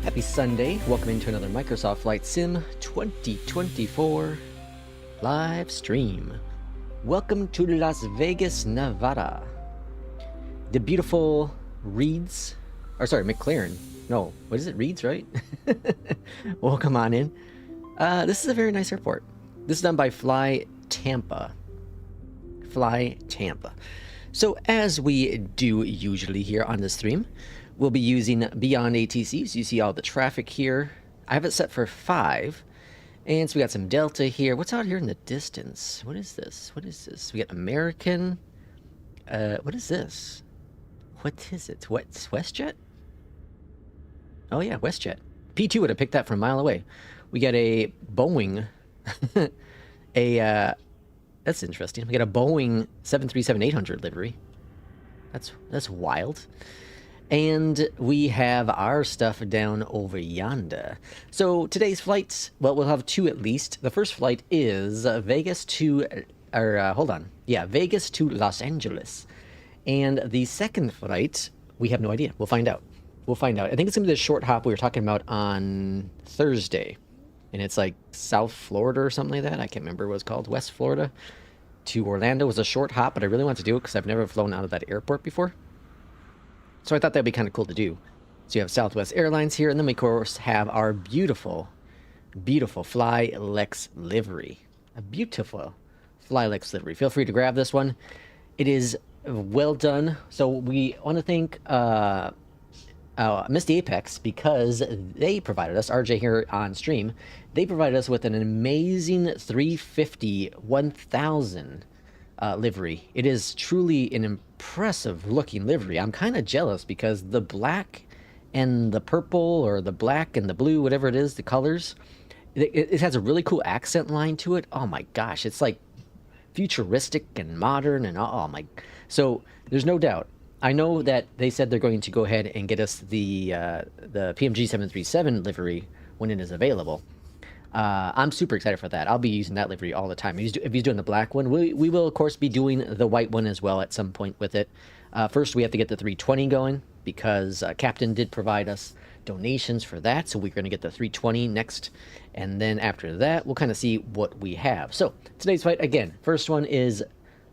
Happy Sunday. Welcome into another Microsoft Flight Sim 2024 live stream. Welcome to Las Vegas, Nevada. The beautiful Reeds, or sorry, McLaren. No, what is it? Reeds, right? Welcome on in. This is a very nice airport. This is done by Fly Tampa. Fly Tampa. So as we do usually here on this stream, we'll be using Beyondatc. So you see all the traffic here. I have it set for 5. And so we got some Delta here. What's out here in the distance? What is this? What is this? We got American. What is this? What is it? What's WestJet? Oh yeah, WestJet. P2 would have picked that from a mile away. We got a Boeing. That's interesting. We got a Boeing 737-800 livery. That's wild. And we have our stuff down over yonder. So today's flights, well, we'll have 2 at least. The first flight is Vegas to, Vegas to Los Angeles. And the second flight, we have no idea. We'll find out. We'll find out. I think it's going to be the short hop we were talking about on Thursday. And it's like South Florida or something like that. I can't remember what it's called. West Florida to Orlando was a short hop, but I really want to do it because I've never flown out of that airport before. So I thought that'd be kind of cool to do. So you have Southwest Airlines here, and then we, of course, have our beautiful, beautiful Fly Lex livery. A beautiful Fly Lex livery. Feel free to grab this one. It is well done. So we want to thank Misty Apex because they provided us, RJ here on stream, they provided us with an amazing 350 1000 livery. It is truly an impressive looking livery. I'm kind of jealous because the black and the purple, or the black and the blue, whatever it is, the colors, it has a really cool accent line to it. Oh my gosh, it's like futuristic and modern and oh my. So there's no doubt. I know that they said they're going to go ahead and get us the Pmdg 737 livery when it is available. I'm super excited for that. I'll be using that livery all the time. If he's doing the black one, we will, of course, be doing the white one as well at some point with it. First, we have to get the 320 going because Captain did provide us donations for that. So we're going to get the 320 next. And then after that, we'll kind of see what we have. So today's flight, again, first one is,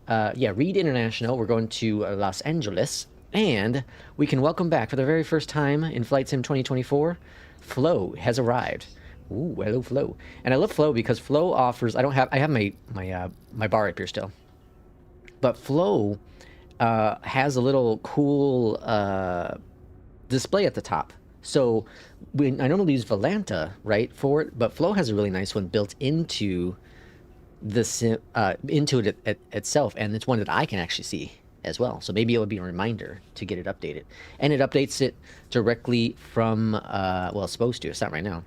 Reed International. We're going to Los Angeles. And we can welcome back for the very first time in Flight Sim 2024, Flo has arrived. Ooh, hello, Flo. And I love Flo because Flo offers, I have my bar up here still. But Flo has a little cool display at the top. So I normally use Volanta, right, for it, but Flo has a really nice one built into the into it itself, and it's one that I can actually see as well. So maybe it would be a reminder to get it updated. And it updates it directly from, well, it's supposed to, it's not right now.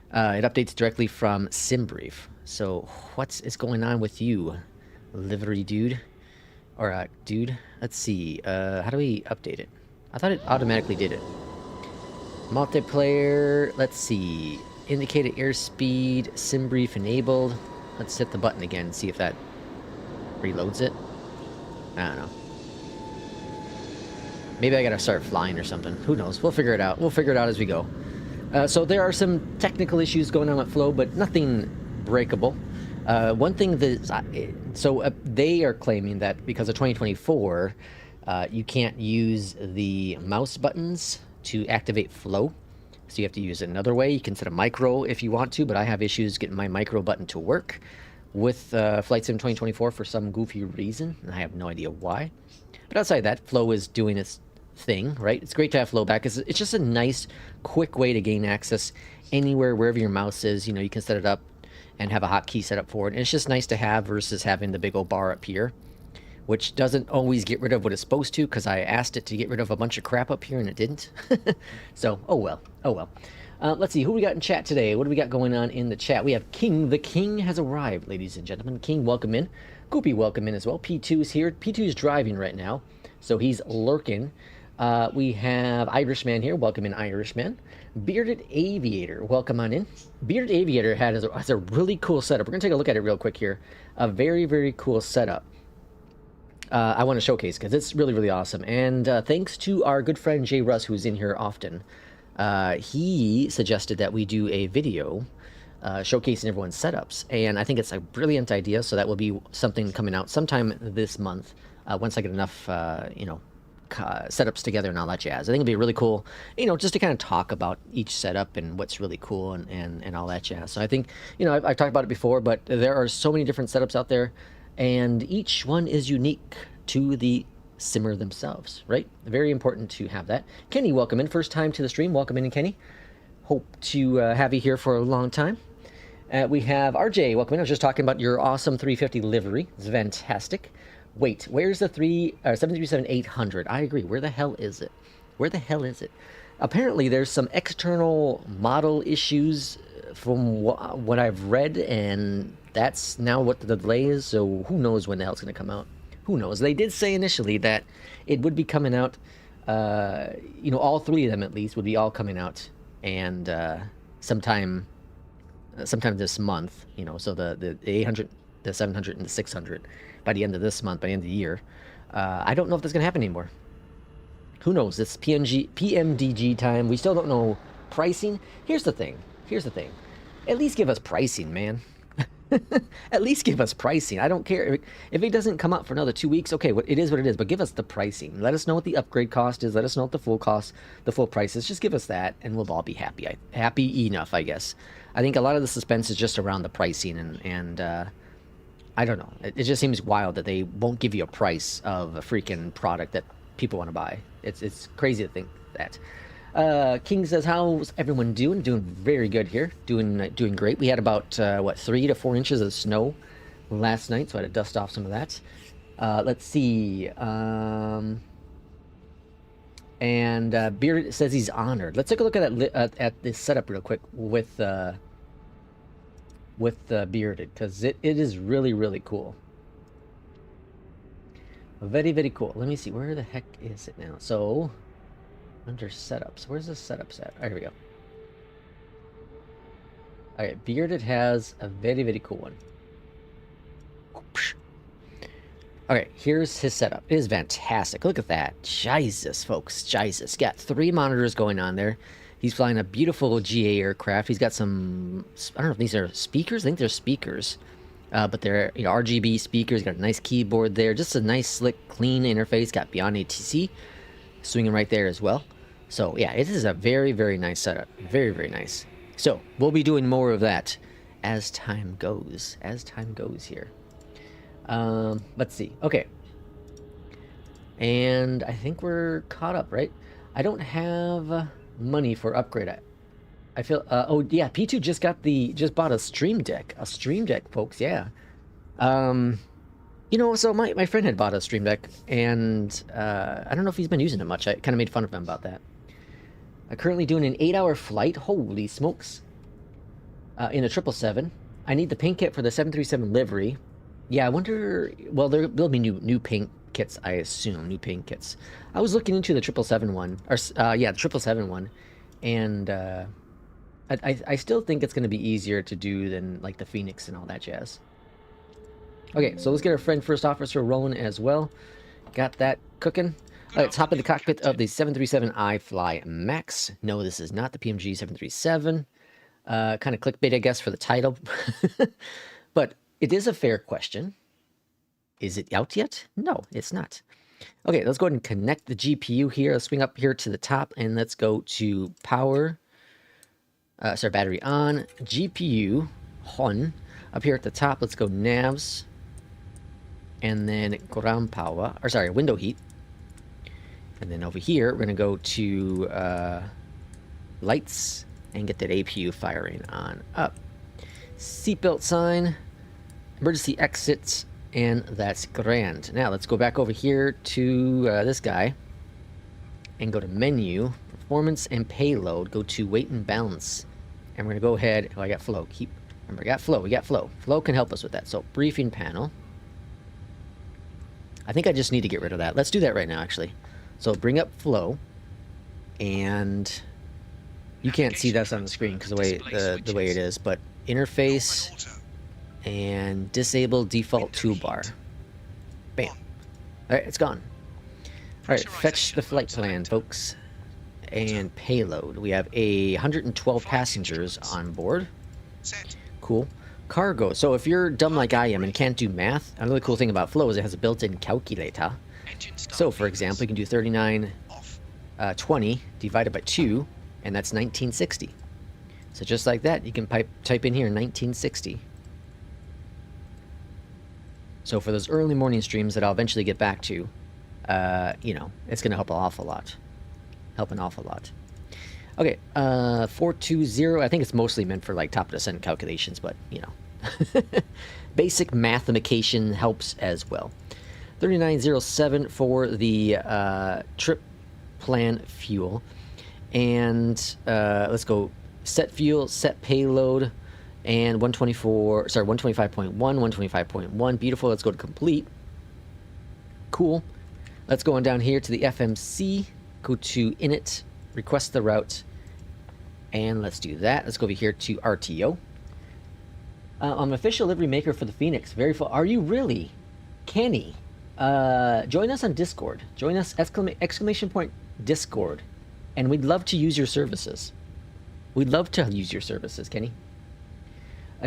It updates directly from SimBrief. So what's going on with you, livery dude? Or dude? Let's see. How do we update it? I thought it automatically did it. Multiplayer. Let's see. Indicated airspeed. SimBrief enabled. Let's hit the button again and see if that reloads it. I don't know. Maybe I gotta start flying or something. Who knows? We'll figure it out. We'll figure it out as we go. So there are some technical issues going on with Flo, but nothing breakable. One thing that they are claiming that because of 2024, you can't use the mouse buttons to activate Flo. So you have to use it another way. You can set a micro if you want to, but I have issues getting my micro button to work with Flight Sim 2024 for some goofy reason, and I have no idea why. But outside that, Flo is doing its thing, right? It's great to have Flo back. It's just a nice, quick way to gain access anywhere, wherever your mouse is. You know, you can set it up and have a hotkey set up for it. And it's just nice to have versus having the big old bar up here, which doesn't always get rid of what it's supposed to, because I asked it to get rid of a bunch of crap up here and it didn't. So, oh well. Let's see, who we got in chat today? What do we got going on in the chat? We have King. The King has arrived, ladies and gentlemen. King, welcome in. Goopy, welcome in as well. P2 is here. P2 is driving right now, so he's lurking. We have Irishman here. Welcome in, Irishman. Bearded Aviator, welcome on in. Bearded Aviator has a really cool setup. We're going to take a look at it real quick here. A very, very cool setup. I want to showcase because it's really, really awesome. And thanks to our good friend Jay Russ, who's in here often. he suggested that we do a video showcasing everyone's setups, and I think it's a brilliant idea. So that will be something coming out sometime this month once I get enough, setups together and all that jazz. I think it'd be really cool, just to kind of talk about each setup and what's really cool and all that jazz. So I think, I've talked about it before, but there are so many different setups out there, and each one is unique to the simmer themselves, right? Very important to have that. Kenny, welcome in. First time to the stream. Welcome in, Kenny. Hope to have you here for a long time. We have RJ, welcome in. I was just talking about your awesome 350 livery. It's fantastic. Wait, where's the 737-800? I agree. Where the hell is it? Where the hell is it? Apparently, there's some external model issues from what I've read, and that's now what the delay is, so who knows when the hell it's going to come out. Who knows? They did say initially that it would be coming out, all three of them at least would be all coming out, and sometime this month, so the 800, the 700, and the 600 by the end of this month, by the end of the year. I don't know if that's going to happen anymore. Who knows? It's PMDG time. We still don't know pricing. Here's the thing. At least give us pricing, man. At least give us pricing. I don't care. If it doesn't come out for another 2 weeks, okay, it is what it is, but give us the pricing. Let us know what the upgrade cost is. Let us know what the full cost, the full price is. Just give us that, and we'll all be happy. Happy enough, I guess. I think a lot of the suspense is just around the pricing, and I don't know. It just seems wild that they won't give you a price of a freaking product that people want to buy. It's crazy to think that. King says, how's everyone doing? Doing very good here. Doing great. We had about 3 to 4 inches of snow last night, so I had to dust off some of that. Let's see. And Beard says he's honored. Let's take a look at this setup real quick with Bearded, because it is really, really cool. Very, very cool. Let me see. Where the heck is it now? So, under setups. Where's the setups at? Here we go. Alright, Bearded has a very, very cool one. Alright, here's his setup. It is fantastic. Look at that. Jesus, folks. Jesus. Got 3 monitors going on there. He's flying a beautiful GA aircraft. He's got some, I don't know if these are speakers. I think they're speakers. But they're, RGB speakers. Got a nice keyboard there. Just a nice, slick, clean interface. Got Beyondatc swinging right there as well. So, yeah, it is a very, very nice setup. Very, very nice. So, we'll be doing more of that as time goes. As time goes here. Let's see. Okay. And I think we're caught up, right? I don't have money for upgrade. I feel oh yeah, P2 just bought a Stream Deck. A Stream Deck, folks, yeah. So my friend had bought a Stream Deck, and I don't know if he's been using it much. I kind of made fun of him about that. I'm currently doing an 8-hour flight. Holy smokes. In a 777. I need the paint kit for the 737 livery. Yeah, I wonder, well, there'll be new paint kits, I assume, new paint kits. I was looking into the 777 one, or yeah, the 777 one, and I still think it's going to be easier to do than like the FENIX and all that jazz. Okay, so let's get our friend First Officer rolling as well. Got that cooking. All right, let's hop in the cockpit of the 737 iFly Max. No, this is not the Pmdg 737. Kind of clickbait, I guess, for the title. But it is a fair question. Is it out yet? No, it's not. Okay, let's go ahead and connect the GPU here. Let's swing up here to the top, and let's go to power. Sorry, battery on. GPU on. Up here at the top, let's go navs. And then ground power. Or sorry, window heat. And then over here, we're going to go to lights and get that APU firing on up. Seatbelt sign. Emergency exits. And that's grand. Now, let's go back over here to this guy. And go to menu. Performance and payload. Go to weight and balance. And we're going to go ahead. Oh, I got flow. Remember, I got flow. We got flow. Flow can help us with that. So, briefing panel. I think I just need to get rid of that. Let's do that right now, actually. So, bring up flow. And you can't see this on the screen because the way it is. But interface and disable default toolbar. Bam. All right, it's gone. All right, fetch the flight plan, folks. and payload. We have 112 passengers on board. Cool. Cargo. So if you're dumb like I am and can't do math, another cool thing about Flow is it has a built-in calculator. So for example, you can do 3920 divided by 2, and that's 1960. So just like that, you can type in here 1960. So for those early morning streams that I'll eventually get back to, you know, it's going to help an awful lot. Okay, 420, I think it's mostly meant for like top descent calculations, but, you know. Basic mathematication helps as well. 3907 for the trip plan fuel. And let's go set fuel, set payload, and 125.1, 125.1. Beautiful. Let's go to complete. Cool. Let's go on down here to the FMC. Go to init, request the route, and let's do that. Let's go over here to RTO. I'm official livery maker for the FENIX. Very full. Are you really? Kenny. Join us on Discord. Join us, exclamation point, Discord. And we'd love to use your services. We'd love to use your services, Kenny.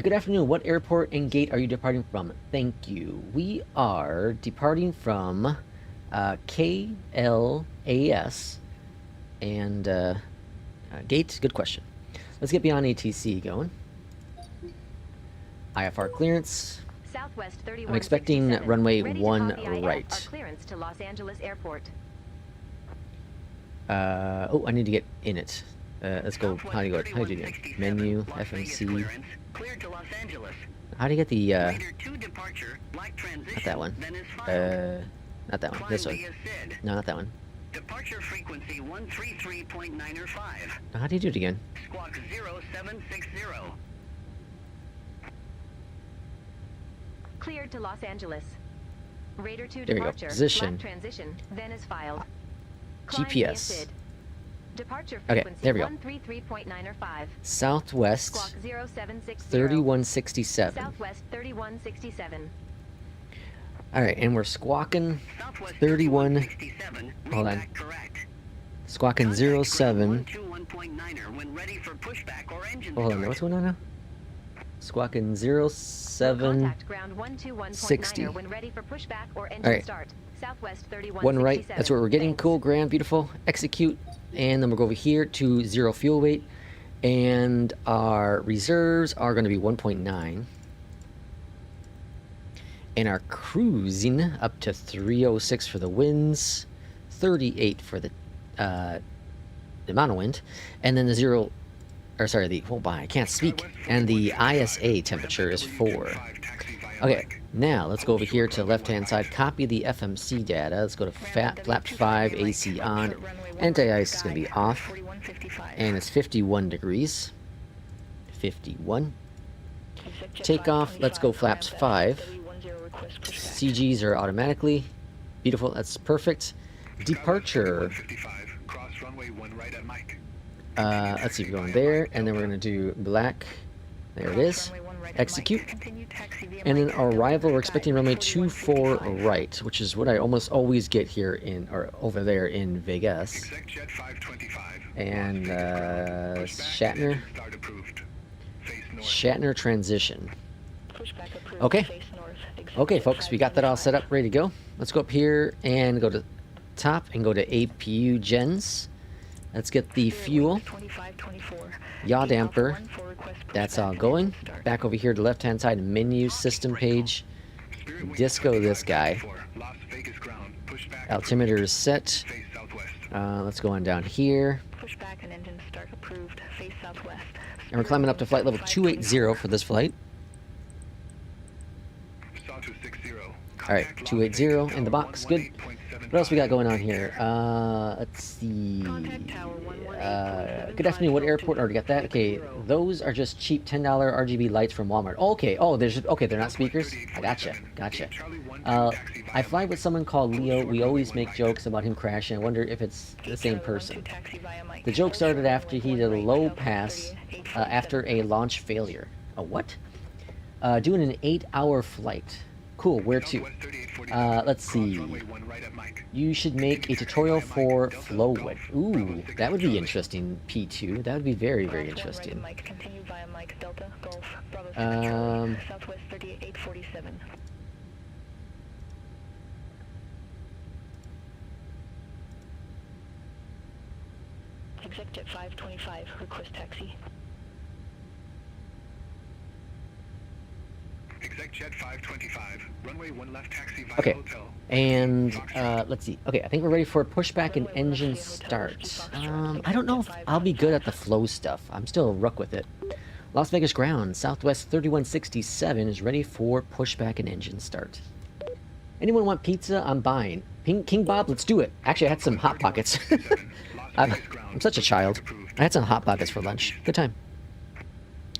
Good afternoon. What airport and gate are you departing from? Thank you. We are departing from KLAS and gate. Good question. Let's get beyond ATC going. IFR clearance. Southwest I'm expecting runway 1 right. Clearance to Los Angeles Airport. Oh, I need to get in it. Let's go. How do you go? How do you do it? Menu, FMC. How do you get the? Not that one. Not that one. This one. No, not that one. Departure frequency 133.905. Now, how do you do it again? Squawk 0760. Cleared to Los Angeles. Raider 2 There we go. departure. Position. Left transition. Then is filed. GPS. Departure Okay, frequency there we go. 133.905. Southwest Squawk 0760. 3167. Southwest 3167. All right, and we're squawking Southwest 31. Hold on. Correct. Squawking 07. 121.9er when ready for pushback or engine Hold on, start. what's going on now? Squawking 07. Contact ground 121.9 60. when ready for pushback or engine All right. start. Southwest 3167. One right. That's what we're getting. Cool, grand, beautiful. Execute. And then we'll go over here to 0 fuel weight. And our reserves are going to be 1.9. And our cruising up to 306 for the winds, 38 for the amount of wind, and then the hold on, I can't speak. And the ISA temperature is 4. Okay, now let's go over here to the left-hand side, copy the FMC data. Let's go to flap 5, AC on, anti-ice is going to be off, and it's 51 degrees. 51. Takeoff, let's go flaps 5. CGs are automatically. Beautiful, that's perfect. Departure. Let's see if we're going there, and then we're going to do black. There it is. Execute. And then our arrival, we're expecting runway 24 right, which is what I almost always get here or over there in Vegas. And Shatner transition. Okay. Okay, folks, we got that all set up, ready to go. Let's go up here and go to top and go to APU gens. Let's get the fuel. Yaw damper. That's all going. Back over here to left-hand side, menu system page. Disco this guy. Altimeter is set. Let's go on down here. And we're climbing up to flight level 280 for this flight. Alright, 280 in the box, good. What else we got going on here? Let's see. Good afternoon, what airport? Already got that. Okay, those are just cheap $10 RGB lights from Walmart. Okay, they're not speakers? I gotcha. I fly with someone called Leo. We always make jokes about him crashing. I wonder if it's the same person. The joke started after he did a low pass after a launch failure. A what? Doing an 8-hour flight. Cool. Where to? Let's see. You should make a tutorial for flow wedge. Ooh, that would be interesting, P2. That would be very, very interesting. Southwest 3847. EJET 525, request taxi. EJET 525, runway 1 left taxi via Okay, hotel. and let's see. Okay, I think we're ready for pushback and engine start. I don't know if I'll be good at the flow stuff. I'm still a ruck with it. Las Vegas ground, Southwest 3167 is ready for pushback and engine start. Anyone want pizza? I'm buying. King Bob, let's do it. Actually, I had some Hot Pockets. I'm such a child. I had some Hot Pockets for lunch. Good time.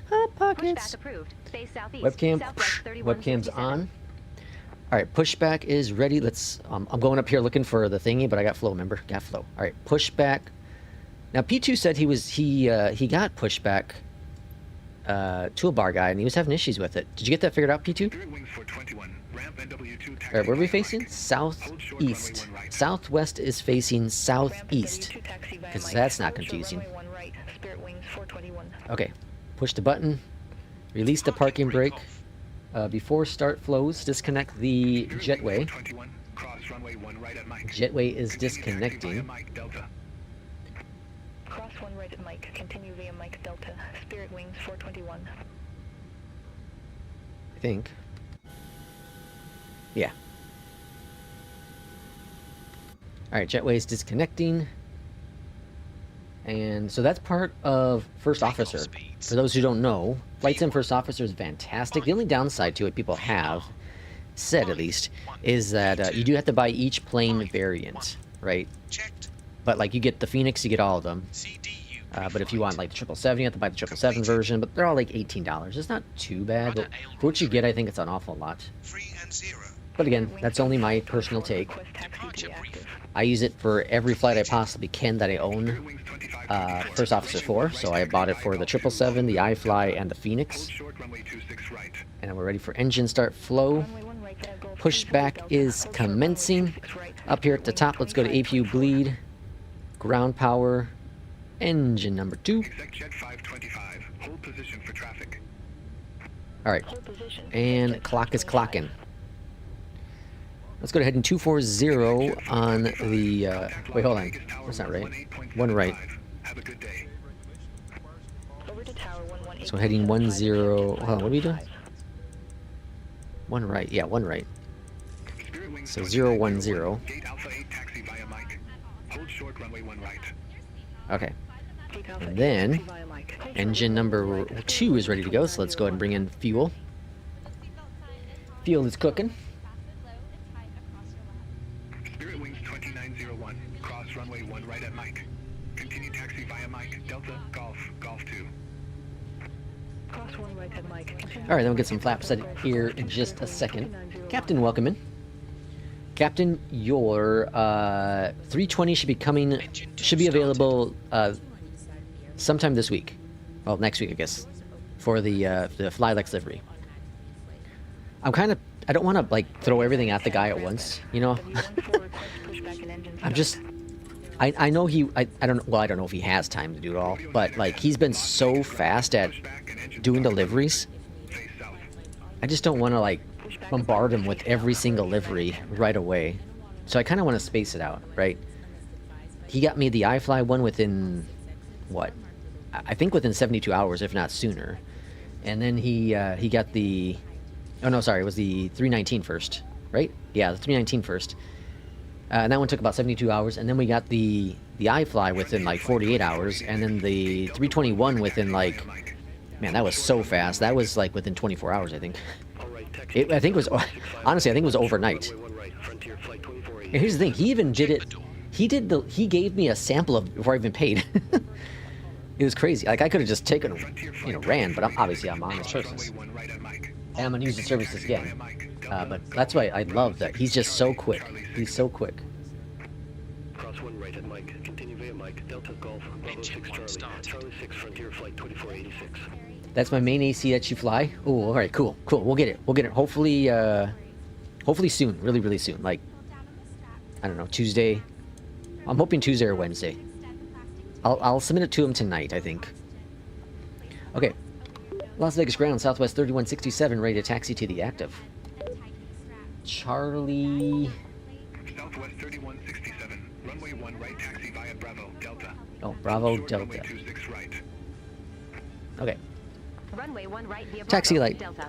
Hot Pockets. Pushback approved. Face southeast. Webcam. Southwest Webcam's 3167. on. All right, pushback is ready. Let's. I'm going up here looking for the thingy, but I got flow. Remember, got flow. All right, pushback. Now P2 said he got pushback to a bar guy, and he was having issues with it. Did you get that figured out, P2? Spirit wings 421, ramp NW2 taxi All right, where are we via facing? Mike. Southeast. Southwest is facing southeast. Because that's not confusing. Okay, push the button. Release the parking brake. Before start flows, disconnect the jetway. 421, cross runway 1 right at Mike. Jetway is Continue taxi via disconnecting. Mike Delta. Cross 1 right at Mike, continue via Mike Delta, Spirit Wings 421. I think. Yeah. Alright, jetway is disconnecting. And so that's part of First Officer. For those who don't know, Flight Sim First Officer is fantastic. The only downside to it people have said, at least, is that you do have to buy each plane variant, right? But like you get the FENIX, you get all of them. But if you want like the 777, you have to buy the 777 version, but they're all like $18. It's not too bad, but for what you get, I think it's an awful lot. But again, that's only my personal take. I use it for every flight I possibly can that I own First Officer for, so I bought it for the 777, the iFly, and the FENIX. Short runway 26 right. And then we're ready for engine start flow. Pushback is commencing. Up here at the top, let's go to APU bleed. Ground power. Engine number 2. EJET 525, hold position for traffic. Alright. And clock is clocking. Let's go to heading 240 on the, wait, hold on. That's not right. 1 right. Have a good day. So heading 10, hold on, what are we doing? 1 right, yeah, 1 right. Spirit wings So 2901, 010. Gate Alpha 8 taxi via Mike. Hold short runway 1 right. Okay. And then, engine number 2 is ready to go, so let's go ahead and bring in fuel. Fuel is cooking. Spirit wings 2901, cross runway 1 right at Mike. Continue taxi via Mike, Delta, Golf, Golf 2. Cross 1 right at Mike. Alright, then we'll get some flaps set here in just a second. Captain, welcome in. Captain, your 320 should be available sometime this week. Well, next week, I guess, for the Flylex livery. I don't want to like throw everything at the guy at once, you know. I'm just, I know I don't know if he has time to do it all, but like he's been so fast at doing deliveries. I just don't want to like bombard him with every single livery right away. So I kind of want to space it out, right? He got me the iFly one within, what? I think within 72 hours, if not sooner. And then he got the, oh no, sorry, it was the 319 first, right? Yeah, the 319 first. And that one took about 72 hours. And then we got the iFly within like 48 hours. And then the 321 within like, man, that was so fast. That was like within 24 hours, I think. I think it was, honestly, I think it was overnight. And here's the thing, he even did it, he gave me a sample of before I even paid. It was crazy. Like, I could have just taken, ran, but obviously I'm on his services. And I'm gonna use the services again. But that's why I love that. He's just so quick. He's so quick. Cross 1 right at Mike. Continue via Mike. Delta Golf. Bravo 6 Charlie. Charlie 6 Frontier Flight 2486. That's my main AC that you fly. Oh, all right, cool. We'll get it. Hopefully Hopefully soon, really, really soon. Like, I don't know, Tuesday. I'm hoping Tuesday or Wednesday. I'll submit it to him tonight, I think. Okay. Las Vegas ground, Southwest 3167, ready to taxi to the active. Charlie... Southwest 3167, runway 1 right, taxi via Bravo, Delta. Oh, Bravo, Short Delta. runway 26 right. Okay. Runway 1 right via Taxi Bravo, light Delta.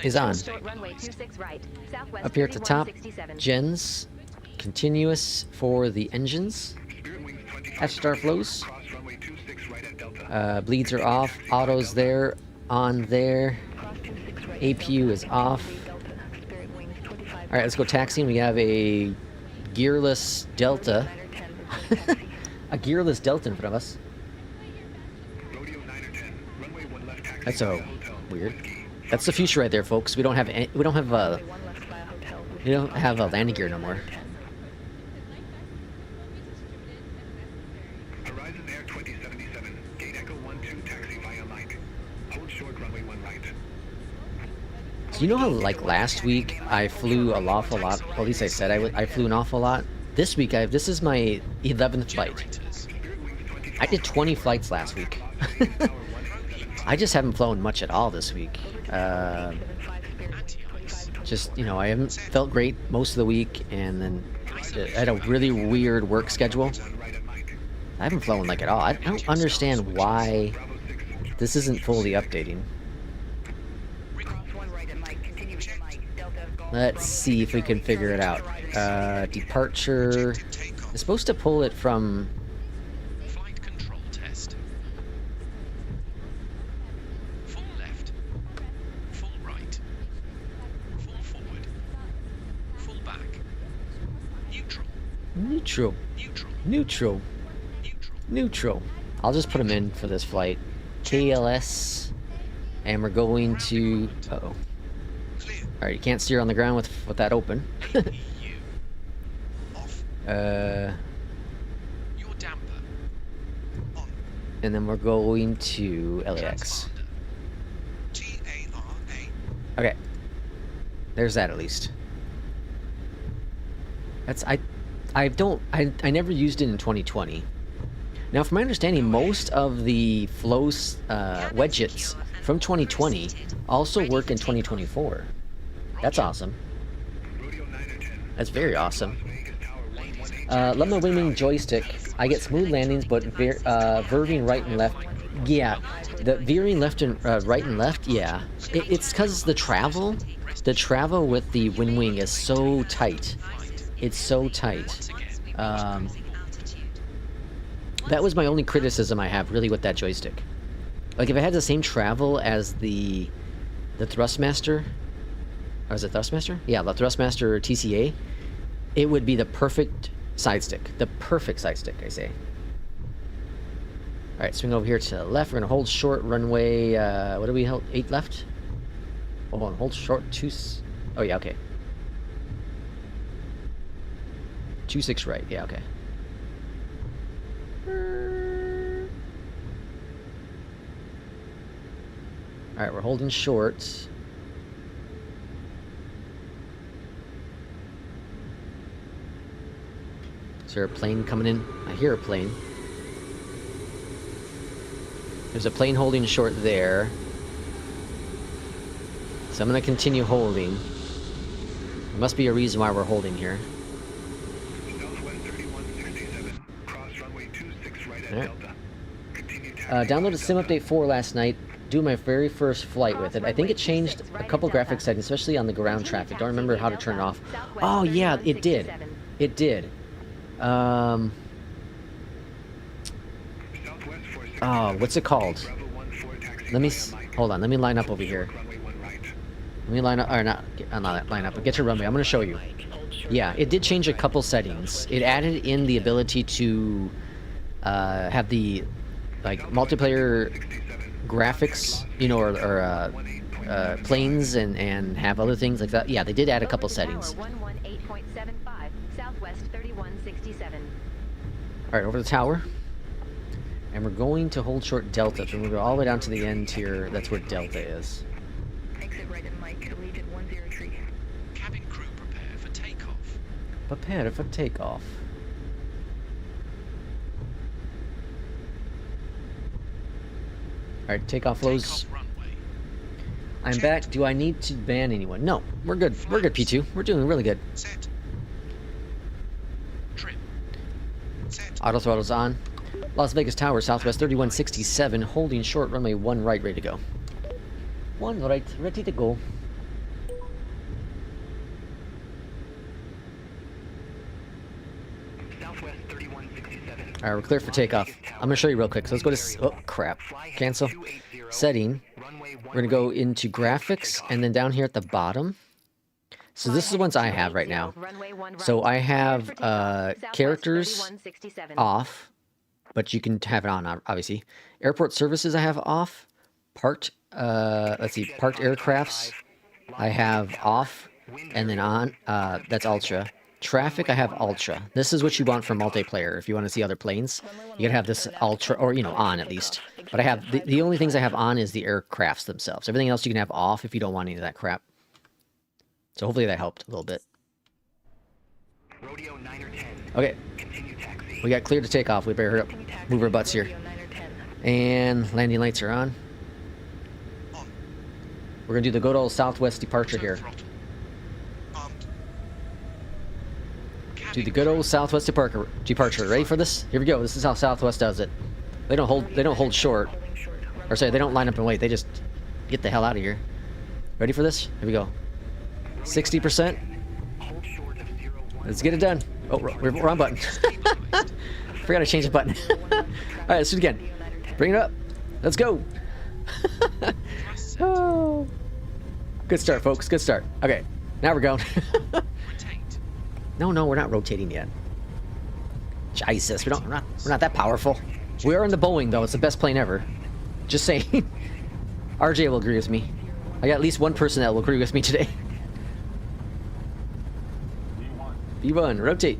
is on. Short runway 26 right. Southwest Up here at the top, 3167. gens, continuous for the engines. Spirit wings 25. F star flows. Cross runway 26 right at Delta. Bleeds are off. Autos there, on there. Cross 26 right. APU is off. Delta. Spirit wings 25. All right, let's go taxiing. We have a gearless Delta. 9 or 10. A gearless Delta in front of us. Rodeo 9 or 10, runway 1 left, taxi That's via so hotel. weird. Whiskey. That's the future right there, folks. We don't have a landing gear no more. Horizon Air 2077, gate Echo 12, taxi via Mike. Hold short runway 1 right. So you know how, like, last week I flew an awful lot? Well, at least I said I flew an awful lot. This week, this is my 11th flight. I did 20 flights last week. I just haven't flown much at all this week. Just, you know, I haven't felt great most of the week, and then I had a really weird work schedule. I haven't flown, like, at all. I don't understand why this isn't fully updating. Let's see if we can figure it out. Departure. It's supposed to pull it from... Flight control test. Full left. Full right. Full forward. Full back. Neutral. Neutral. Neutral. Neutral. Neutral. Neutral. I'll just put them in for this flight. KLS. And we're going to... Uh-oh. Clear. Alright, you can't steer on the ground with that open. EU. Off. Uh... Your damper. On. And then we're going to LAX. TARA. Okay. There's that at least. That's I never used it in 2020. Now, from my understanding, most of the flows widgets from 2020 also work in 2024. That's awesome. That's very awesome. Love my WinWing joystick. I get smooth landings, but veering right and left. Yeah, the veering left and right and left. Yeah, it's because the travel with the WinWing is so tight. It's so tight. That was my only criticism I have really with that joystick. Like, if it had the same travel as the Thrustmaster, or is it Thrustmaster? Yeah, the Thrustmaster TCA, it would be the perfect side stick. The perfect side stick, I say. Alright, swing over here to the left. We're going to hold short runway, what do we hold? 8 left? Hold on, hold short 2... Oh, yeah, okay. 26 right, yeah, okay. Alright, we're holding short. Is there a plane coming in? I hear a plane. There's a plane holding short there. So I'm going to continue holding. There must be a reason why we're holding here. Southwest 3167, cross runway 26 right at All right. Delta. Continue taxi Downloaded via Sim Delta. Update 4 last night. Doing my very first flight with it. I think it changed a couple graphics settings, especially on the ground traffic. Don't remember how to turn it off. Oh yeah, it did. It did. Southwest Oh, what's it called? Bravo 14, taxi Let me via Mike. hold on. Let me line up over here. Runway 1 right. Let me line up, or not line up, but get your runway. I'm gonna show you. Yeah, it did change a couple settings. It added in the ability to have the like multiplayer graphics, you know, or planes and have other things like that. Yeah, they did add a couple settings. 118.75, Southwest 3167. All right, over the tower. And we're going to hold short Delta. So we're going to go all the way down to the end here. That's where Delta is. Exit right at Mike, Allegiant 103. Cabin crew prepare. Prepare for takeoff. Alright, takeoff lows. Takeoff runway. I'm back. Do I need to ban anyone? No, we're good. We're good, P2. We're doing really good. Set. Trim. Set. Auto throttle's on. Las Vegas Tower, Southwest 3167, holding short, runway 1 right, ready to go. 1 right, ready to go. Southwest 3167. Alright, we're clear for takeoff. I'm gonna show you real quick. So let's go to... oh, crap. Cancel. Setting. We're gonna go into graphics, and then down here at the bottom. So this is the ones I have right now. So I have characters off, but you can have it on, obviously. Airport services I have off. Parked, let's see, parked aircrafts I have off, and then on, that's ultra. Traffic I have ultra. This is what you want for multiplayer. If you want to see other planes, you gotta have this ultra, or, you know, on at least. But I have, the only things I have on is the aircrafts themselves. Everything else you can have off if you don't want any of that crap. So hopefully that helped a little bit. Rodeo 9 or 10. Okay, Continue taxi. we got cleared to take off. We better hurry up, move our butts here. And landing lights are on. On. We're gonna do the good old southwest departure here. Throttle. Armed. Do the good old southwest departure. Ready for this? Here we go. This is how Southwest does it. They don't hold short. Or sorry, they don't line up and wait. They just get the hell out of here. Ready for this? Here we go. 60%. Hold short of 01. Let's get it done. Oh, wrong button. Forgot to change the button. All right, let's do it again. Bring it up. Let's go. Oh. Good start, folks. Good start. Okay, now we're going. Retained. No, we're not rotating yet. Jesus, we're not that powerful. We are in the Boeing though. It's the best plane ever. Just saying. RJ will agree with me. I got at least one person that will agree with me today. V1, rotate.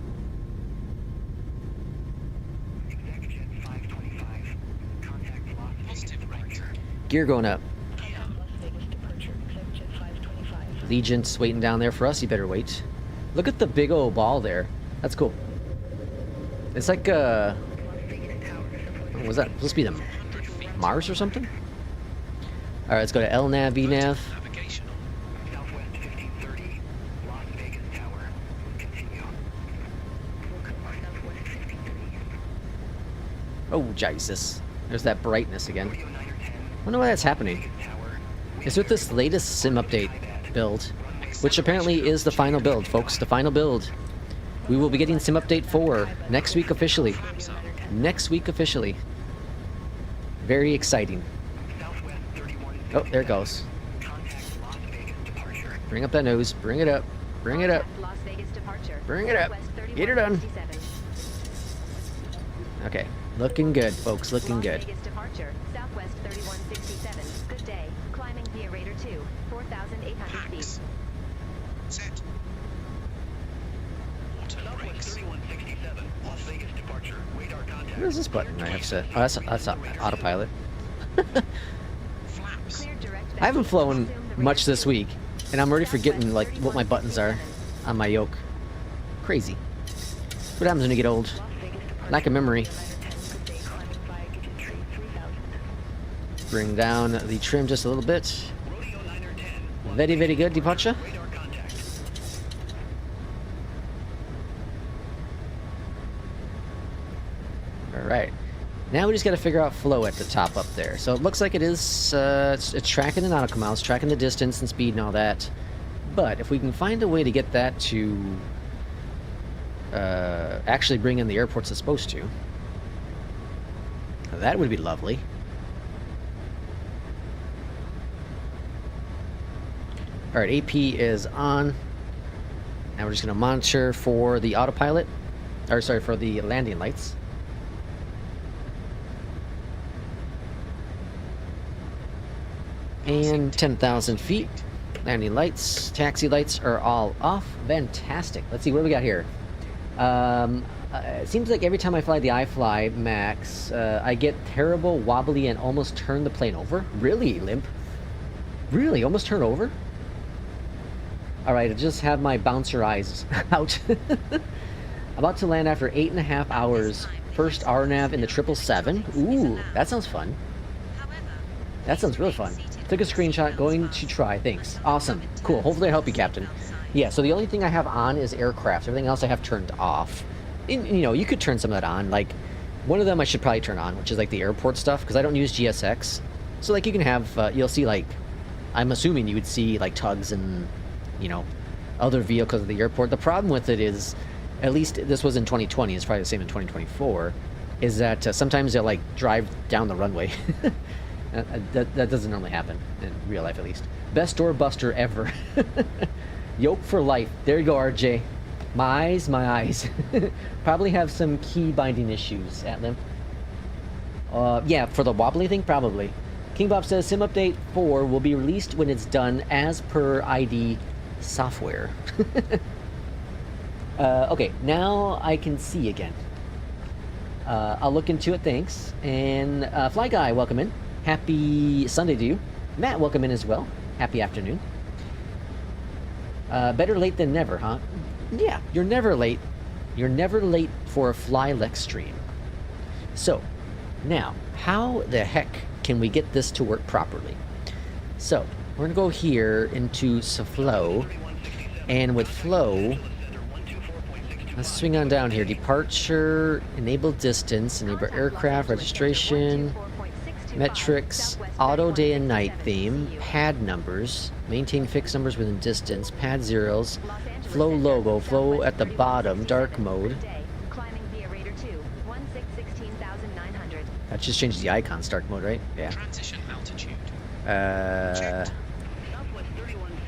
EJET 525. Contact Las Vegas Positive rate. departure. Gear going up. Gear. Las Vegas departure, EJET 525. Legion's waiting down there for us. You better wait. Look at the big old ball there. That's cool. It's like what was that? Supposed to be the 100 feet. Mars or something? All right, let's go to LNAV, VNAV. Navigation on. Southwest 1530. Las Vegas Tower. Continue. Southwest 1530. Oh, Jesus. There's that brightness again. Rodeo 9 or 10. I wonder why that's happening. Tower. It's with this latest sim update build, which apparently is the final build, folks. The final build. We will be getting sim update 4 next week officially. Next week officially. Very exciting. Southwest 31. Oh, there it goes. Contact Las Vegas departure. Bring up that nose. Bring it up. Bring it up. Las Vegas departure. Bring it up. Southwest Get her done. 3167. Okay. Looking good, folks. Looking Las good. Vegas departure. Southwest 3167. Good day. Climbing via Raider 2. 4,800 feet. Pax. Set. Auto Southwest brakes. 3167. Las Vegas departure. Radar contact. What is this button I have set? Oh, that's autopilot. Flaps. Cleared direct I haven't flown Assume the much Raider this 2. week, and I'm already forgetting Southwest like what my buttons are 3167. on my yoke. Crazy. What happens when you get old? Las Vegas departure. Lack of memory. 9 or 10. Good day. Climbing via Gidget Tree 3000. Bring down the trim just a little bit. Rodeo 9 or 10. Very, very good departure. Radar contact. All right. Now we just got to figure out flow at the top up there. So it looks like it is, it's tracking the nautical miles, tracking the distance and speed and all that. But if we can find a way to get that to actually bring in the airports it's supposed to, that would be lovely. All right, AP is on. Now we're just going to monitor for the autopilot, or sorry, for the landing lights. And 10,000 feet. Landing lights, taxi lights are all off. Fantastic. Let's see, what do we got here? It seems like every time I fly the iFly Max, I get terrible, wobbly, and almost turn the plane over. Really, Limp? Really? Almost turn over? All right, I just have my bouncer eyes out. About to land after 8.5 hours. First RNAV in the 777. Ooh, that sounds fun. That sounds really fun. Took a screenshot, going to try, thanks. Awesome, cool, hopefully I help you, Captain. Yeah, so the only thing I have on is aircraft. Everything else I have turned off. And, you know, you could turn some of that on. Like, one of them I should probably turn on, which is like the airport stuff, because I don't use GSX. So, like, you can have, you'll see, like, I'm assuming you would see, like, tugs and, you know, other vehicles at the airport. The problem with it is, at least this was in 2020, it's probably the same in 2024, is that sometimes they'll, like, drive down the runway. that doesn't normally happen, in real life at least. Best doorbuster ever. Yoke for life. There you go, RJ. My eyes, my eyes. Probably have some key binding issues at limp. Yeah, for the wobbly thing, probably. King Bob says Sim Update 4 will be released when it's done as per ID software. Okay, now I can see again. I'll look into it, thanks. And Fly Guy, welcome in. Happy Sunday to you. Matt, welcome in as well. Happy afternoon. Better late than never, huh? Yeah, you're never late. You're never late for a Flylex stream. So, now, how the heck can we get this to work properly? So, we're gonna go here into Flow, and with Flow, let's swing on down here. Departure, enable distance, enable aircraft, registration, metrics, auto day and night theme, pad numbers, maintain fixed numbers within distance, pad zeros, flow logo, flow at the bottom, dark mode. Climbing via Raider 2, 16,900. That just changes the icons, dark mode, right? Yeah. Transition altitude.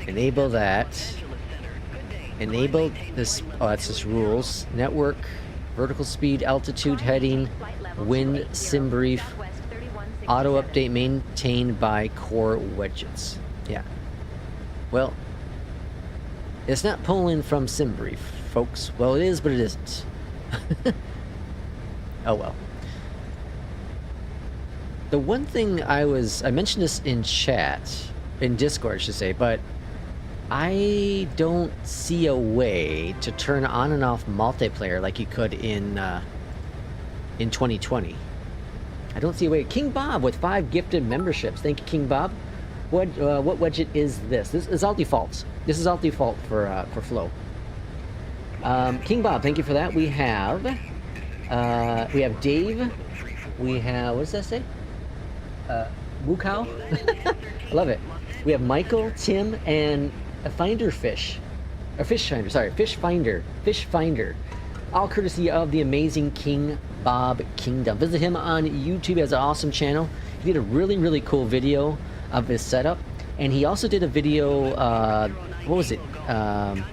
Enable that. Enable this, oh, that's just rules. Network, vertical speed, altitude, heading, wind, SimBrief, auto update maintained by core widgets. Yeah. Well, it's not pulling from SimBrief, folks. Well, it is, but it isn't. Oh well. The one thing I mentioned this in chat, in Discord I should say, but I don't see a way to turn on and off multiplayer like you could in 2020. I don't see a way. King Bob with 5 gifted memberships. Thank you, King Bob. What widget is this? This is all defaults. This is all default for Flow. King Bob, thank you for that. We have Dave. We have, what does that say? Wukao. Love it. We have Michael, Tim, and a Finder Fish. Or Fish Finder, sorry. Fish Finder. Fish Finder. All courtesy of the amazing King Bob Kingdom. Visit him on YouTube. He has an awesome channel. He did a really, really cool video of his setup. And he also did a video, what was it? A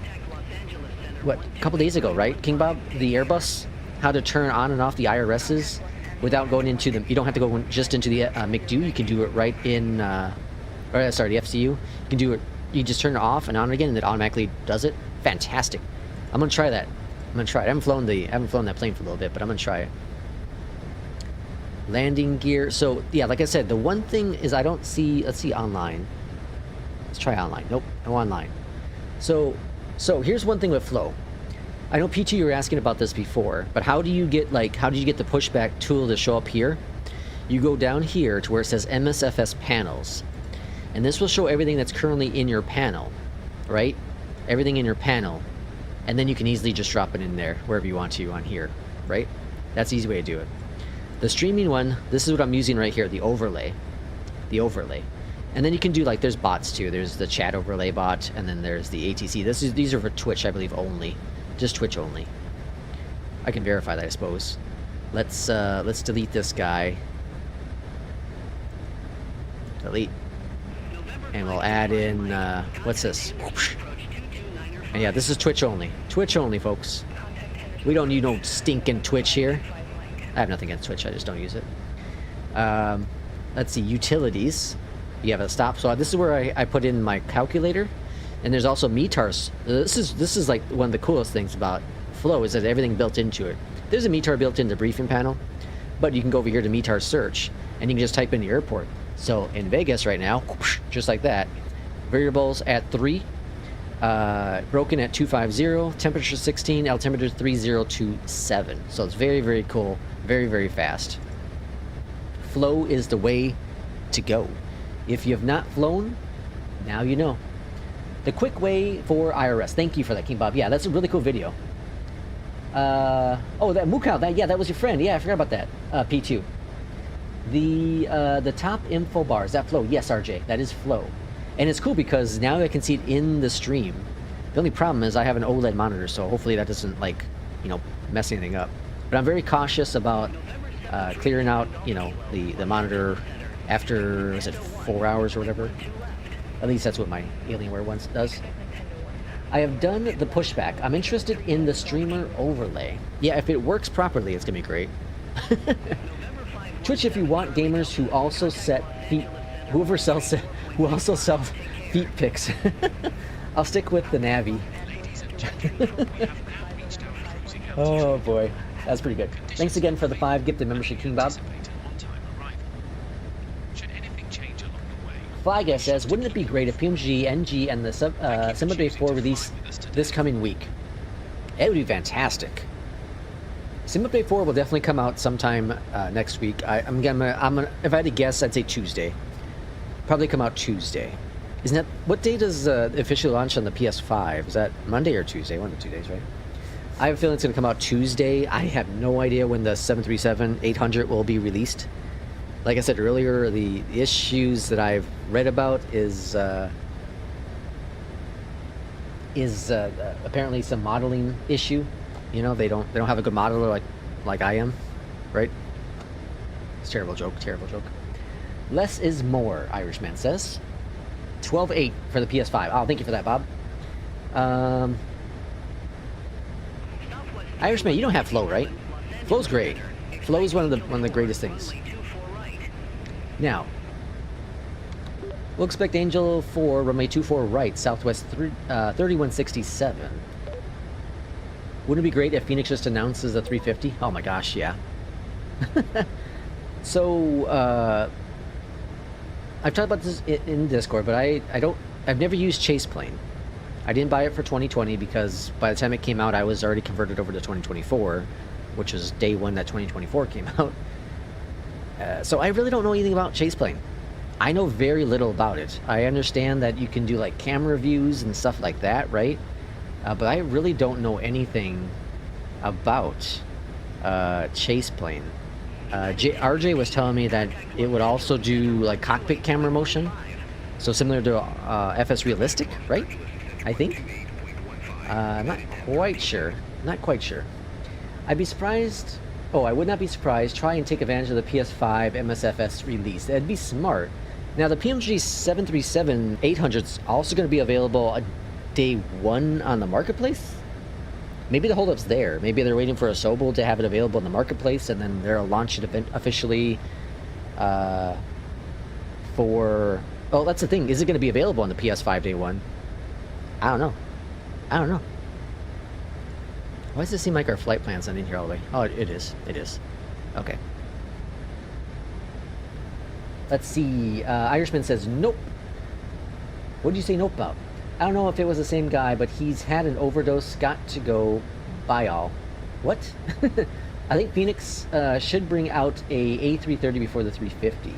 couple days ago, right? King Bob, the Airbus, how to turn on and off the IRSs without going into them. You don't have to go just into the MTQ. You can do it right in, the FCU. You can do it, you just turn it off and on again, and it automatically does it. Fantastic. I'm gonna try that. I'm gonna try it. I haven't flown that plane for a little bit, but I'm gonna try it. Landing gear. So yeah, like I said, the one thing is I don't see. Let's see online. Let's try online. Nope, no online. So here's one thing with Flow. I know PT, you were asking about this before, but how do you get the pushback tool to show up here? You go down here to where it says Msfs panels, and this will show everything that's currently in your panel, right? Everything in your panel, and then you can easily just drop it in there wherever you want to on here, right? That's the easy way to do it. The streaming one, this is what I'm using right here, the overlay. And then you can do, like, there's bots too. There's the chat overlay bot, and then there's the ATC. These are for Twitch, I believe, only. Just Twitch only. I can verify that, I suppose. Let's delete this guy. Delete. And we'll add in, what's this? And yeah, this is Twitch only. Twitch only, folks. We don't need no stinking Twitch here. I have nothing against Twitch, I just don't use it. Let's see, utilities. You have a stop. So this is where I put in my calculator. And there's also METARs. This is like one of the coolest things about Flow, is that everything built into it. There's a METAR built into the briefing panel, but you can go over here to METAR search, and you can just type in the airport. So in Vegas right now, just like that, variables at 3. Broken at 250, temperature 16, altimeter 3027. So it's very, very cool, very, very fast. Flow is the way to go. If you have not flown, now you know. The quick way for IRS. Thank you for that, King Bob. Yeah, that's a really cool video. Oh, that Mukau, that was your friend. Yeah, I forgot about that. P2. The top info bar, is that flow? Yes, RJ, that is flow. And it's cool because now I can see it in the stream. The only problem is I have an OLED monitor, so hopefully that doesn't, like, you know, mess anything up. But I'm very cautious about clearing out, you know, the monitor after, is it 4 hours or whatever? At least that's what my Alienware one does. I have done the pushback. I'm interested in the streamer overlay. Yeah, if it works properly, it's gonna be great. Twitch, if you want gamers who also set feet, who also sells feet pics. I'll stick with the Navi. Oh boy, that's pretty good. Thanks again for the 5 gifted membership, King Bob. Flyguy says, wouldn't it be great if Pmdg, NG, and the SimBrief 4 release this coming week? It would be fantastic. SimBrief 4 will definitely come out sometime next week. I'm gonna, if I had to guess, I'd say Tuesday. Probably come out Tuesday. Isn't that, what day does the official launch on the PS5? Is that Monday or Tuesday? One of the 2 days, right? I have a feeling it's gonna come out Tuesday. I have no idea when the 737-800 will be released. Like I said earlier, the issues that I've read about is apparently some modeling issue. You know, they don't have a good modeler like I am, right? It's a terrible joke, terrible joke. Less is more, Irishman says. 12.8 for the PS5. Oh, thank you for that, Bob. Irishman, you don't have flow, right? Flow's great. Flow is one of the greatest things. Now, we'll expect Angel 4, runway 24 right, Southwest 3167. Wouldn't it be great if FENIX just announces a 350? Oh my gosh, yeah. So, I've talked about this in Discord, but I've never used Chase Plane. I didn't buy it for 2020 because by the time it came out, I was already converted over to 2024, which was day one that 2024 came out. So I really don't know anything about Chase Plane. I know very little about it. I understand that you can do like camera views and stuff like that, right? But I really don't know anything about Chase Plane. RJ was telling me that it would also do like cockpit camera motion, so similar to FS Realistic, right? I think. Not quite sure. Not quite sure. I'd be surprised. Oh, I would not be surprised. Try and take advantage of the PS5 Msfs release. That'd be smart. Now, the Pmdg 737-800 is also going to be available day one on the marketplace. Maybe the holdup's there. Maybe they're waiting for a Sobel to have it available in the marketplace, and then they'll launch it officially for... Oh, that's the thing. Is it going to be available on the PS5 day one? I don't know. I don't know. Why does it seem like our flight plan's not in here all the way? Oh, it is. It is. Okay. Let's see. Irishman says, nope. What did you say nope about? I don't know if it was the same guy, but he's had an overdose. Got to go. Bye all. What? I think FENIX should bring out a A330 before the 350.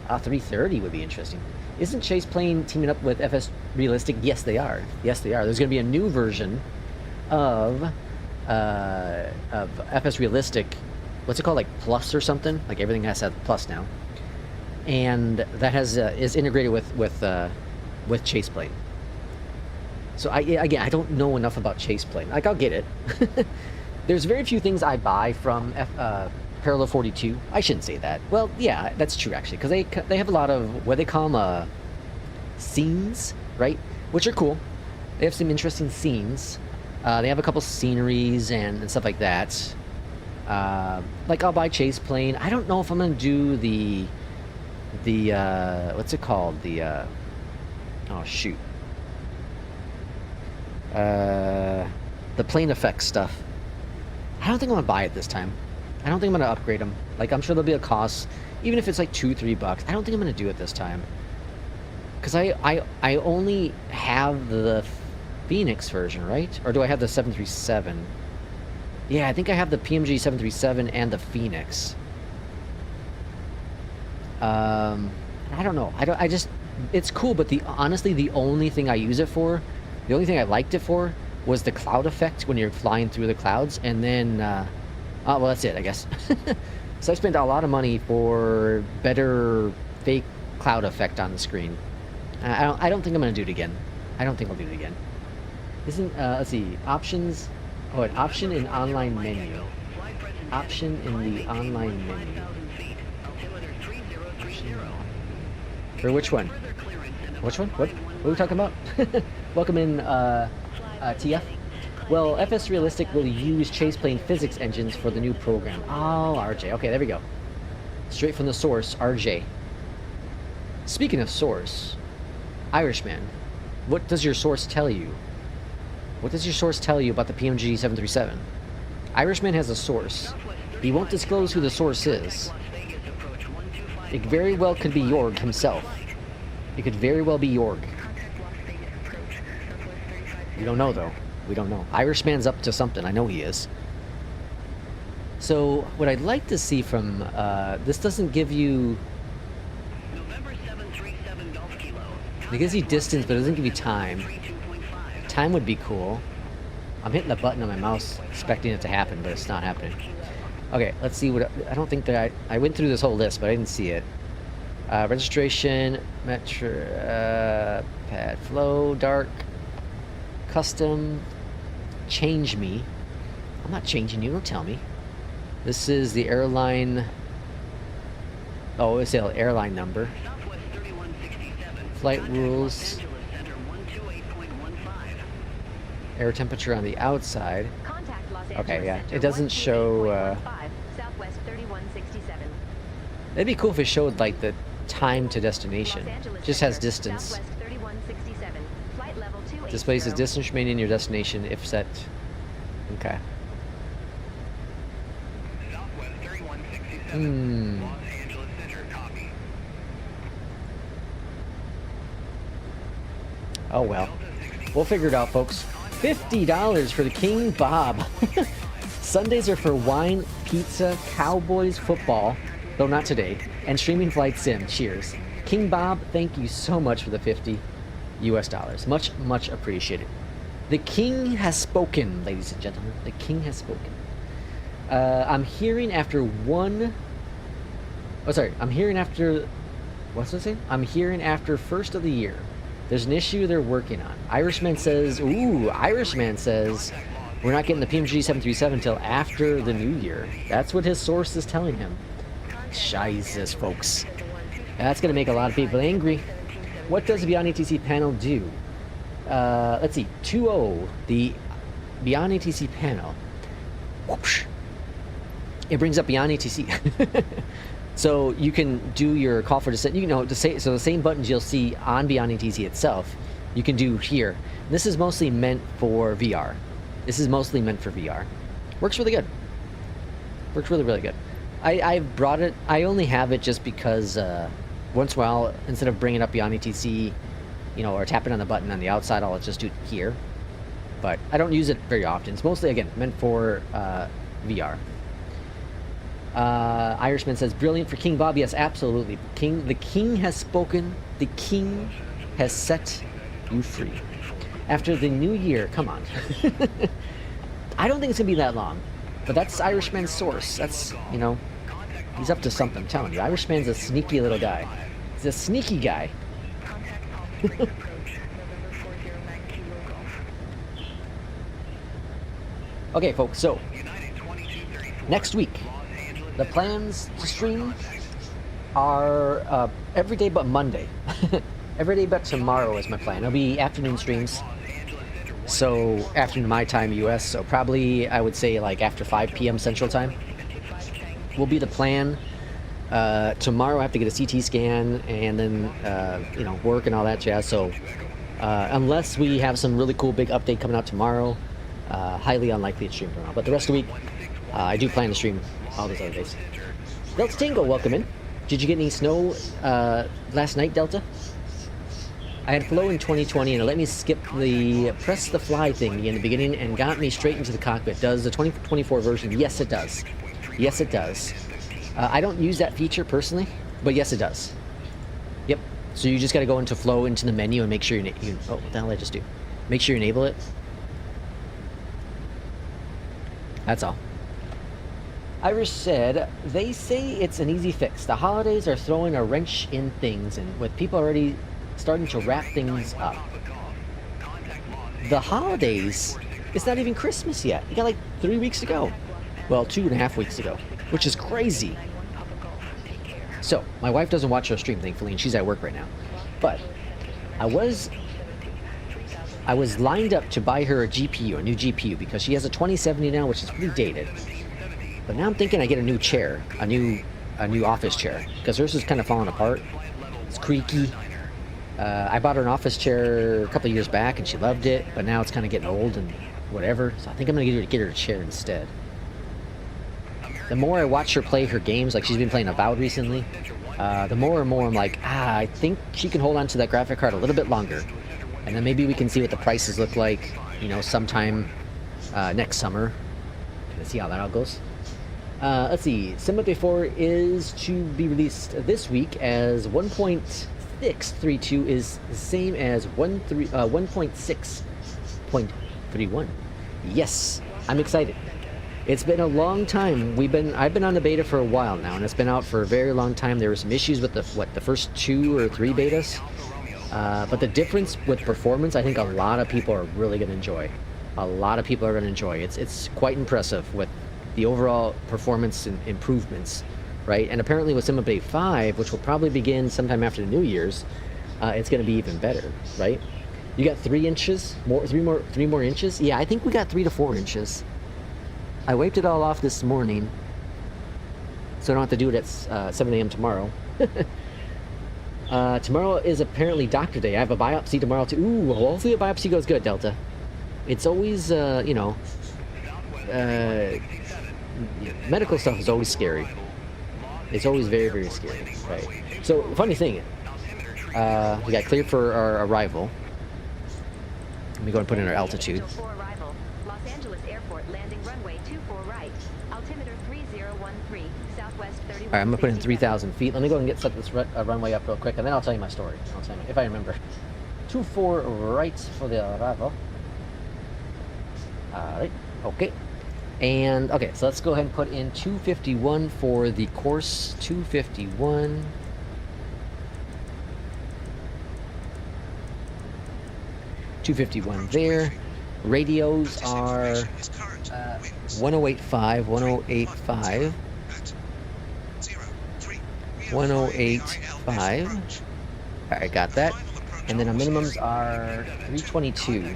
330 would be interesting. Isn't Chase Plane teaming up with FS Realistic? Yes, they are. Yes, they are. There's going to be a new version of FS Realistic. What's it called? Like Plus or something? Like everything has to have Plus now. And that has is integrated with Chase Plane. So again, I don't know enough about Chase Plane. Like, I'll get it. There's very few things I buy from Parallel 42. I shouldn't say that. Well, yeah, that's true actually, because they have a lot of what they call them scenes, right? Which are cool. They have some interesting scenes. They have a couple sceneries and stuff like that. Like, I'll buy Chase Plane. I don't know if I'm gonna do the what's it called? The oh shoot. The plane effects stuff. I don't think I'm gonna buy it this time. I don't think I'm gonna upgrade them. Like, I'm sure there'll be a cost, even if it's like $2-3. I don't think I'm gonna do it this time, because I only have the FENIX version, right? Or do I have the 737? Yeah, I think I have the Pmdg 737 and the FENIX. I don't know. I just, it's cool, but honestly, the only thing I use it for, the only thing I liked it for was the cloud effect when you're flying through the clouds, and then, well, that's it, I guess. So I spent a lot of money for better fake cloud effect on the screen. I don't think I'm gonna do it again. I don't think I'll do it again. Isn't, let's see, options, oh, an option in online menu. Option in the online menu. For which one? Which one? What are we talking about? Welcome in, TF. Well, FS Realistic will use chase plane physics engines for the new program. Oh, RJ. Okay, there we go. Straight from the source, RJ. Speaking of source, Irishman, what does your source tell you? What does your source tell you about the Pmdg 737? Irishman has a source. He won't disclose who the source is. It very well could be Jorg himself. It could very well be Jorg. We don't know, though. We don't know. Irishman's up to something. I know he is. So, what I'd like to see from... this doesn't give you... It gives you distance, but it doesn't give you time. Time would be cool. I'm hitting the button on my mouse, expecting it to happen, but it's not happening. Okay, let's see what... I don't think that I went through this whole list, but I didn't see it. Registration, metro... pad flow, dark... Custom... Change me. I'm not changing you, don't tell me. This is the airline... Oh, it's the airline number. Flight rules. Air temperature on the outside. Okay, yeah. It doesn't show... It'd be cool if it showed, like, the time to destination. Just has distance. Displays the distance remaining in your destination if set. Okay. Oh well. We'll figure it out, folks. $50 for the King Bob. Sundays are for wine, pizza, Cowboys, football, though not today, and streaming flight sim. Cheers. King Bob, thank you so much for the $50 US. Much, much appreciated. The king has spoken, ladies and gentlemen. The king has spoken. I'm hearing after one... Oh, sorry. I'm hearing after... What's it say? I'm hearing after first of the year. There's an issue they're working on. Irishman says... Ooh, Irishman says... We're not getting the Pmdg 737 until after the new year. That's what his source is telling him. Jesus, folks. That's going to make a lot of people angry. What does the Beyondatc panel do? Let's see. 2.0, the Beyondatc panel. Whoosh. It brings up Beyondatc. So you can do your call for descent. You know, so the same buttons you'll see on Beyondatc itself, you can do here. This is mostly meant for VR. This is mostly meant for VR. Works really good. Works really, really good. I've brought it. I only have it just because once in a while, instead of bringing up Beyondatc, you know, or tapping on the button on the outside, I'll just do it here. But I don't use it very often. It's mostly, again, meant for VR. Irishman says, brilliant for King Bob. Yes, absolutely. The king has spoken. The king has set you free. After the new year, come on. I don't think it's going to be that long. But that's Irishman's source. That's, you know, he's up to something, I'm telling you. Irishman's a sneaky little guy. He's a sneaky guy. Okay, folks, so next week, the plans to stream are every day but Monday. Every day but tomorrow is my plan. It'll be afternoon streams. So, afternoon my time, US, so probably, I would say, like, after 5 p.m. Central Time will be the plan. Tomorrow I have to get a CT scan and then, you know, work and all that jazz. So, unless we have some really cool big update coming out tomorrow, highly unlikely to stream tomorrow. But the rest of the week, I do plan to stream all those other days. Delta Tango, welcome in. Did you get any snow last night, Delta? I had flown in 2020 and it let me skip the press the fly thing in the beginning and got me straight into the cockpit. Does the 2024 version? Yes, it does. Yes, it does. I don't use that feature personally, but yes, it does. Yep. So you just got to go into flow into the menu and make sure you oh, what the hell did I just do? Make sure you enable it. That's all. Irish said, they say it's an easy fix. The holidays are throwing a wrench in things, and with people already starting to wrap things up. The holidays, it's not even Christmas yet. You got like 3 weeks to go. Well, 2.5 weeks to go, which is crazy. So, my wife doesn't watch our stream, thankfully, and she's at work right now. But I was lined up to buy her a GPU, a new GPU, because she has a 2070 now, which is pretty dated. But now I'm thinking I get a new chair, a new office chair, because hers is kind of falling apart. It's creaky. I bought her an office chair a couple of years back, and she loved it, but now it's kind of getting old and whatever. So I think I'm gonna get her a chair instead. The more I watch her play her games, like she's been playing Avowed recently, the more and more I'm like, I think she can hold on to that graphic card a little bit longer, and then maybe we can see what the prices look like, you know, sometime next summer. Let's see how that all goes. Let's see, SimBrief 4 is to be released this week as 1.632 is the same as 1.6.31. Yes, I'm excited. It's been a long time. I've been on the beta for a while now, and it's been out for a very long time. There were some issues with the first 2 or 3 betas, but the difference with performance, I think a lot of people are really going to enjoy. A lot of people are going to enjoy. It's quite impressive with the overall performance and improvements, right? And apparently with SimBrief 5, which will probably begin sometime after the New Year's, it's going to be even better, right? You got 3 inches, three more inches. Yeah, I think we got 3 to 4 inches. I wiped it all off this morning, so I don't have to do it at 7 a.m. tomorrow. Tomorrow is apparently doctor day. I have a biopsy tomorrow too. Ooh, hopefully the biopsy goes good, Delta. It's always, you know, medical stuff is always scary. It's always very, very scary, right? So, funny thing, we got cleared for our arrival. Let me go and put in our altitude. Los Angeles Airport, landing runway 24 right, altimeter 3013, southwest 31. Alright, I'm gonna put in 3,000 feet. Let me go and set this runway up real quick, and then I'll tell you my story. I'll tell you if I remember. 24 right for the arrival. Alright, okay. And, okay, so let's go ahead and put in 251 for the course. 251. There. Radios are 1085, 1085, 1085. Alright, got that. And then our minimums are 322.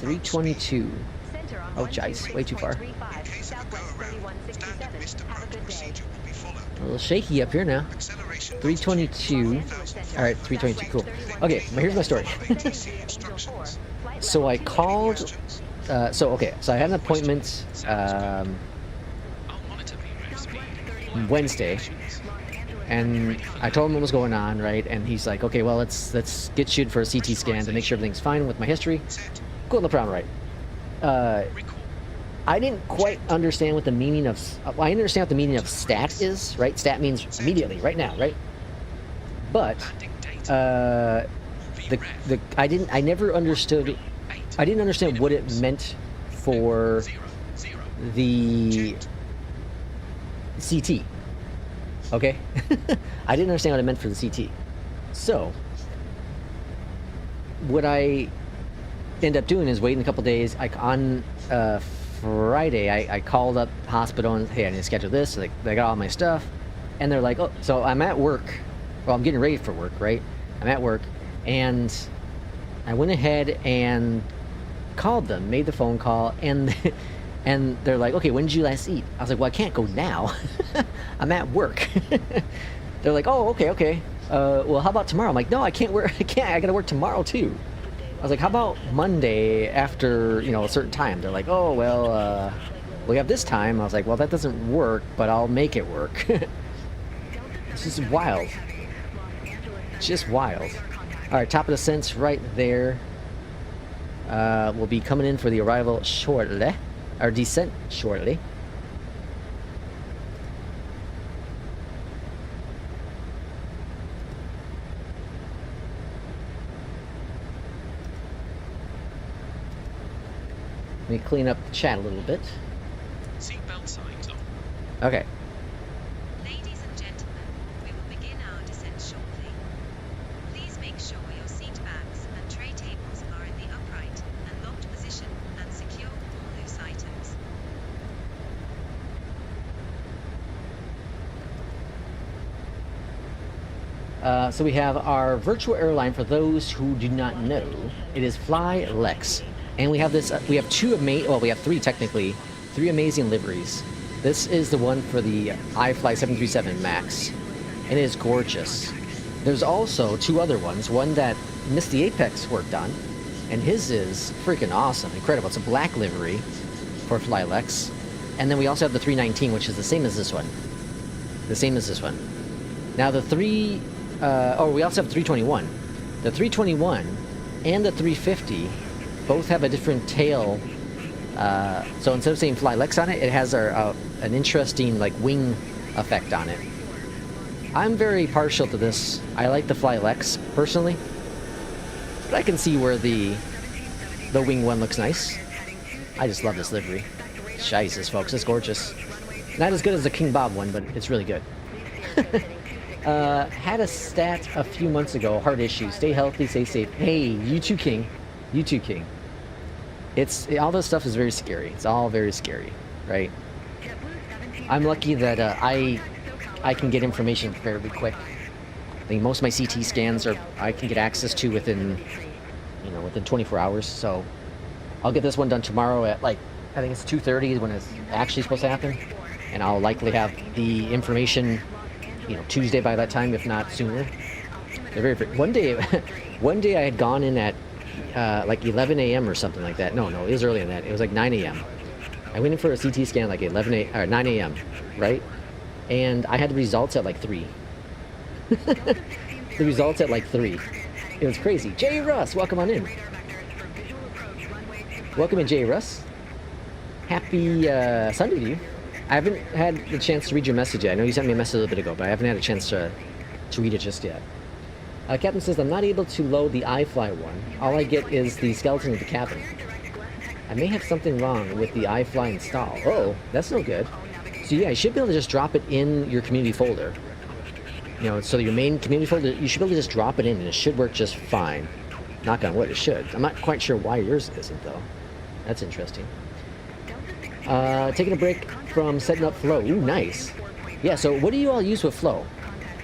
322. Oh, jeez, way too far. A little shaky up here now. 322. Alright, 322, cool. Okay, here's my story. So I called, so I had an appointment Wednesday, and I told him what was going on, right? And he's like, okay, well, let's get you for a CT scan to make sure everything's fine with my history. Cool, no problem, right? I didn't quite understand what the meaning of, I understand what the meaning of stat is, right? Stat means immediately, right now, right? But, I didn't understand what it meant for the CT, okay? I didn't understand what it meant for the CT. So, what I end up doing is waiting a couple days. On Friday, I called up the hospital and, hey, I need to schedule this. So they got all my stuff, and they're like, oh, so I'm at work. Well, I'm getting ready for work, right? I'm at work, and I went ahead and called them, made the phone call, and and they're like, okay, when did you last eat? I was like, well, I can't go now. I'm at work. They're like, oh, okay. Well, how about tomorrow? I'm like, no, I can't work. I gotta work tomorrow too. I was like, how about Monday after, you know, a certain time? They're like, oh, well, we have this time. I was like, well, that doesn't work, but I'll make it work. It's just wild. Just wild. All right, top of descent right there. We'll be coming in for the arrival shortly, or descent shortly. Let me clean up the chat a little bit. Seatbelt signs on. Okay. Ladies and gentlemen, we will begin our descent shortly. Please make sure your seat backs and tray tables are in the upright and locked position and secure all loose items. So we have our virtual airline. For those who do not know, it is FlyLex, and we have this. We have we have three technically, three amazing liveries. This is the one for the iFly 737 Max, and it is gorgeous. There's also two other ones. One that Mr. Apex worked on, and his is freaking awesome, incredible. It's a black livery for FlyLex, and then we also have the 319, which is the same as this one. The same as this one. Now the we also have the 321. The 321 and the 350 both have a different tail. So instead of saying FlyLex on it, it has an interesting like wing effect on it. I'm very partial to this. I like the FlyLex personally, but I can see where the wing one looks nice. I just love this livery. Jesus, folks, it's gorgeous. Not as good as the King Bob one, but it's really good. Had a stat a few months ago, heart issue. Stay healthy, stay safe. Hey, you too, King. You too, King. All this stuff is very scary. It's all very scary, right? I'm lucky that I can get information fairly quick. I think most of my CT scans I can get access to within 24 hours. So I'll get this one done tomorrow at I think it's 2:30 when it's actually supposed to happen, and I'll likely have the information, Tuesday by that time, if not sooner. They're very one day I had gone in at 11 a.m. or something like that. No, it was earlier than that. It was like 9 a.m. I went in for a CT scan like 9 a.m. right, and I had the results at 3. The results at 3. It was crazy. Jay Russ, welcome on in. Welcome in, Jay Russ. Happy Sunday to you. I haven't had the chance to read your message yet. I know you sent me a message a little bit ago, but I haven't had a chance to read it just yet. Captain says, I'm not able to load the iFly one. All I get is the skeleton of the cabin. I may have something wrong with the iFly install. Oh, that's no good. So yeah, you should be able to just drop it in your community folder. So your main community folder, you should be able to just drop it in and it should work just fine. Knock on wood, it should. I'm not quite sure why yours isn't though. That's interesting. Taking a break from setting up flow. Ooh, nice. Yeah, so what do you all use with flow?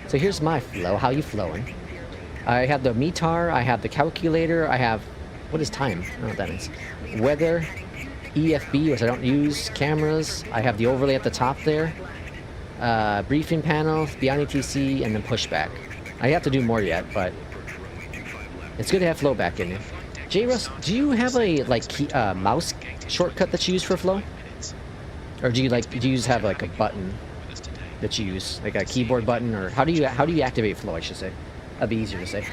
So here's my flow. How you flowing? I have the METAR, I have the calculator, I have, what is time? I don't know what that means. Weather, EFB, which I don't use, cameras, I have the overlay at the top there, briefing panel, Beyondatc TC, and then Pushback. I have to do more yet, but it's good to have flow back in there. J Russ, do you have a mouse shortcut that you use for flow? Or do you have a button that you use, like a keyboard button, or how do you activate flow, I should say? That'd be easier to say.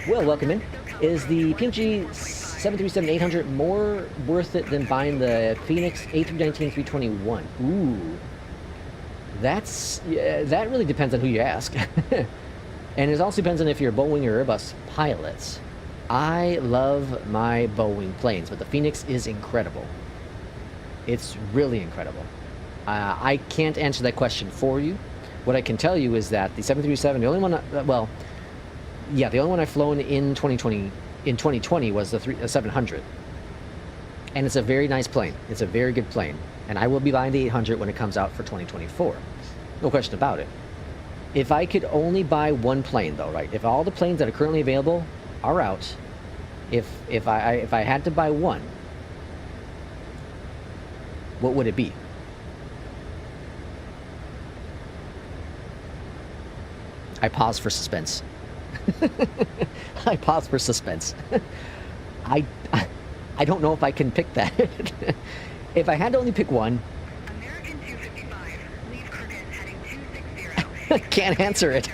Well, welcome in. Is the Pmdg 737-800 more worth it than buying the FENIX A319-321? Ooh. That really depends on who you ask. And it also depends on if you're a Boeing or Airbus pilots. I love my Boeing planes, but the FENIX is incredible. It's really incredible. I can't answer that question for you. What I can tell you is that the 737, the only one, the only one I've flown in 2020 was the 700. And it's a very nice plane. It's a very good plane. And I will be buying the 800 when it comes out for 2024. No question about it. If I could only buy one plane though, right? If all the planes that are currently available are out, if I had to buy one, what would it be? I pause for suspense. I pause for suspense. I don't know if I can pick that. If I had to only pick one, American 255, leave Curtis heading 260, Can't answer it.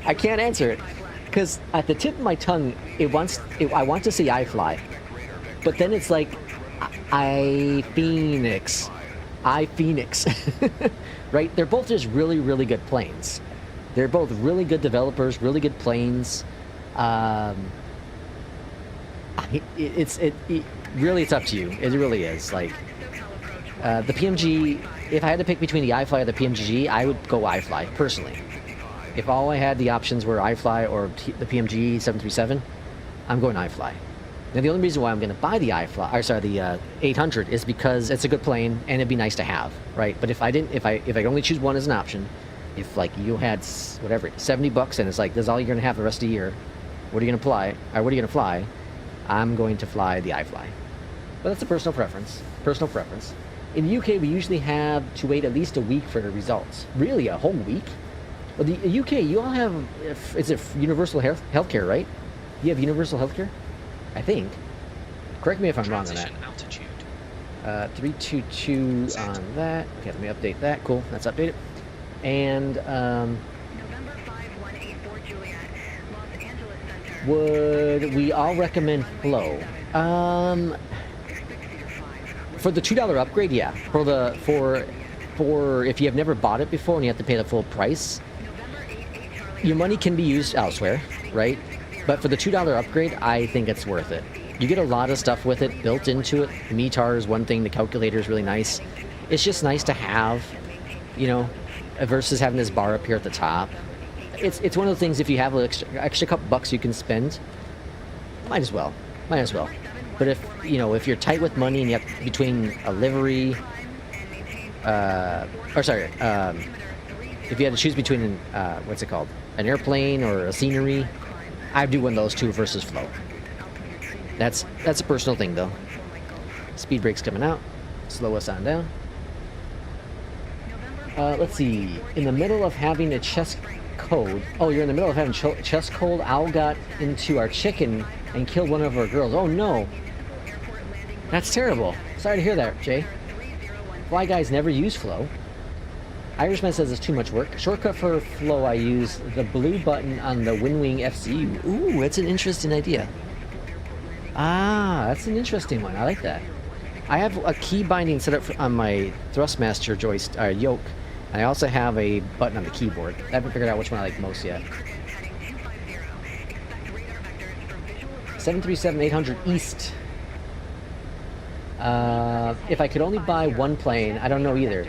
I can't answer it. Because at the tip of my tongue, I want to say iFly. But then it's like, FENIX. Right? They're both just really, really good planes. They're both really good developers, really good planes. Really, it's up to you. It really is. Like, the PMG, if I had to pick between the iFly or the PMDG, I would go iFly, personally. If all I had the options were iFly or the PMG 737, I'm going iFly. Now, the only reason why I'm going to buy the the 800 is because it's a good plane and it'd be nice to have, right? But if I could only choose one as an option, if like you had whatever $70 and it's like this is all you're going to have the rest of the year, what are you going to fly? Or what are you going to fly? I'm going to fly the iFly. But that's a personal preference. Personal preference. In the UK, we usually have to wait at least a week for the results. Really, a whole week? Well, the UK, you all have, is it universal healthcare, right? You have universal healthcare? I think. Correct me if I'm wrong on that. Transition altitude. 322 on that. Okay, let me update that. Cool, that's updated. And November 5184 Juliet, Los Angeles Center. would we all recommend Flow? For the $2 upgrade, yeah. For if you have never bought it before and you have to pay the full price, your money can be used elsewhere, right? But for the $2 upgrade, I think it's worth it. You get a lot of stuff with it built into it. The METAR is one thing. The calculator is really nice. It's just nice to have, you know, versus having this bar up here at the top. It's one of the things, if you have an extra couple bucks you can spend, might as well. But if you're tight with money and you have between a livery, if you had to choose between what's it called, an airplane or a scenery, I'd do one of those two versus Flow. That's a personal thing though. Speed brake's coming out. Slow us on down. Let's see. In the middle of having a chest cold. Oh, you're in the middle of having chest cold. Owl got into our chicken and killed one of our girls. Oh no. That's terrible. Sorry to hear that, Jay. Fly guys never use Flow. Irishman says it's too much work. Shortcut for Flow, I use the blue button on the WinWing FCU. Ooh, that's an interesting idea. Ah, that's an interesting one. I like that. I have a key binding set up on my Thrustmaster yoke. And I also have a button on the keyboard. I haven't figured out which one I like most yet. 737-800 East. If I could only buy one plane, I don't know either.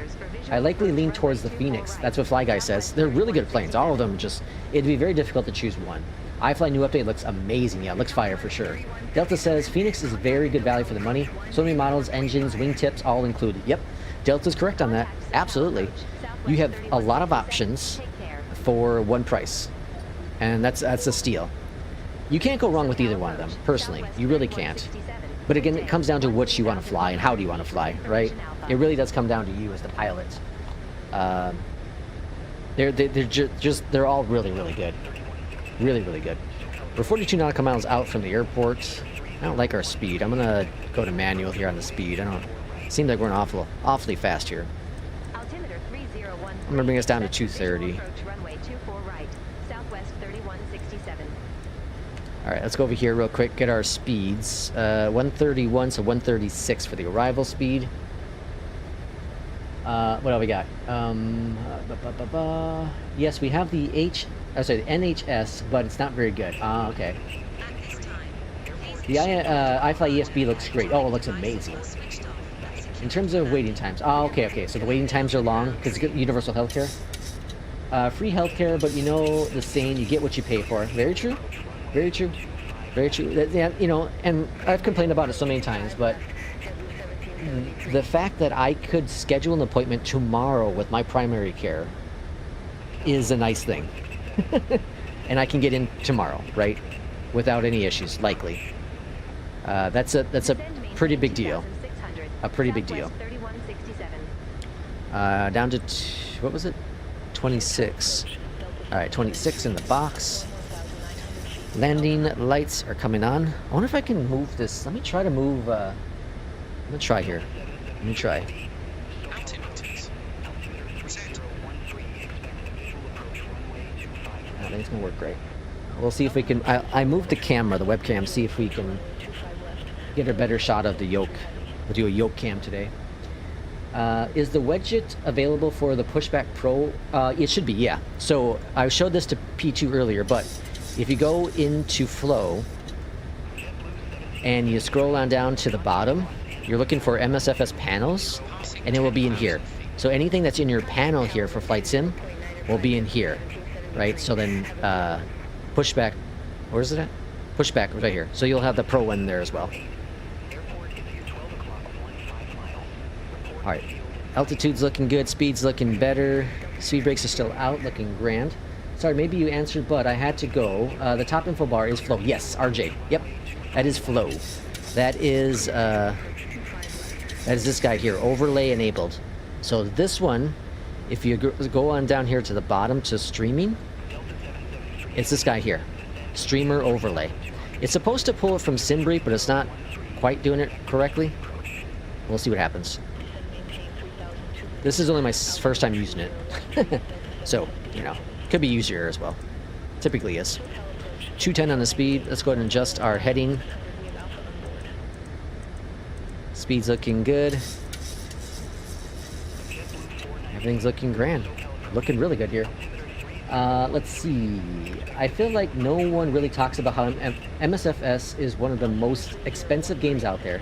I likely lean towards the FENIX. That's what Fly Guy says. They're really good planes. All of them it'd be very difficult to choose one. iFly new update looks amazing. Yeah, it looks fire for sure. Delta says FENIX is very good value for the money. So many models, engines, wingtips, all included. Yep, Delta's correct on that. Absolutely. You have a lot of options for one price. And that's a steal. You can't go wrong with either one of them, personally. You really can't. But again, it comes down to what you want to fly and how do you want to fly, right? It really does come down to you as the pilot. They're all really, really good. Really, really good. We're 42 nautical miles out from the airport. I don't like our speed. I'm gonna go to manual here on the speed. Seems like we're awfully fast here. I'm gonna bring us down to 230. All right, let's go over here real quick, get our speeds. 131 to 136 for the arrival speed. What do we got? Yes, we have the NHS, but it's not very good. Okay. The iFly ESB looks great. Oh, it looks amazing. In terms of waiting times. Okay. So the waiting times are long because it's universal healthcare. Free healthcare, but you know the saying, you get what you pay for. Very true. Very true. Very true. Yeah, and I've complained about it so many times, but the fact that I could schedule an appointment tomorrow with my primary care is a nice thing. And I can get in tomorrow, right? Without any issues, likely. That's a pretty big deal. A pretty big deal. Down to, what was it? 26. All right, 26 in the box. Landing lights are coming on. I wonder if I can move this. Let me try to move. I'm gonna try here. Let me try. I think it's gonna work great. We'll see if we can. I moved the camera, the webcam, see if we can get a better shot of the yoke. We'll do a yoke cam today. Is the WEJET available for the Pushback Pro? It should be, yeah. So I showed this to P2 earlier, but if you go into Flow and you scroll on down to the bottom, you're looking for MSFS panels, and it will be in here. So anything that's in your panel here for Flight Sim will be in here, right? So then Pushback, where's it at? Pushback right here. So you'll have the Pro one there as well. All right, altitude's looking good, speed's looking better, speed brakes are still out, looking grand. Sorry, maybe you answered, but I had to go. The top info bar is Flow. Yes, RJ. Yep, that is Flow. That is this guy here, overlay enabled. So this one, if you go on down here to the bottom to streaming, it's this guy here, streamer overlay. It's supposed to pull it from SimBrief, but it's not quite doing it correctly. We'll see what happens. This is only my first time using it. So, you know, could be easier as well. Typically is. 210 on the speed. Let's go ahead and adjust our heading. Speed's looking good. Everything's looking grand. Looking really good here. Let's see. I feel like no one really talks about how MSFS is one of the most expensive games out there.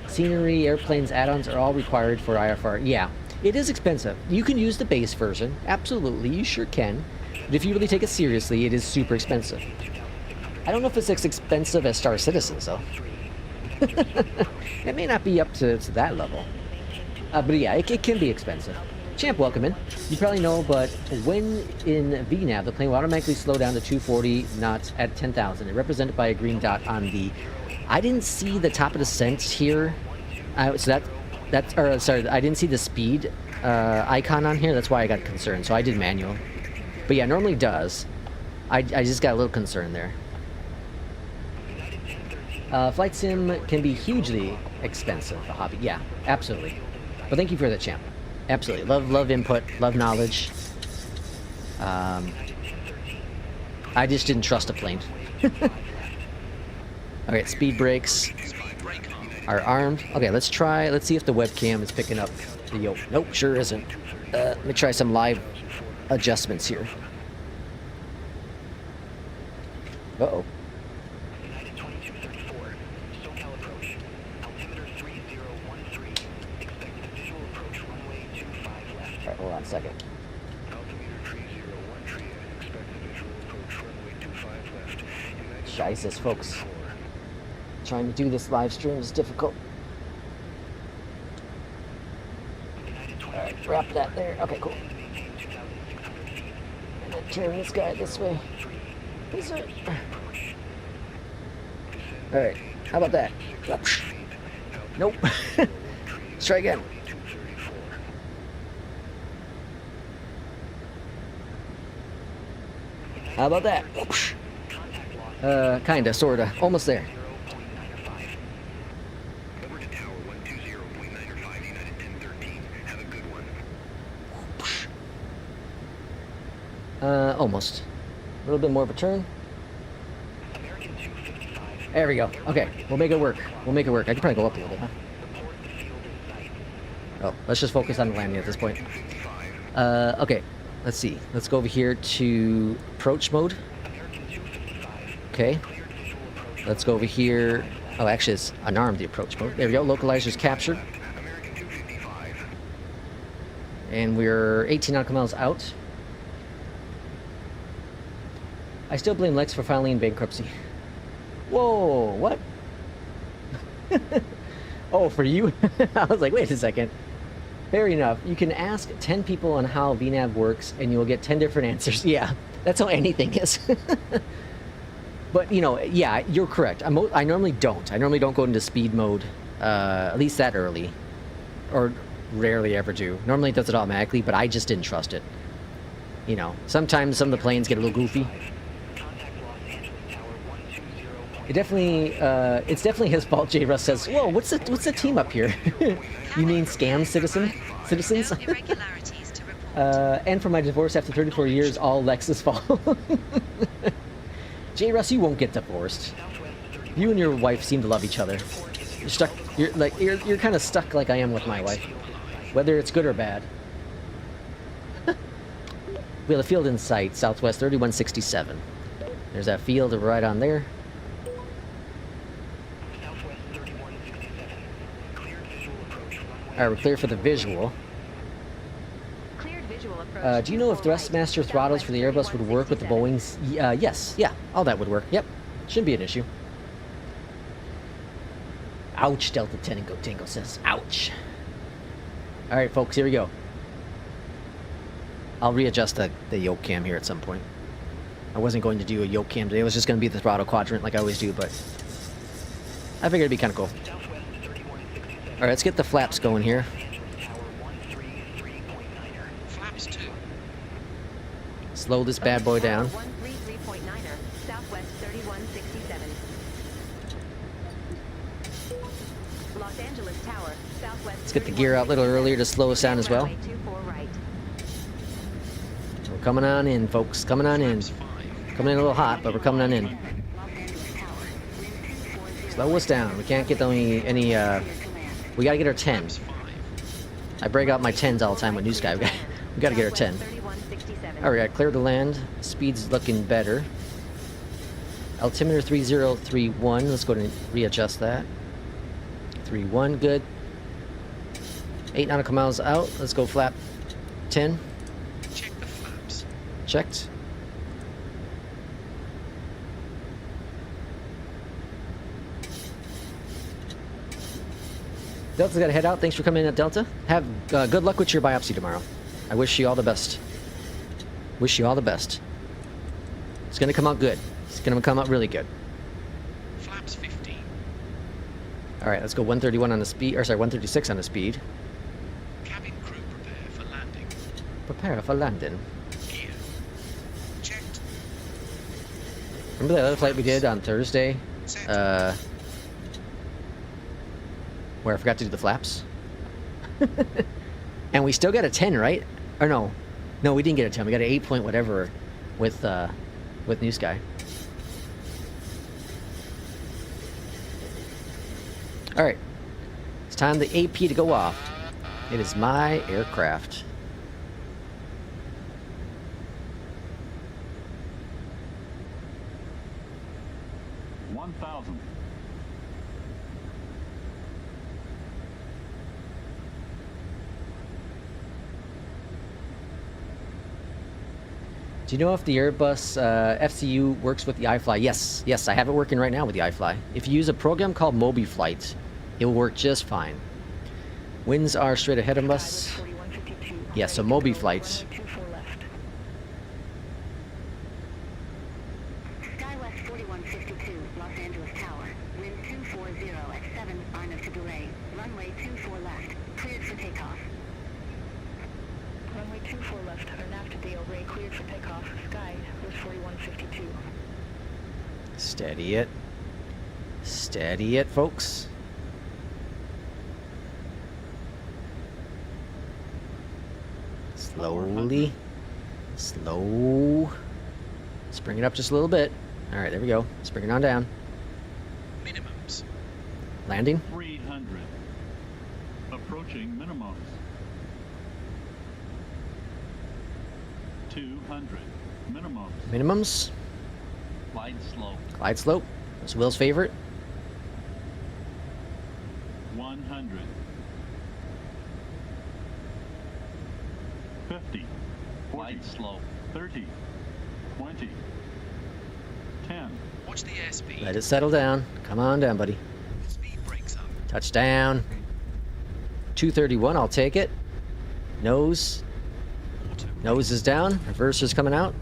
Scenery, airplanes, add-ons are all required for IFR. Yeah, it is expensive. You can use the base version. Absolutely, you sure can. But if you really take it seriously, it is super expensive. I don't know if it's as expensive as Star Citizens, though. It may not be up to that level. But yeah, it can be expensive. Champ, welcome in. You probably know, but when in VNAV, the plane will automatically slow down to 240 knots at 10,000. It's represented by a green dot on the... I didn't see the top of the descent here. So sorry, I didn't see the speed icon on here. That's why I got concerned. So I did manual. But yeah, normally does. I just got a little concerned there. Flight sim can be hugely expensive, a hobby. Yeah, absolutely. But thank you for the champ. Absolutely. Love input, love knowledge. I just didn't trust a plane. Alright, speed brakes are armed. Okay, let's see if the webcam is picking up the yoke. Nope, sure isn't. Let me try some live adjustments here. Uh-oh. Alright, hold on a second. Jesus, folks. Trying to do this live stream is difficult. Alright, wrap that there. Okay, cool. And then turn this guy this way. Alright, how about that? Nope. Let's try again. How about that? Kinda, sorta. Almost there. Over to tower 120.905 United 1013. Have a good one. Almost. A little bit more of a turn. There we go. Okay, we'll make it work. We'll make it work. I can probably go up a little bit, huh? Oh, let's just focus on the landing at this point. Okay, let's see. Let's go over here to approach mode. Okay. Let's go over here. Oh, actually, it's unarmed, the approach mode. There we go. Localizer's captured. And we're 18 nautical miles out. I still blame Lex for filing in bankruptcy. Whoa, what? Oh, for you? I was like, wait a second. Fair enough. You can ask 10 people on how VNAV works, and you will get 10 different answers. Yeah, that's how anything is. But, you know, yeah, you're correct. I normally don't. I normally don't go into speed mode, at least that early. Or rarely ever do. Normally it does it automatically, but I just didn't trust it. You know, sometimes some of the planes get a little goofy. It's definitely his fault. J. Russ says, "Whoa, what's the team up here? You mean scam citizens?" No irregularities to report. And for my divorce after 34 years, all Lex's fault. J. Russ, you won't get divorced. You and your wife seem to love each other. You're stuck. You're kind of stuck like I am with my wife, whether it's good or bad. We have a field in sight, southwest 3167. There's that field right on there. Southwest 3167. Cleared visual approach. All right, we're clear for the visual. Cleared visual approach. Do you know if Thrustmaster throttles for the Airbus would work with the Boeing's? Yes, yeah, all that would work. Yep, shouldn't be an issue. Ouch, Delta Tango says. Ouch. All right, folks, here we go. I'll readjust the yoke cam here at some point. I wasn't going to do a yoke cam today. It was just going to be the throttle quadrant like I always do, but I figured it'd be kind of cool. All right, let's get the flaps going here. Flaps 2. Slow this bad boy down. 133.9er, southwest 3167. Los Angeles Tower, southwest. Let's get the gear out a little earlier to slow us down as well. Runway 24 right. We're coming on in, folks. Coming on in. Flaps 5. Coming in a little hot, but we're coming on in. Los Angeles Tower. Wind 240. Slow us down. We can't get any we gotta get our 10. Flaps 5. I break out my 10s all the time with New Sky. We gotta get our 10. 3167. Alright, clear to land. Speed's looking better. Altimeter 3031. Let's go ahead and readjust that. 31, good. 8 nautical miles out. Let's go flap 10. Check the flaps. Checked. Delta's got to head out. Thanks for coming in at Delta. Have good luck with your biopsy tomorrow. I wish you all the best. Wish you all the best. It's going to come out good. It's going to come out really good. Flaps 15. All right, let's go 131 on the speed, or sorry, 136 on the speed. Cabin crew prepare for landing. Prepare for landing. Gear. Checked. Remember that other flight we did on Thursday? Set. Where I forgot to do the flaps? And we still got a 10, right? Or no. No, we didn't get a 10. We got an 8 point whatever with New Sky. All right. It's time the AP to go off. It is my aircraft. Do you know if the Airbus FCU works with the iFly? Yes, yes, I have it working right now with the iFly. If you use a program called Mobiflight, it will work just fine. Winds are straight ahead of us. Yeah, so Mobiflight. Skywest 4152, Los Angeles Tower. Wind 240 at 7, INF to delay. Runway 24 left. Cleared for takeoff. Runway 24 left, or nav to Dale Ray, cleared for takeoff. Sky was 4152. Steady it. Steady it, folks. Slowly. Slow. Let's bring it up just a little bit. All right, there we go. Let's bring it on down. Minimums. Landing. 300. Approaching minimums. 200. Minimums. Minimums. Glide slope. Glide slope. That's Will's favorite. 100. 50. Glide slope. 30. 20. 10. Watch the airspeed. Let it settle down. Come on down, buddy. Speed brakes up. Touchdown. 231, I'll take it. Nose. Auto. Nose is down. Reverser's coming out.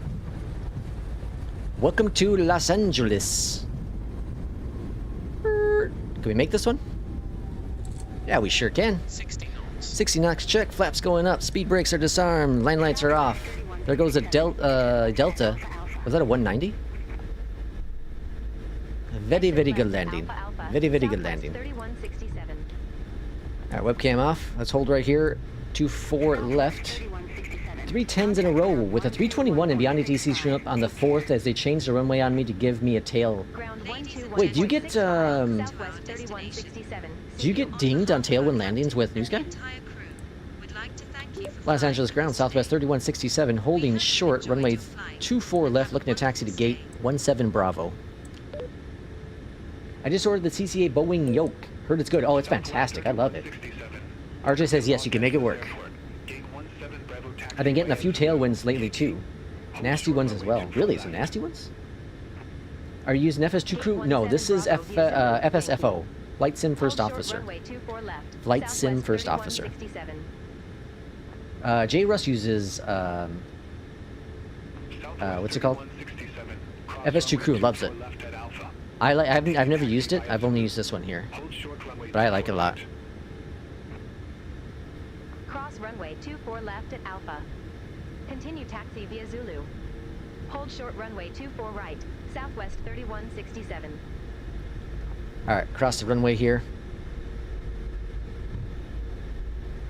Welcome to Los Angeles. Can we make this one? Yeah, we sure can. 60 knots. 60 knots check. Flaps going up. Speed brakes are disarmed. Line lights are off. There goes a Delta. Was that a 190? Very, very good landing. Very, very good landing. 3167. All right, webcam off. Let's hold right here. 24 left. 3 10s in a row with a 321 and Beyondatc showing up on the 4th as they changed the runway on me to give me a tail. Wait, do you get do you get dinged on tailwind landings with News Guy? Entire crew would like to thank you for Los flying Angeles ground, Southwest 3167, holding short, runway 24 left, looking to taxi to gate 17 Bravo. I just ordered the TCA Boeing Yoke. Heard it's good. Oh, it's fantastic. I love it. RJ says yes, you can make it work. I've been getting a few tailwinds lately too. Nasty ones as well. Really? Some nasty ones? Are you using FS2 crew? No, this is FSFO. Flight Sim First Officer. Flight Sim First Officer. J. Russ uses, what's it called? FS2 crew loves it. I've never used it. I've only used this one here. But I like it a lot. Cross runway 24 left at Alpha. Continue taxi via Zulu. Hold short runway 24 right, Southwest 3167. Alright, cross the runway here.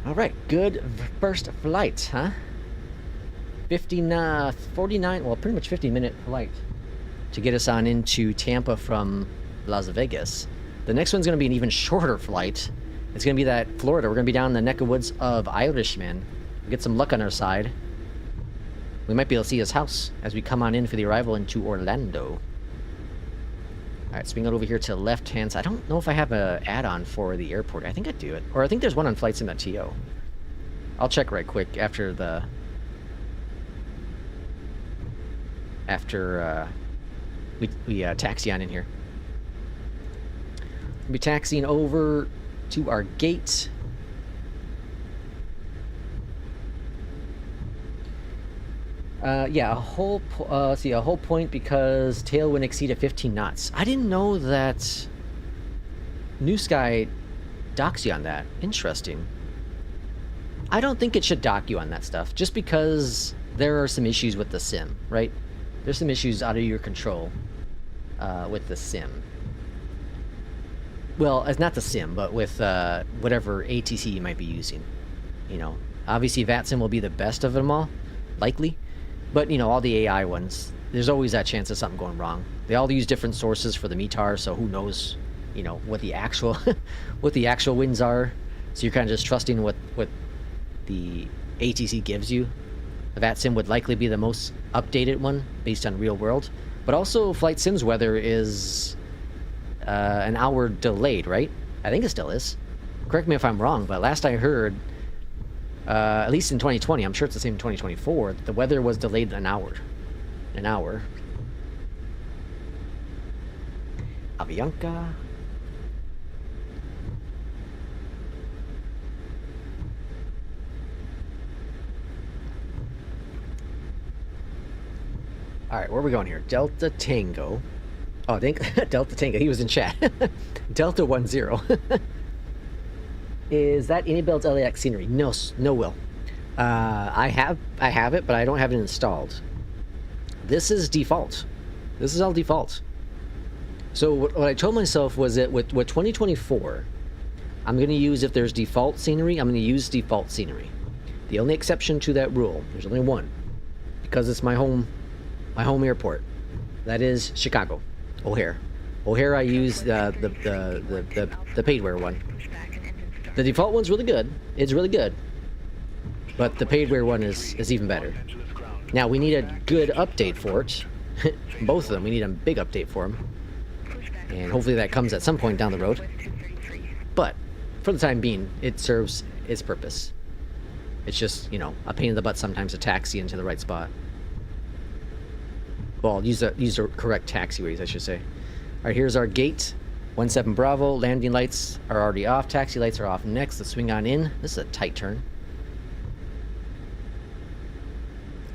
Alright, good first flight, huh? 49, well, pretty much 50-minute flight to get us on into Tampa from Las Vegas. The next one's going to be an even shorter flight. It's going to be that Florida. We're going to be down in the neck of woods of Irishman. We'll get some luck on our side. We might be able to see his house as we come on in for the arrival into Orlando. Alright, swing it over here to the left-hand side. I don't know if I have an add-on for the airport. I think I do it. Or I think there's one on FlightSim.to. I'll check right quick after the... we taxi on in here. We'll be taxiing over to our gate. Yeah, a whole point because tailwind exceeded 15 knots. I didn't know that New Sky docks you on that. Interesting. I don't think it should dock you on that stuff, just because there are some issues with the sim, right? There's some issues out of your control with the sim. Well, it's not the sim, but with whatever ATC you might be using. You know, obviously VATSIM will be the best of them all, likely. But, you know, all the AI ones, there's always that chance of something going wrong. They all use different sources for the METAR, so who knows, you know, what the actual what the actual winds are. So you're kind of just trusting what the ATC gives you. The VATSIM would likely be the most updated one based on real world. But also Flight Sim's weather is an hour delayed, right? I think it still is. Correct me if I'm wrong, but last I heard, at least in 2020, I'm sure it's the same in 2024, the weather was delayed an hour. An hour. Avianca. Alright, where are we going here? Delta Tango. Oh, I think Delta Tango. He was in chat. Delta 10. Is that Inbuilt LAX scenery? No, Will. I have it, but I don't have it installed. This is default. This is all default. So what I told myself was that with 2024, I'm going to use, if there's default scenery, I'm going to use default scenery. The only exception to that rule, there's only one, because it's my home airport. That is Chicago, O'Hare. O'Hare, I use the paidware one. The default one's really good. It's really good. But the paidware one is even better. Now, we need a good update for it. Both of them. We need a big update for them. And hopefully that comes at some point down the road. But, for the time being, it serves its purpose. It's just, you know, a pain in the butt sometimes to taxi into the right spot. Well, use the correct taxiways, I should say. Alright, here's our gate. 17 Bravo, landing lights are already off, taxi lights are off next. Let's swing on in. This is a tight turn.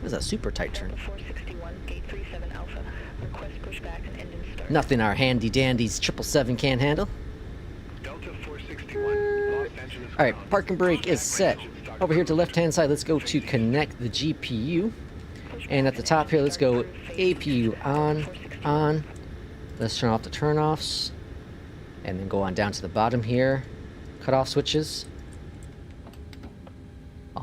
This is a super tight turn. 461, gate 37 Alpha. Request pushback and engine start. Nothing our handy dandies 777 can't handle. Delta 461, Los Angeles. Alright, park and brake is set. Over here to the left-hand side, let's go to connect the GPU. And at the top here, let's go APU on. Let's turn off the turn-offs. And then go on down to the bottom here. Cut off switches.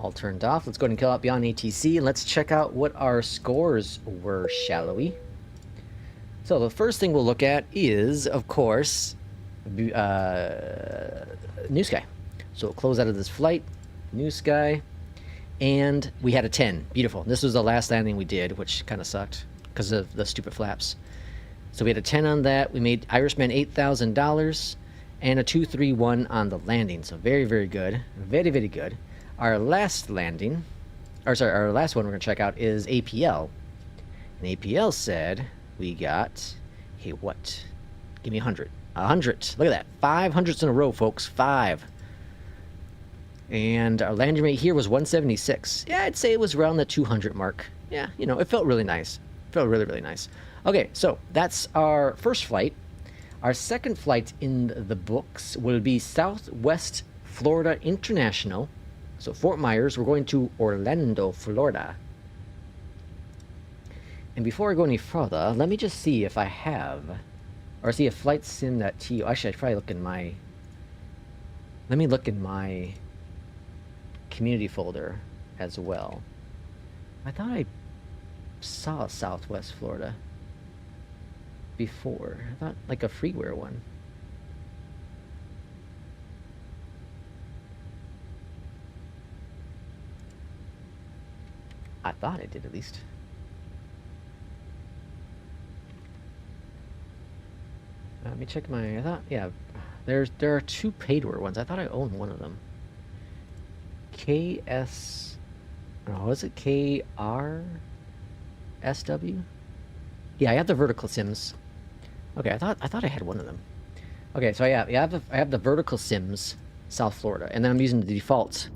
all turned off. Let's go ahead and kill out Beyond ATC, and let's check out what our scores were, shall we? So the first thing we'll look at is, of course, New Sky. So we'll close out of this flight, New Sky, and we had a 10. Beautiful. This was the last landing we did, which kind of sucked because of the stupid flaps. So we had a 10 on that. We made Irishman $8,000 and a 231 on the landing. So very, very good. Very, very good. Our last landing, or sorry, our last one we're going to check out is APL. And APL said we got, hey, what? Give me 100. 100. Look at that. 5 hundreds in a row, folks. 5. And our landing rate here was 176. Yeah, I'd say it was around the 200 mark. Yeah, you know, it felt really nice. It felt really, really nice. Okay, so that's our first flight. Our second flight in the books will be Southwest Florida International. So Fort Myers, we're going to Orlando, Florida. And before I go any further, let me just see if I have, or see if FlightSim.to. Actually, I'd probably look in my, let me look in my community folder as well. I thought I saw Southwest Florida before. I thought like a freeware one. I thought I did at least. Let me check my, I thought, yeah, there are 2 paidware ones. I thought I owned one of them. KS, oh, was it KRSW? Yeah, I have the vertical sims. Okay, I thought I had one of them. Okay, so I have the vertical sims, South Florida, and then I'm using the defaults,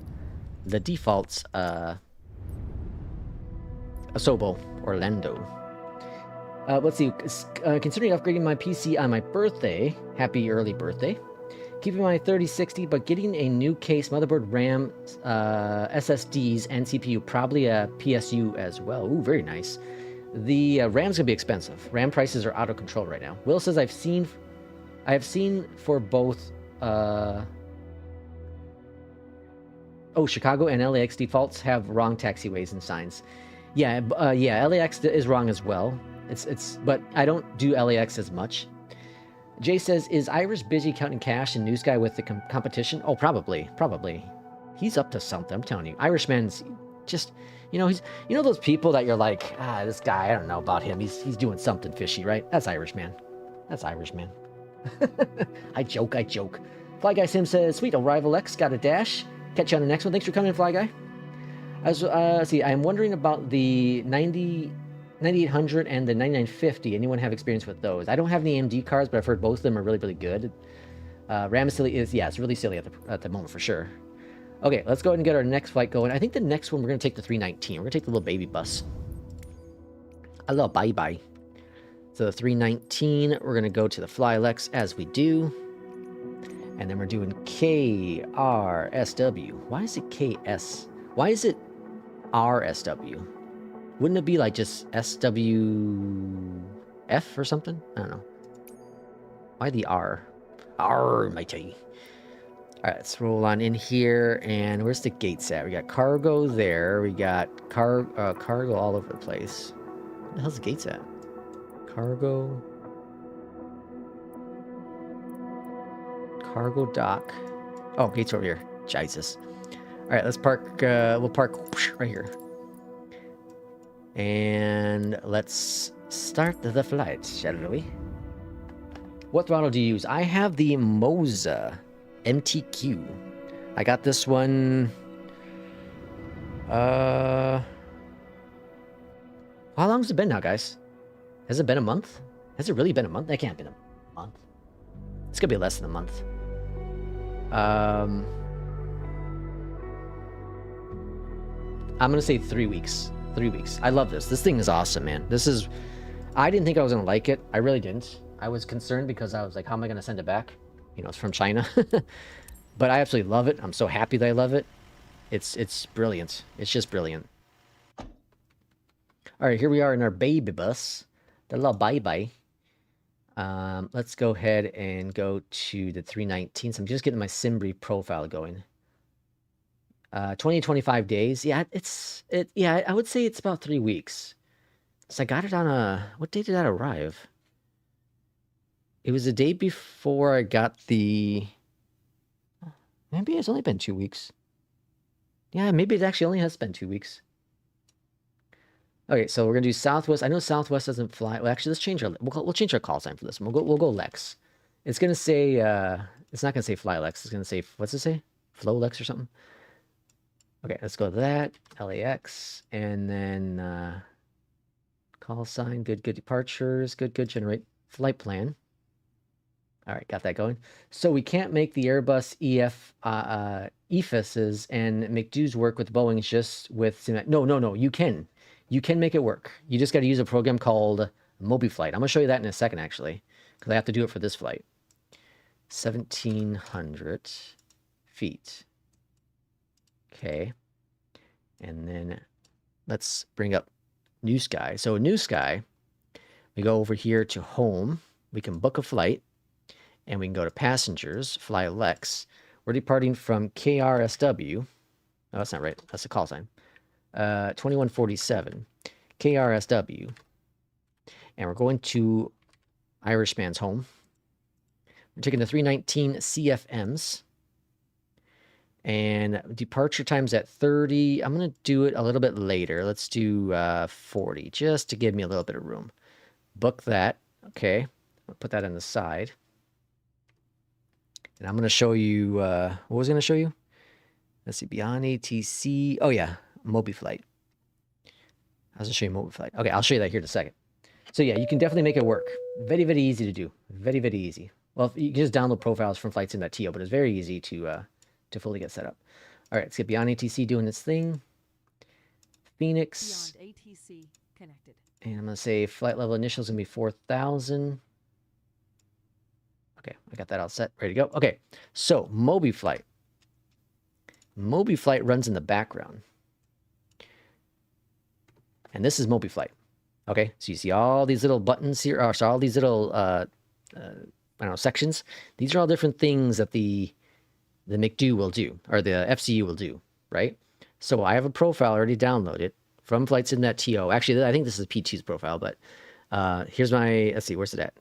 Asobo, Orlando. Let's see, considering upgrading my PC on my birthday, happy early birthday, keeping my 3060, but getting a new case, motherboard, RAM, SSDs, and CPU, probably a PSU as well. Ooh, very nice. The RAM's gonna be expensive. RAM prices are out of control right now. Will says I have seen for both, Chicago and LAX defaults have wrong taxiways and signs. Yeah, yeah, LAX is wrong as well. But I don't do LAX as much. Jay says, is Irish busy counting cash in New Sky with the competition? Oh, probably. He's up to something, I'm telling you. Irishman's just, you know, he's, you know those people that you're like, this guy, I don't know about him. He's doing something fishy, right? That's Irishman. I joke. Fly Guy Sim says, sweet, Arrival X got a dash. Catch you on the next one. Thanks for coming in, Fly Guy. See, I'm wondering about the 9800 and the 9950. Anyone have experience with those? I don't have any AMD cards, but I've heard both of them are really, really good. RAM is silly. It's really silly at the moment for sure. Okay, let's go ahead and get our next flight going. I think the next one we're going to take the 319. We're going to take the little baby bus. A little bye-bye. So the 319, we're going to go to the FlyLex as we do. And then we're doing KRSW. Why is it KS? Why is it RSW? Wouldn't it be like just SWF or something? I don't know. Why the R? R, matey. Alright, let's roll on in here. And where's the gates at? We got cargo there. We got cargo all over the place. Where the hell's the gates at? Cargo dock. Oh, gates over here. Jesus. Alright, let's park. We'll park right here. And let's start the flight, shall we? What throttle do you use? I have the Moza MTQ. I got this one. How long's it been now, guys? Has it been a month? Has it really been a month? That can't have been a month. It's gonna be less than a month. I'm gonna say 3 weeks. 3 weeks. I love this. This thing is awesome, man. I didn't think I was gonna like it. I really didn't. I was concerned because I was like, how am I gonna send it back? You know, it's from China. But I absolutely love it. I'm so happy that I love it. It's brilliant. It's just brilliant. All right, here we are in our baby bus. The little bye-bye. Let's go ahead and go to the 319. So I'm just getting my SimBrief profile going. 20 to 25 days. Yeah, yeah, I would say it's about 3 weeks. So I got it on what day did that arrive? It was the day before I got the, maybe it's only been 2 weeks. Yeah, maybe it actually only has been 2 weeks. Okay, so we're gonna do Southwest. I know Southwest doesn't fly. Well, actually, let's change our, we'll change our call sign for this one. We'll go Lex. It's gonna say, it's not gonna say Fly Lex. It's gonna say, what's it say? Flow Lex or something? Okay, let's go to that, LAX, and then call sign, good departures, good, generate flight plan. All right, got that going. So we can't make the Airbus EFSs and McDo's work with Boeing's just with, no, you can. You can make it work. You just got to use a program called Mobiflight. I'm gonna show you that in a second, actually, because I have to do it for this flight. 1,700 feet. Okay, and then let's bring up New Sky. So New Sky, we go over here to Home. We can book a flight, and we can go to Passengers, Fly Lex. We're departing from KRSW. Oh, that's not right. That's the call sign. 2147, KRSW. And we're going to Irishman's Home. We're taking the 319 CFMs. And departure time's at 30. I'm going to do it a little bit later. Let's do 40, just to give me a little bit of room. Book that. Okay. I'll put that on the side. And I'm going to show you, what was I going to show you? Let's see, Beyondatc. Oh, yeah, Mobiflight. I was going to show you Mobiflight. Okay, I'll show you that here in a second. So, yeah, you can definitely make it work. Very, very easy to do. Very, very easy. Well, you can just download profiles from FlightSim.to, but it's very easy to fully get set up. All right, let's get Beyondatc doing its thing. FENIX. Beyond ATC connected. And I'm going to say flight level initial is going to be 4,000. Okay, I got that all set, ready to go. Okay, so Mobiflight. Mobiflight runs in the background. And this is Mobiflight. Okay, so you see all these little buttons here, or sorry, all these little, I don't know, sections. These are all different things that the McDo will do, or the FCU will do, right? So I have a profile already downloaded from FlightSim.to. Actually, I think this is P2's profile, but here's my, let's see, where's it at?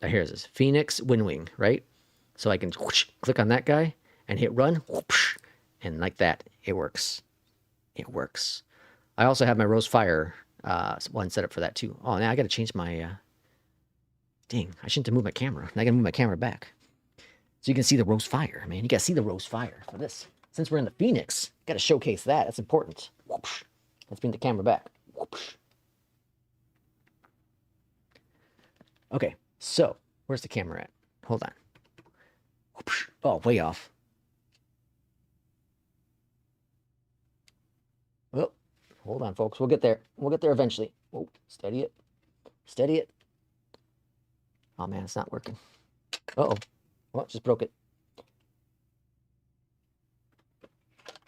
Here's this, FENIX WinWing, right? So I can whoosh, click on that guy and hit run, whoosh, and like that, it works. It works. I also have my Rose Fire one set up for that too. Oh, now I got to change my, dang, I shouldn't have moved my camera. Now I got to move my camera back. So you can see the Rose Fire, man. You got to see the Rose Fire for this. Since we're in the FENIX, got to showcase that. That's important. Whoosh. Let's bring the camera back. Whoosh. Okay, so where's the camera at? Hold on. Whoosh. Oh, way off. Well, hold on, folks. We'll get there. We'll get there eventually. Whoa, steady it. Steady it. Oh, man, it's not working. Uh-oh. Well, just broke it.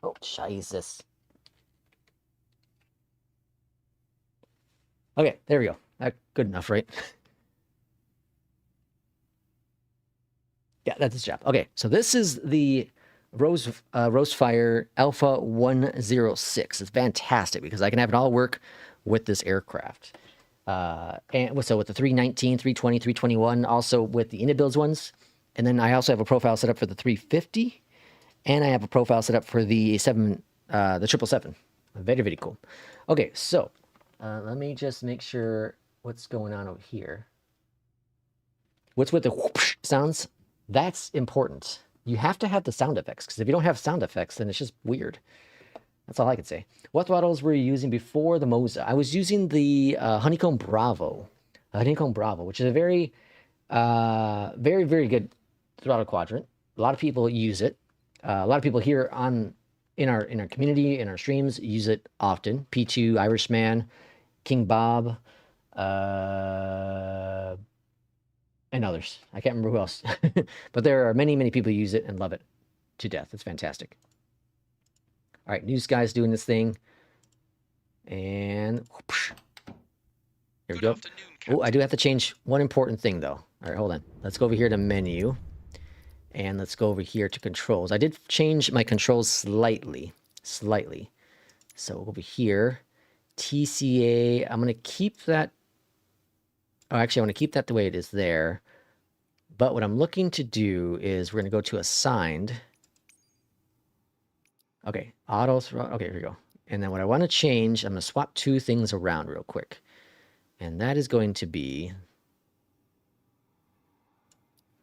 Oh, Jesus. Okay, there we go. Good enough, right? Yeah, that's his job. Okay, so this is the Rosefire Alpha 106. It's fantastic because I can have it all work with this aircraft. And so with the 319, 320, 321, also with the Inabuilds ones. And then I also have a profile set up for the 350. And I have a profile set up for the 777. Very, very cool. Okay, so let me just make sure what's going on over here. What's with the whoosh sounds? That's important. You have to have the sound effects, because if you don't have sound effects, then it's just weird. That's all I could say. What throttles were you using before the Moza? I was using the Honeycomb Bravo. Honeycomb Bravo, which is a very, very, very good throttle quadrant. A lot of people use it. A lot of people here in our community, in our streams, use it often. P2, Irishman, King Bob, and others. I can't remember who else. But there are many, many people who use it and love it to death. It's fantastic. All right, New Sky's doing this thing. And whoosh. Here we go. Oh, I do have to change one important thing, though. All right, hold on. Let's go over here to menu. And let's go over here to controls. I did change my controls slightly. slightly. So over here, TCA, I'm going to keep that. Oh, actually, I want to keep that the way it is there. But what I'm looking to do is we're going to go to assigned. Okay, auto throttle. Okay, here we go. And then what I want to change, I'm going to swap two things around real quick. And that is going to be,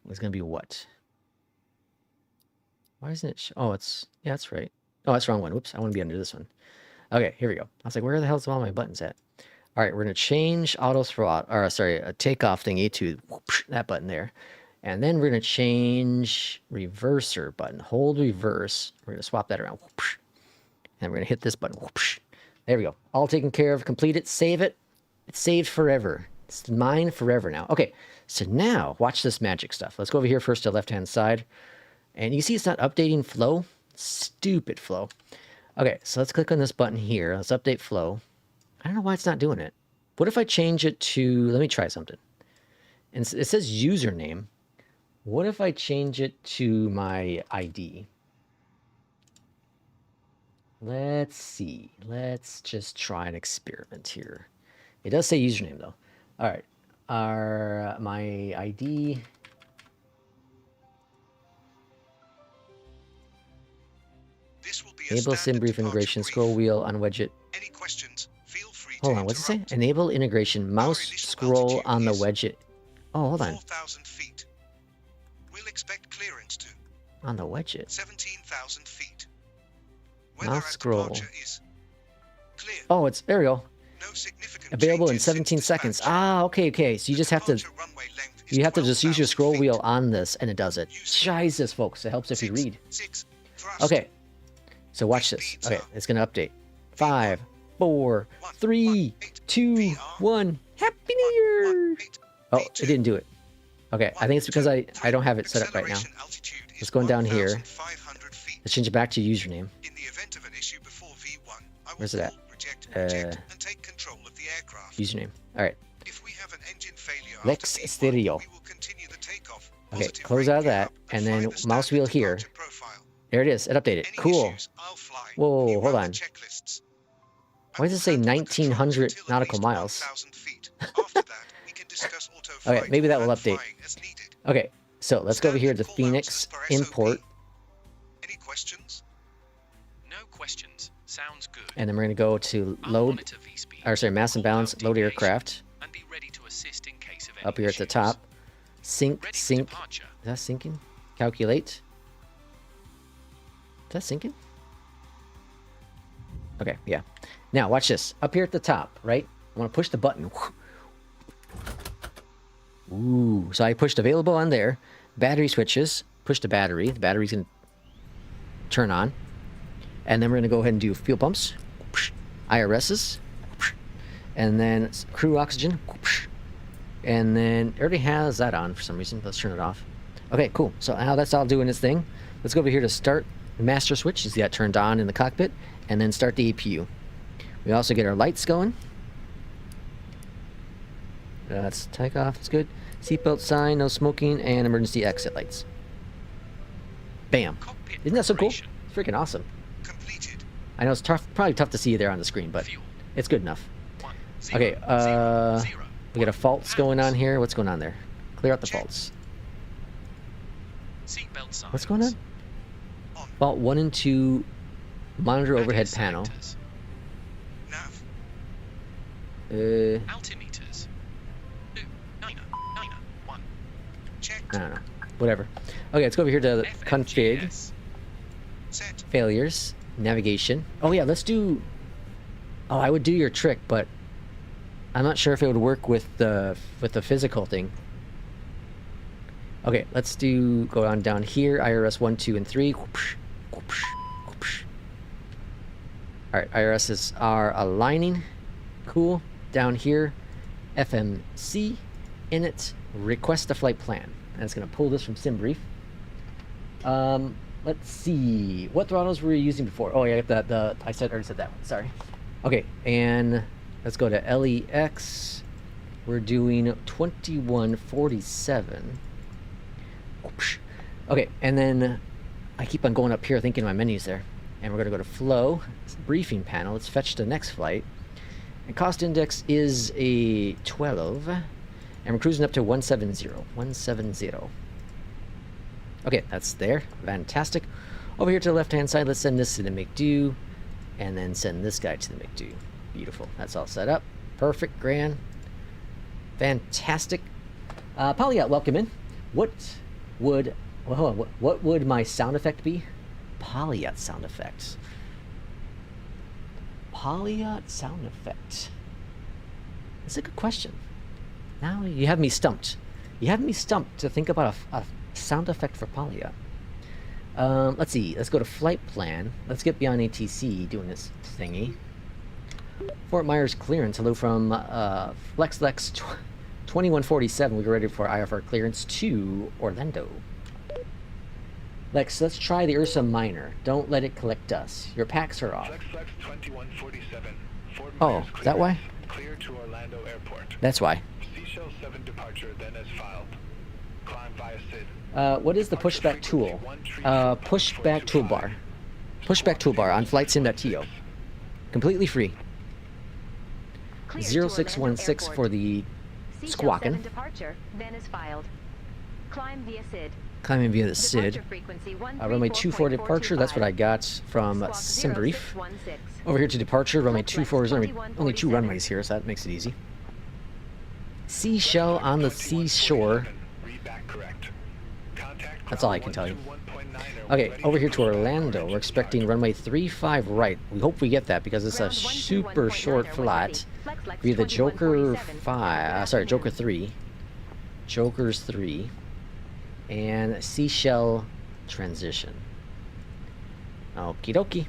it's going to be what? Why isn't it? Oh, it's, yeah, that's right. Oh, that's the wrong one. Whoops, I want to be under this one. Okay, here we go. I was like, where the hell's all my buttons at? All right, we're going to change auto throttle, or sorry, a takeoff thingy to whoosh, that button there. And then we're going to change reverser button. Hold reverse. We're going to swap that around. Whoosh, and we're going to hit this button. Whoosh. There we go. All taken care of. Complete it. Save it. It's saved forever. It's mine forever now. Okay, so now watch this magic stuff. Let's go over here first to the left-hand side. And you see it's not updating flow. Stupid flow. Okay, so let's click on this button here. Let's update flow. I don't know why it's not doing it. What if I change it to, let me try something. And it says username. What if I change it to my ID? Let's see. Let's just try an experiment here. It does say username though. All right. My ID. This will be Enable SimBrief integration. Scroll wheel on widget. Any questions? Feel free Hold to on. What's it say? interrupt. Enable integration. Mouse scroll on the widget. Oh, hold on. 4,000 feet. We'll expect clearance to On the widget. 17,000 feet. Mouse scroll. departure is clear. Oh, it's there we go. No significant Available in changes since 17 seconds. dispatch. Ah, okay, okay. So you just have to Departure runway length is you have to just use your 12,000 scroll feet. wheel on this and it does it. Jesus, folks. It helps if you read. Six, thrust. Okay. So watch this. Okay, it's gonna update. 5, 4, 3, 2, 1. Happy New Year! Oh, it didn't do it. Okay, I think it's because I don't have it set up right now. Acceleration altitude is Let's go down here. 1,500 feet. Let's change it back to username. In the event of an issue before V1, I will Where's it at? call, reject, and take control of the aircraft. Username. All right. If we have an engine failure Lex after V1, Stereo. we will continue the takeoff. Okay, Positive close rate out of that, gear up and fly then the mouse wheel standard here. departure profile. There it is. It updated. Any Cool. issues, I'll fly. Whoa, We hold run on. the checklists. Why does it say I will handle the controls 1900 until at nautical least miles? 1,000 feet. After that, we can discuss auto Okay, flight maybe that will and update. flying as needed. Okay, so let's go over here to Standard call-outs Phoenix as per SOP. import, Any questions? No questions. Sounds good. and then we're gonna go to I'll load, monitor V-speed, or sorry, mass and call balance, out load deviation, aircraft. and be ready to assist in case of any Up here at the issues. top. Sync, Ready for sync. departure. Is that syncing? Calculate. Is that syncing? Okay, yeah. Now watch this. Up here at the top, right? I want to push the button. Ooh, so I pushed available on there. Battery switches. Push the battery. The battery's gonna turn on. And then we're gonna go ahead and do fuel pumps. IRSs. And then crew oxygen. And then it already has that on for some reason. Let's turn it off. Okay, cool. So now that's all doing its thing. Let's go over here to start the master switch. You see that turned on in the cockpit. And then start the APU. We also get our lights going. That's takeoff. That's good. Seatbelt sign, no smoking, and emergency exit lights. Bam. Cockpit Isn't that so cool? preparation. It's freaking awesome. Completed. I know it's tough, probably tough to see you there on the screen, but Fuel. it's good enough. 1, Okay, 0, 0, we got a faults going on Hands. here. What's going on there? Clear out the Check. faults. Seatbelt signs. What's going on? On. Fault 1 and 2, monitor overhead Radius panel. selectors. Nav. Altimeters. 2, 9, 9, 1. Checked. I don't know. Whatever. Okay, let's go over here to config, FMGS. Set. failures, navigation. Oh yeah, let's do. Oh, I would do your trick, but I'm not sure if it would work with the physical thing. Okay, let's do go on down here. IRS 1, 2, and 3. Whoopsh, whoopsh, whoopsh. All right, IRSs are aligning. Cool. Down here, FMC, init, request a flight plan. And it's going to pull this from SimBrief. Let's see. What throttles were you using before? Oh, yeah, I already said that one. Sorry. Okay, and let's go to LEX. We're doing 2147. Okay, and then I keep on going up here thinking my menus there. And we're going to go to flow, briefing panel. Let's fetch the next flight. And cost index is a 12. And we're cruising up to 170. 170. Okay, that's there. Fantastic. Over here to the left-hand side, let's send this to the McDo. And then send this guy to the McDo. Beautiful. That's all set up. Perfect. Grand. Fantastic. Polyot, welcome in. What would my sound effect be? Polyot sound effects. Polyot sound effect. That's a good question. Now you have me stumped. You have me stumped to think about a sound effect for Polyot. Let's see. Let's go to flight plan. Let's get beyond ATC doing this thingy. Fort Myers clearance. Hello from FlexLex 2147. We are ready for IFR clearance to Orlando. Lex, let's try the Ursa Minor. Don't let it collect dust. Your packs are off. FlexLex 2147. Fort Oh, Myers is that why? Clear to Orlando Airport. That's why. Seashell 7 departure, then as filed. Climb via SID. What is the pushback tool? Pushback toolbar. Pushback toolbar on flightsim.to. Completely free. 0616 for the squawking. Departure, then is filed. Climb via SID. Climbing via the SID. Runway 24 departure, that's what I got from SimBrief. Over here to departure, runway 24 is only 2 runways here, so that makes it easy. Seashell on the seashore. That's all I can tell you. Okay, over here to Orlando, we're expecting runway 35 right. We hope we get that because it's a super short flight via the Joker 3. Joker's 3. And seashell transition. Okie dokie.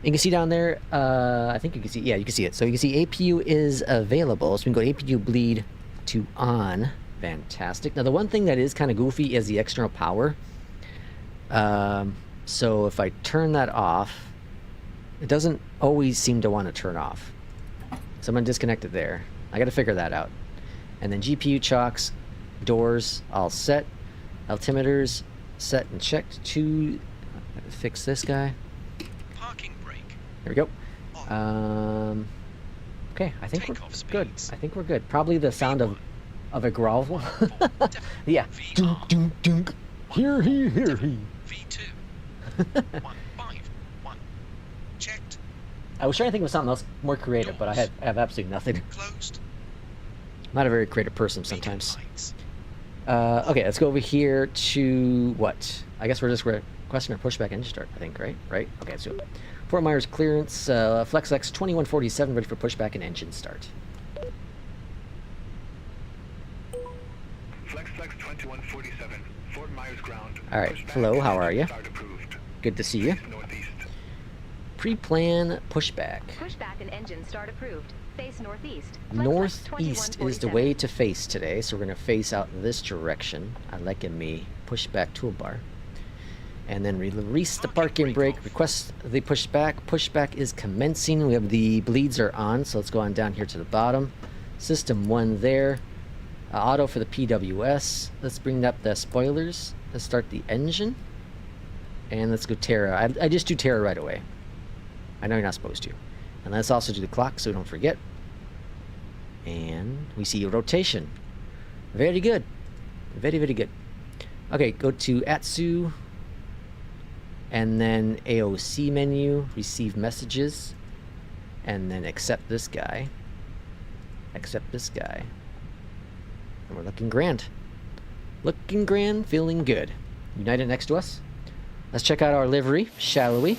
You can see down there, I think you can see, yeah, you can see it. So you can see APU is available. So we can go APU bleed to on. Fantastic. Now the one thing that is kind of goofy is the external power. So if I turn that off, it doesn't always seem to want to turn off. So I'm going to disconnect it there. I got to figure that out. And then GPU chocks, doors, all set. Altimeters set and checked to fix this guy. Parking brake. There we go. Okay, I think we're good. I think we're good. Probably the sound of a grovel. Yeah. Dunk, dunk, dunk. Here he. V2. 151. Checked. I was trying to think of something else more creative, but I have absolutely nothing. Closed. I'm not a very creative person sometimes. Lights. Okay, let's go over here to what? I guess we're just requesting a pushback engine start, I think, right? Right? Okay, let's do it. Fort Myers clearance, FlexX 2147, ready for pushback and engine start. FlexLex 2147. Fort Myers ground. All right, Pushback hello, how are you? start approved. Good to see you. Northeast. Pre-plan pushback. Pushback and engine start approved. Face northeast. Northeast is the way to face today, so we're going to face out this direction. I like a me pushback toolbar. And then release the parking brake, request the pushback. Pushback is commencing. We have the bleeds are on, so let's go on down here to the bottom. System 1 there. Auto for the PWS. Let's bring up the spoilers. Let's start the engine. And let's go Terra. I just do Terra right away. I know you're not supposed to. And let's also do the clock so we don't forget. And we see a rotation. Very good. Very, very good. Okay, go to Atsu. And then AOC menu. Receive messages. And then accept this guy. Accept this guy. And we're looking grand. Looking grand, feeling good. United next to us. Let's check out our livery, shall we?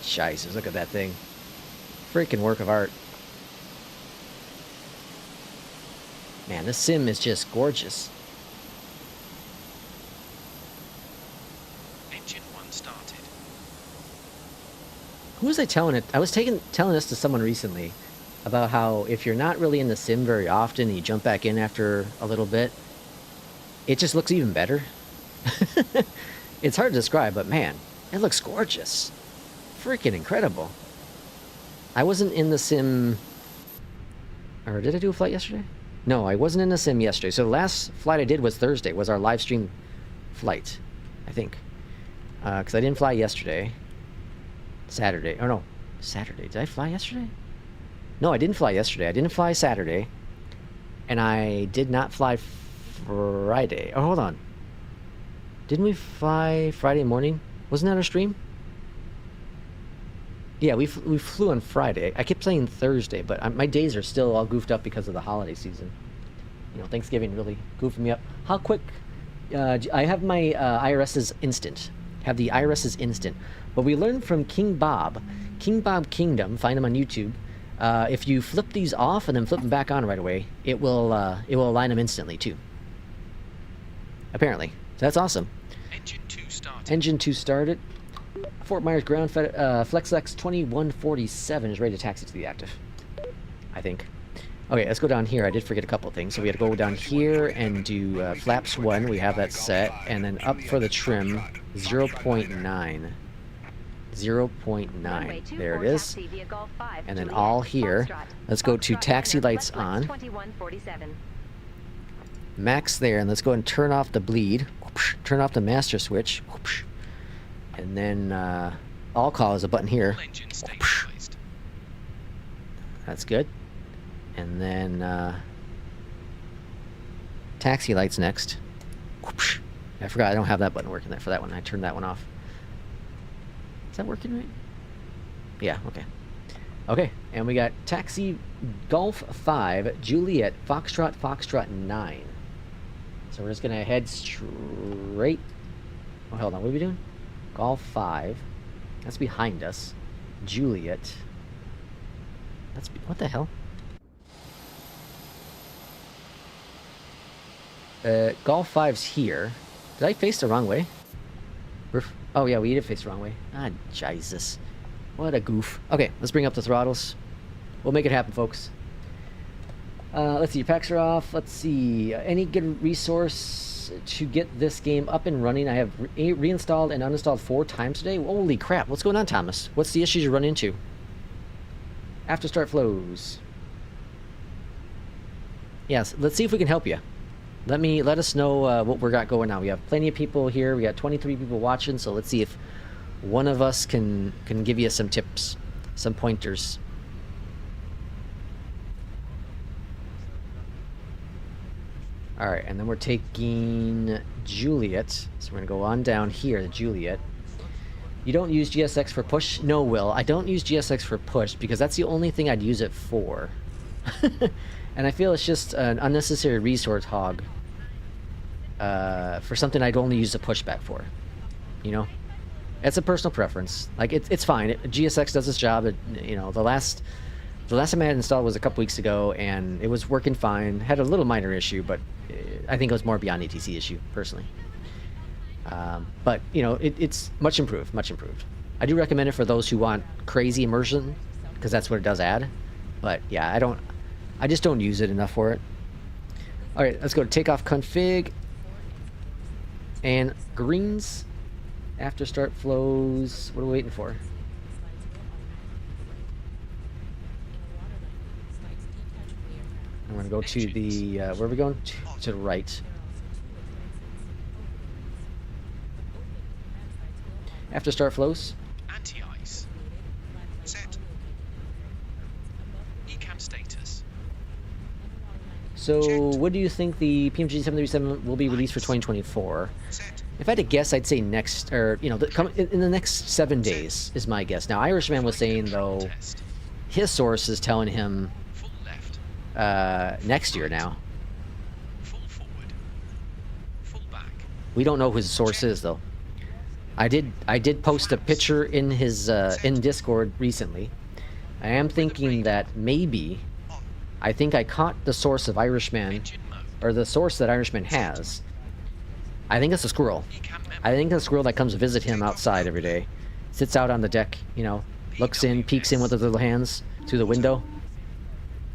Shices, look at that thing. Freaking work of art. Man, this sim is just gorgeous. Engine 1 started. Who was I telling it? I was telling this to someone recently about how if you're not really in the sim very often and you jump back in after a little bit, it just looks even better. It's hard to describe, but man, it looks gorgeous. Freaking incredible. I wasn't in the sim... Or did I do a flight yesterday? No, I wasn't in the sim yesterday. So the last flight I did was Thursday, was our live stream flight, I think. Because I didn't fly yesterday. Saturday. Oh no, Saturday. Did I fly yesterday? No, I didn't fly yesterday. I didn't fly Saturday. And I did not fly Friday. Oh, hold on. Didn't we fly Friday morning? Wasn't that our stream? Yeah, we flew on Friday. I kept saying Thursday, but my days are still all goofed up because of the holiday season. You know, Thanksgiving really goofed me up. How quick? I have my IRS's instant. Have the IRS's instant. But we learned from King Bob Kingdom. Find him on YouTube. If you flip these off and then flip them back on right away, it will align them instantly too. Apparently, so that's awesome. Engine 2 started. Engine 2 started. Fort Myers ground FlexX 2147 is ready to taxi to the active, I think. Okay, let's go down here. I did forget a couple things. So we had to go down here and do flaps 1. We have that set. And then up for the trim, 0.9. 0.9. There it is. And then all here. Let's go to taxi lights on. Max there. And let's go and turn off the bleed. Turn off the master switch. And then all call is a button here. That's good. And then taxi lights next. I forgot I don't have that button working for that one. I turned that one off. Is that working right? Yeah, okay. Okay, and we got taxi Golf 5, Juliet, Foxtrot 9. So we're just going to head straight. Oh, hold on. What are we doing? Golf 5. That's behind us. Juliet. That's... What the hell? Golf 5's here. Did I face the wrong way? Oh, yeah, we did face the wrong way. Ah, Jesus. What a goof. Okay, let's bring up the throttles. We'll make it happen, folks. Let's see, your packs are off. Let's see. Any good resource to get this game up and running? I have reinstalled and uninstalled 4 times today. Holy crap. What's going on, Thomas? What's the issues you run into? After start flows. Yes, let's see if we can help you. Let us know what we got going on. We have plenty of people here. We got 23 people watching, so let's see if one of us can give you some tips, some pointers. All right, and then we're taking Juliet. So we're gonna go on down here to Juliet. You don't use GSX for push? No, Will. I don't use GSX for push because that's the only thing I'd use it for. And I feel it's just an unnecessary resource hog for something I'd only use the pushback for. You know? It's a personal preference. Like, it's fine. GSX does its job. You know, the last time I had installed was a couple weeks ago, and it was working fine. Had a little minor issue, but I think it was more beyond ATC issue, personally. But, you know, it's much improved, much improved. I do recommend it for those who want crazy immersion, because that's what it does add. But, yeah, I just don't use it enough for it. All right, let's go to takeoff config. And greens. After start flows. What are we waiting for? I'm going to go to the... where are we going? To the right. After start flows. Anti-ice. Set. Ecam status. So, what do you think the Pmdg 737 will be released for 2024? If I had to guess, I'd say next, or, you know, in the next 7 days is my guess. Now, Irishman was saying, though, his source is telling him next year now. Full forward. Full back. We don't know who his source is, though. I did post a picture in his in Discord recently. I am thinking that maybe... I think I caught the source of Irishman, or the source that Irishman has. I think it's a squirrel. I think it's a squirrel that comes to visit him outside every day. Sits out on the deck, you know, looks in, peeks in with his little hands through the window.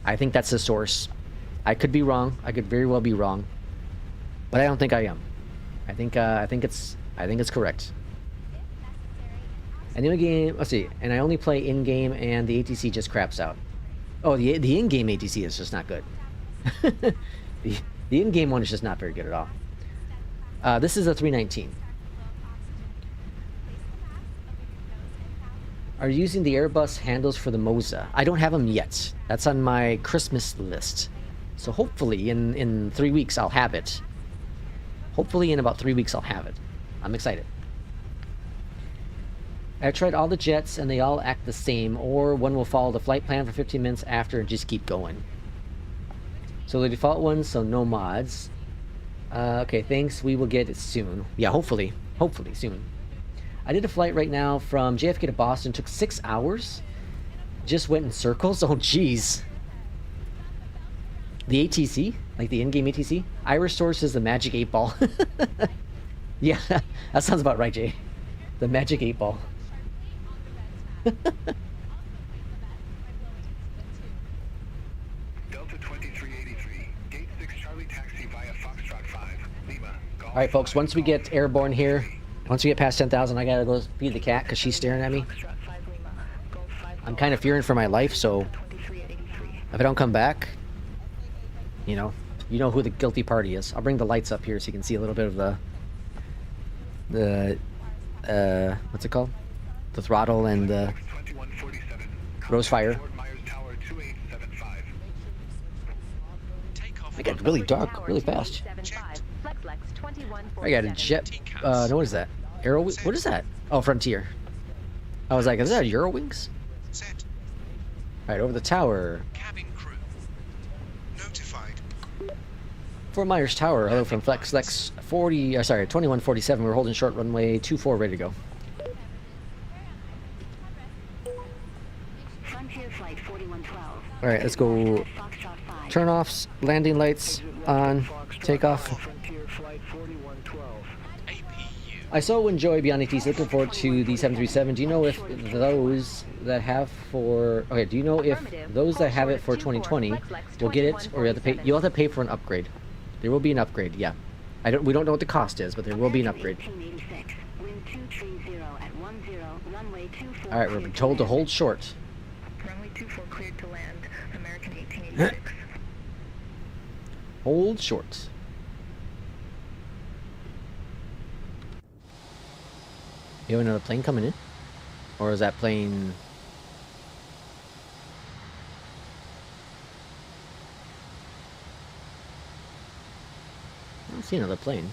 I think that's his source. I could be wrong. I could very well be wrong. But I don't think I am. I think it's correct. And the only game, let's see, and I only play in-game and the ATC just craps out. Oh, the in-game ATC is just not good. the in-game one is just not very good at all. This is a 319. are using the Airbus handles for the Moza. I don't have them yet. That's on my Christmas list. So hopefully in 3 weeks I'll have it. Hopefully in about 3 weeks I'll have it. I'm excited. I've tried all the jets and they all act the same, or one will follow the flight plan for 15 minutes after and just keep going. So the default ones, so no mods. Okay, thanks. We will get it soon. Yeah, hopefully. Hopefully soon. I did a flight right now from JFK to Boston. Took 6 hours. Just went in circles. Oh, jeez. The ATC? Like the in-game ATC? Irish source is the magic 8-ball. Yeah, that sounds about right, Jay. The magic 8-ball. Delta 2383, gate 6 Charlie taxi via Foxtrot 5, Lima. Golf Alright, folks, 5, once we get airborne here, once we get past 10,000, I gotta go feed the cat because she's staring at me. Foxtrot 5 Lima. Golf 5 I'm kind of fearing for my life, so 2383. if I don't come back, you know who the guilty party is. I'll bring the lights up here so you can see a little bit of the what's it called? The throttle and the 2147, rose fire. Fort Myers Tower 2875. Takeoff. It got really dark, really fast. I got a jet. No, what is that? Aero? What is that? Oh, Frontier. I was like, is that Eurowings? Set. All right, over the tower. Cabin crew. Notified. Fort Myers Tower. Hello from Flex 2147. We're holding short runway 24, ready to go. Frontier Flight 4112. All right, let's go. Foxtrot 5. Turn offs, landing lights on, takeoff. Frontier Flight 4112. APU. I so enjoy Beyondatc. Looking forward to the 737. Do you know if those that have for do you know if those that have it for 2020 will get it, or you have to pay? You'll have to pay for an upgrade. There will be an upgrade. Yeah, we don't know what the cost is, but there will be an upgrade. 1886. Wind 230 at 10. Runway 24. All right, we're told to hold short. Runway 24 cleared to land. American 1886. Hold short. You have another plane coming in, or is that plane? I don't see another plane.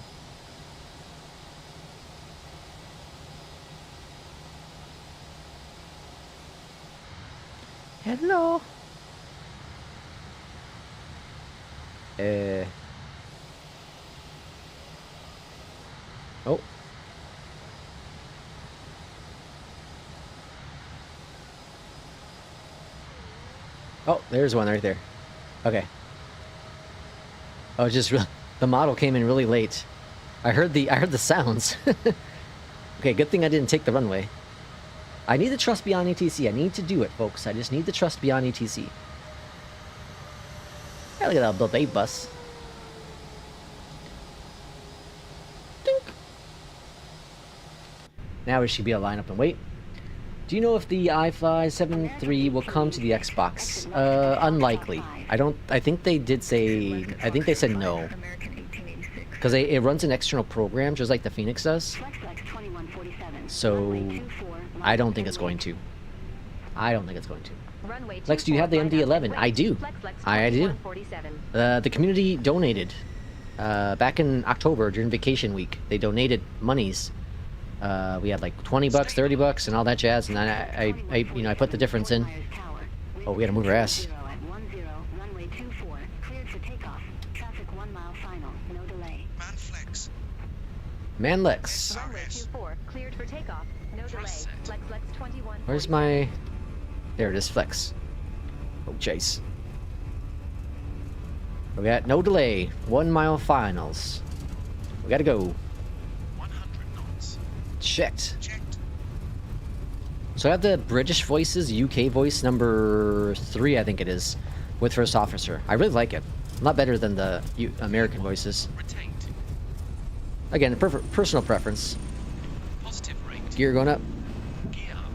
Hello. Oh. Oh, there's one right there. Okay. Oh, just the model came in really late. I heard the sounds. Okay, good thing I didn't take the runway. I need to trust Beyondatc. I need to do it, folks. I just need to trust Beyondatc. Hey, look at that little babe bus. Dink. Now we should be able to line up and wait. Do you know if the iFly 7.3 will come to the Xbox? Unlikely. I think they did say. I think they said no. American 1886. Because it runs an external program, just like the FENIX does. So I don't think it's going to. I don't think it's going to. Lex, do you have the MD-11? I do. I do. The community donated back in October during vacation week. They donated monies. We had like $20, $30, and all that jazz, and then I put the difference in. Oh, we gotta move our ass. Manlex. Where's my... There it is, Flex. Oh, chase. We got no delay. 1 mile finals. We gotta go. 100 knots. Checked. So I have the British voices, UK voice number 3, I think it is, with First Officer. I really like it. A lot better than the American voices. Retained. Again, personal preference. Positive rate. Gear going up. Gear up.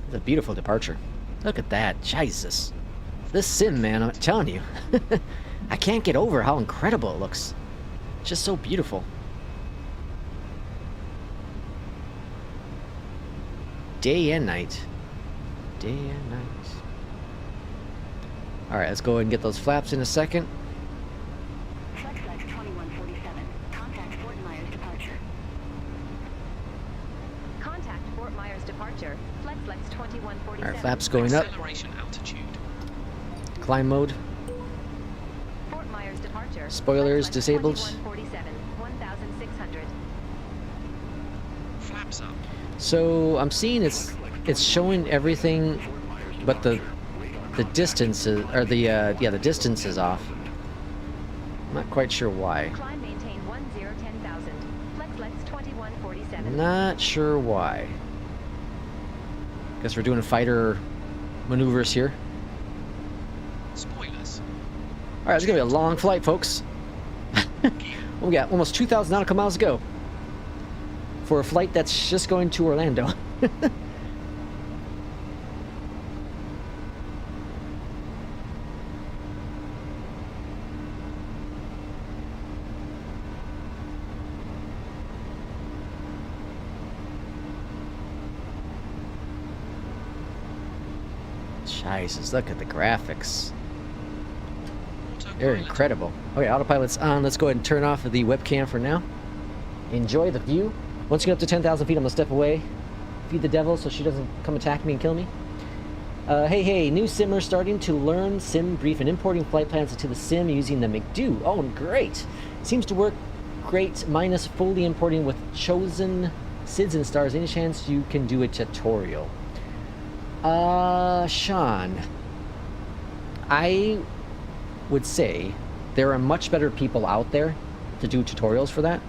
It's a beautiful departure. Look at that. Jesus. This sim, man, I'm telling you. I can't get over how incredible it looks. It's just so beautiful. day and night. Day and night. Alright, let's go ahead and get those flaps in a second. Flex 2147. Contact Fort Myers departure. Contact Fort Myers departure. Flex 2147. Alright, flaps going up. Acceleration altitude. Climb mode. Fort Myers departure. Spoilers Flex disabled. 2147. 1600. Flaps up. So I'm seeing it's showing everything, but the distances, or the distance is off. I'm not quite sure why. Climb maintain 1010,000. Flex 2147. Not sure why. Guess we're doing fighter maneuvers here. Spoilers. All right, it's gonna be a long flight, folks. We got almost 2,000 nautical miles to go for a flight that's just going to Orlando. Jesus, look at the graphics. They're incredible. Okay, autopilot's on. Let's go ahead and turn off the webcam for now. Enjoy the view. Once you get up to 10,000 feet, I'm going to step away. Feed the devil so she doesn't come attack me and kill me. Hey, new simmer starting to learn SimBrief and importing flight plans into the sim using the McDo. Oh, great. Seems to work great, minus fully importing with chosen SIDS and stars. Any chance you can do a tutorial? Sean, I would say there are much better people out there to do tutorials for that.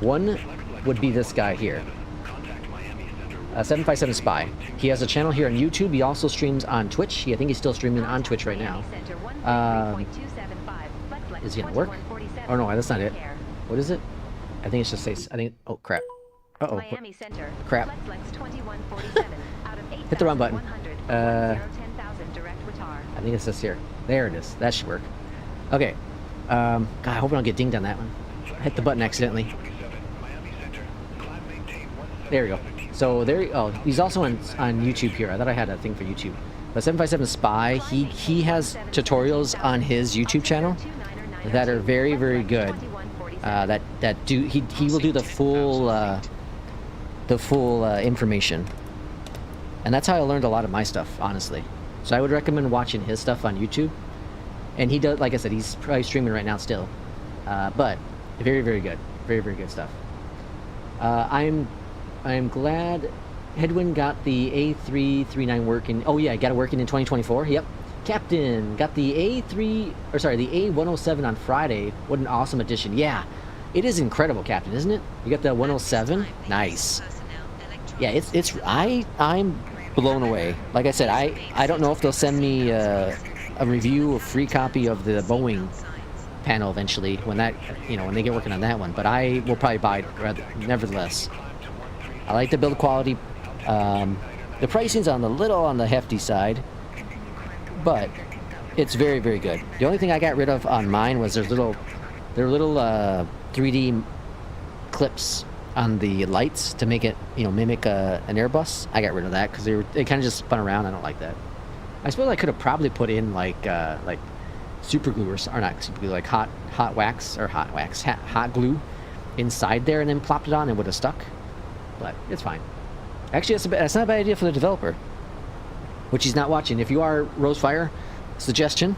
One would be this guy here, 757 Spy. He has a channel here on YouTube. He also streams on Twitch. I think he's still streaming on Twitch right now. Is he gonna work? Oh no, that's not it. What is it? I think it's just say. I think. Oh crap. Uh oh. Crap. Hit the wrong button. I think it's this here. There it is. That should work. Okay. God, I hope I don't get dinged on that one. I hit the button accidentally. There we go. So there. Oh, he's also on YouTube here. I thought I had a thing for YouTube. But 757 Spy, he has tutorials on his YouTube channel that are very, very good. He will do the full information. And that's how I learned a lot of my stuff, honestly. So I would recommend watching his stuff on YouTube. And he does, like I said, he's probably streaming right now still. But very, very good. Very, very good stuff. I'm glad Hedwin got the A339 working. Oh yeah, got it working in 2024. Yep. Captain got the A107 on Friday. What an awesome addition. Yeah. It is incredible, Captain, isn't it? You got the 107? Nice. Yeah, I'm blown away. Like I said, I don't know if they'll send me a review, a free copy of the Boeing panel eventually when when they get working on that one, but I will probably buy it nevertheless. I like the build quality. The pricing's on the hefty side, but it's very, very good. The only thing I got rid of on mine was their little 3D clips on the lights to make it, mimic an Airbus. I got rid of that because they kind of just spun around. I don't like that. I suppose I could have probably put in like super glue or not super glue, like hot glue inside there and then plopped it on and would have stuck. But it's fine. Actually, that's not a bad idea for the developer, which he's not watching. If you are Rosefire, suggestion,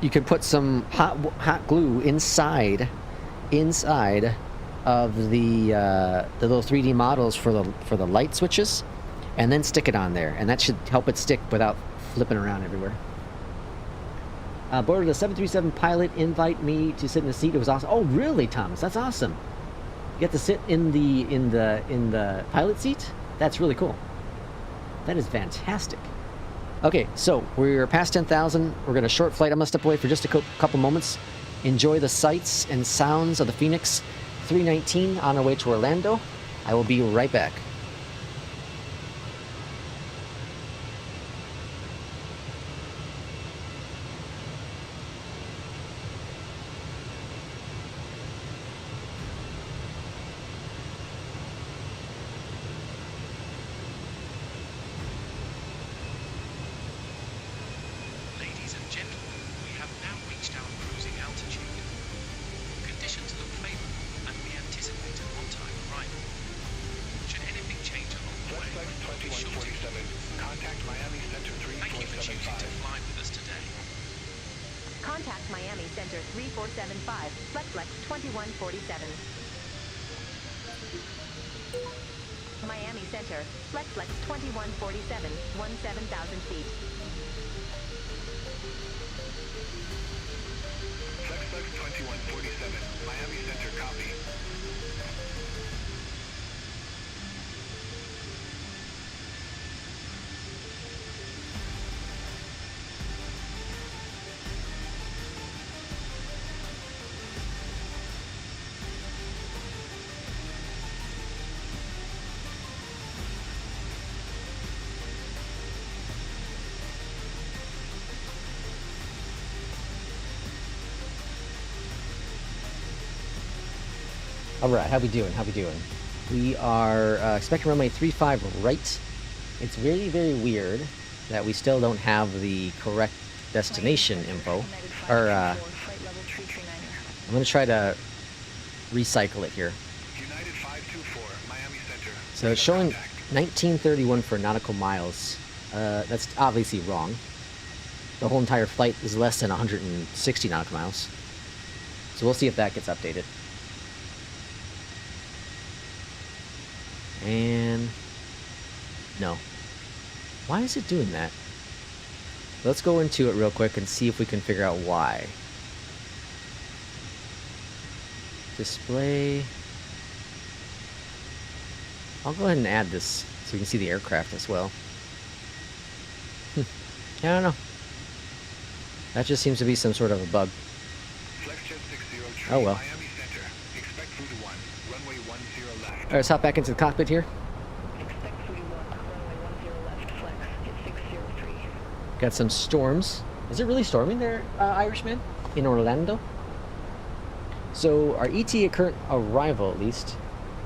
you could put some hot glue inside of the little 3D models for the light switches, and then stick it on there, and that should help it stick without flipping around everywhere. Boarded a 737 pilot, invite me to sit in the seat. It was awesome. Oh, really, Thomas? That's awesome. You get to sit in the pilot seat? That's really cool. That is fantastic. Okay, so we're past 10,000. We're going to short flight. I'm going to step away for just a couple moments. Enjoy the sights and sounds of the FENIX 319 on our way to Orlando. I will be right back. Contact Miami Center 3475, flex 2147. Miami Center, flex 2147, 17,000 feet. Flex 2147, Miami Center, copy. All right, how we doing? How we doing? We are expecting runway 35 right. It's very, very weird that we still don't have the correct destination info. Or I'm gonna try to recycle it here. United 524, Miami Center. So it's showing 1931 for nautical miles. That's obviously wrong. The whole entire flight is less than 160 nautical miles. So we'll see if that gets updated. And no. Why is it doing that? Let's go into it real quick and see if we can figure out why. Display. I'll go ahead and add this so we can see the aircraft as well. I don't know. That just seems to be some sort of a bug. Oh well. Miami Center. Expect route 1, runway 10 left. Alright, let's hop back into the cockpit here. Expect 41, runway 10 left, flex, hit 603. Got some storms. Is it really storming there, Irishman? In Orlando? So our ETA current arrival, at least,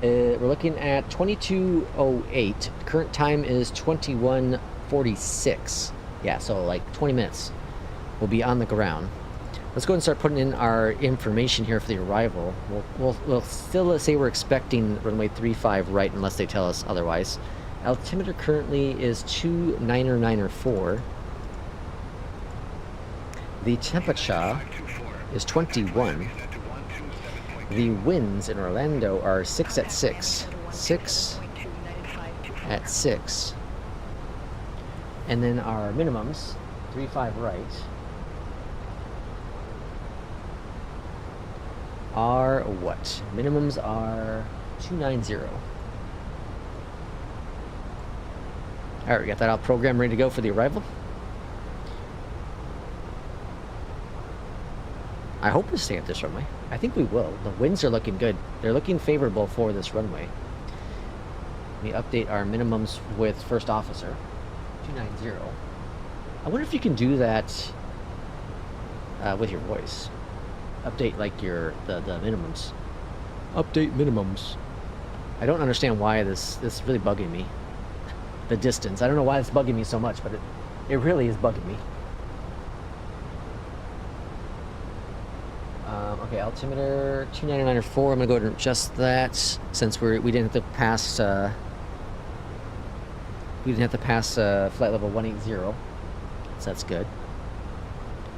we're looking at 22:08. Current time is 21:46. Yeah, so like 20 minutes. We'll be on the ground. Let's go ahead and start putting in our information here for the arrival. We'll still say we're expecting runway 35 right unless they tell us otherwise. Altimeter currently is 2994. The temperature is 21. The winds in Orlando are 6 at 6. 6 at 6. And then our minimums, 35 right, are what? Minimums are 290. Alright, we got that all programmed, ready to go for the arrival. I hope we stay at this runway. I think we will. The winds are looking good. They're looking favorable for this runway. Let me update our minimums with first officer. 290. I wonder if you can do that with your voice. Update like the minimums. Update minimums. I don't understand why this is really bugging me. The distance. I don't know why it's bugging me so much, but it really is bugging me. Okay, altimeter 2994. I'm gonna go ahead and adjust that since we didn't have to pass flight level 180. So that's good.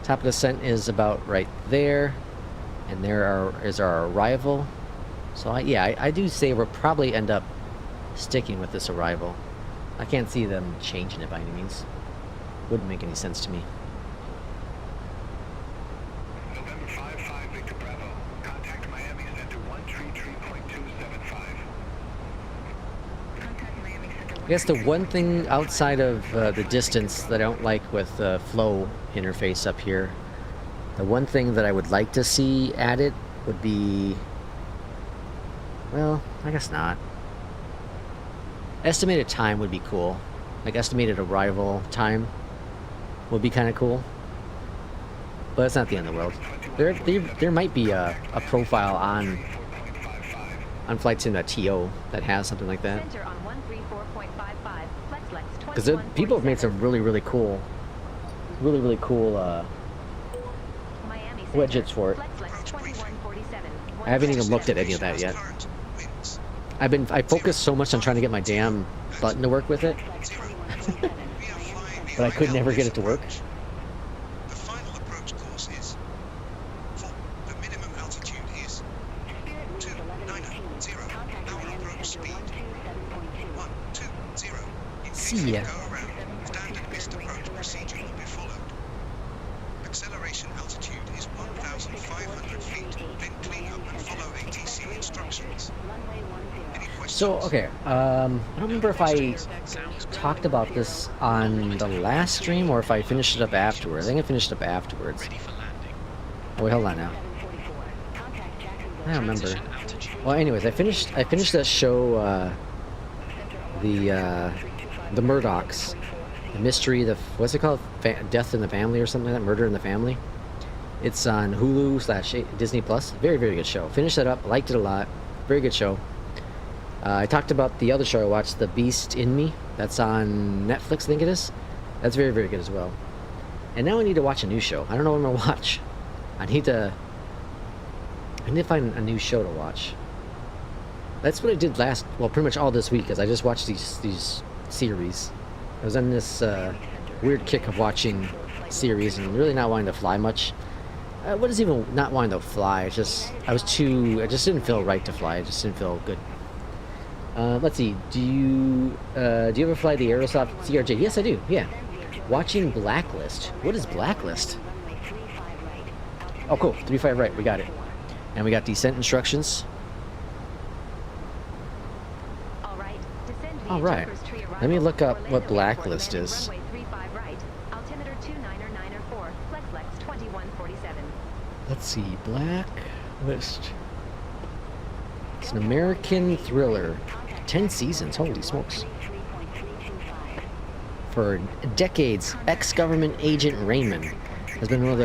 Top of descent is about right there, and there is our arrival. So I do say we'll probably end up sticking with this arrival. I can't see them changing it by any means. Wouldn't make any sense to me. November 55 Victor Bravo. Contact Miami Center 133.275. Contact Miami Center. I guess the one thing outside of the distance that I don't like with the flow interface up here, the one thing that I would like to see added would be, well, I guess not. Estimated time would be cool. Like estimated arrival time would be kind of cool. But it's not the end of the world. There might be a profile on Flight Sim TO that has something like that. Center on 134.55, flex Because people have made some really cool widgets for it. I haven't even looked at any of that yet. I focused so much on trying to get my damn button to work with it, but I could never get it to work. The final approach course is see ya. Go around. Standard missed approach procedure will be followed. Acceleration altitude is 1,500 feet. Then clean up and follow ATC instructions. Any questions? So, okay, I don't remember if I Sounds talked about this on the last stream or if I finished it up afterwards. I think I finished it up afterwards. ready for landing. Oh, wait, hold on now. I don't remember. Transition altitude. Well, anyways, I finished that show, the Murdochs, the mystery, what's it called? Death in the Family or something like that? Murder in the Family. It's on Hulu / Disney Plus. Very, very good show. Finished that up. Liked it a lot. Very good show. I talked about the other show I watched, The Beast in Me. That's on Netflix, I think it is. That's very, very good as well. And now I need to watch a new show. I don't know what I'm gonna watch. I need to find a new show to watch. That's what I did pretty much all this week, because I just watched these series. I was on this weird kick of watching series and really not wanting to fly much. What is even not wanting to fly? I just didn't feel right to fly. I just didn't feel good. Let's see. Do you ever fly the Aerosoft CRJ? Yes, I do. Yeah. Watching Blacklist. What is Blacklist? Oh, cool. 35 right. We got it. And we got descent instructions. All right. Descend via All right. Joker's Tree Let me arrival, look up Orlando what Airport, Blacklist landing is. Runway 35 right. Altimeter 29er flex 2147. Let's see. Blacklist. It's an American thriller. 10 seasons. Holy smokes. For decades, ex-government agent Raymond has been one of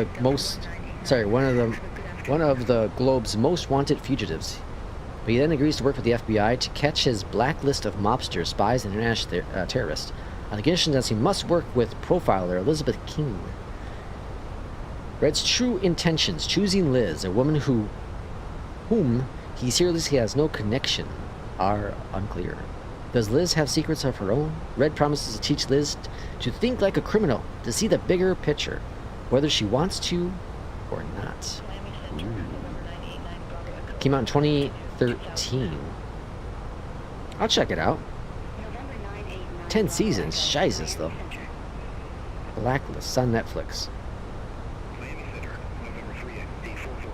the globe's most wanted fugitives. But he then agrees to work with the FBI to catch his blacklist of mobsters, spies, and international terrorists, on the condition that he must work with profiler Elizabeth King. Red's true intentions, choosing Liz, a woman whom he seriously has no connection, are unclear. Does Liz have secrets of her own? Red promises to teach Liz to think like a criminal, to see the bigger picture, whether she wants to or not. Came out in 2013. I'll check it out. 10 seasons. Shizus, though. Blacklist on Netflix.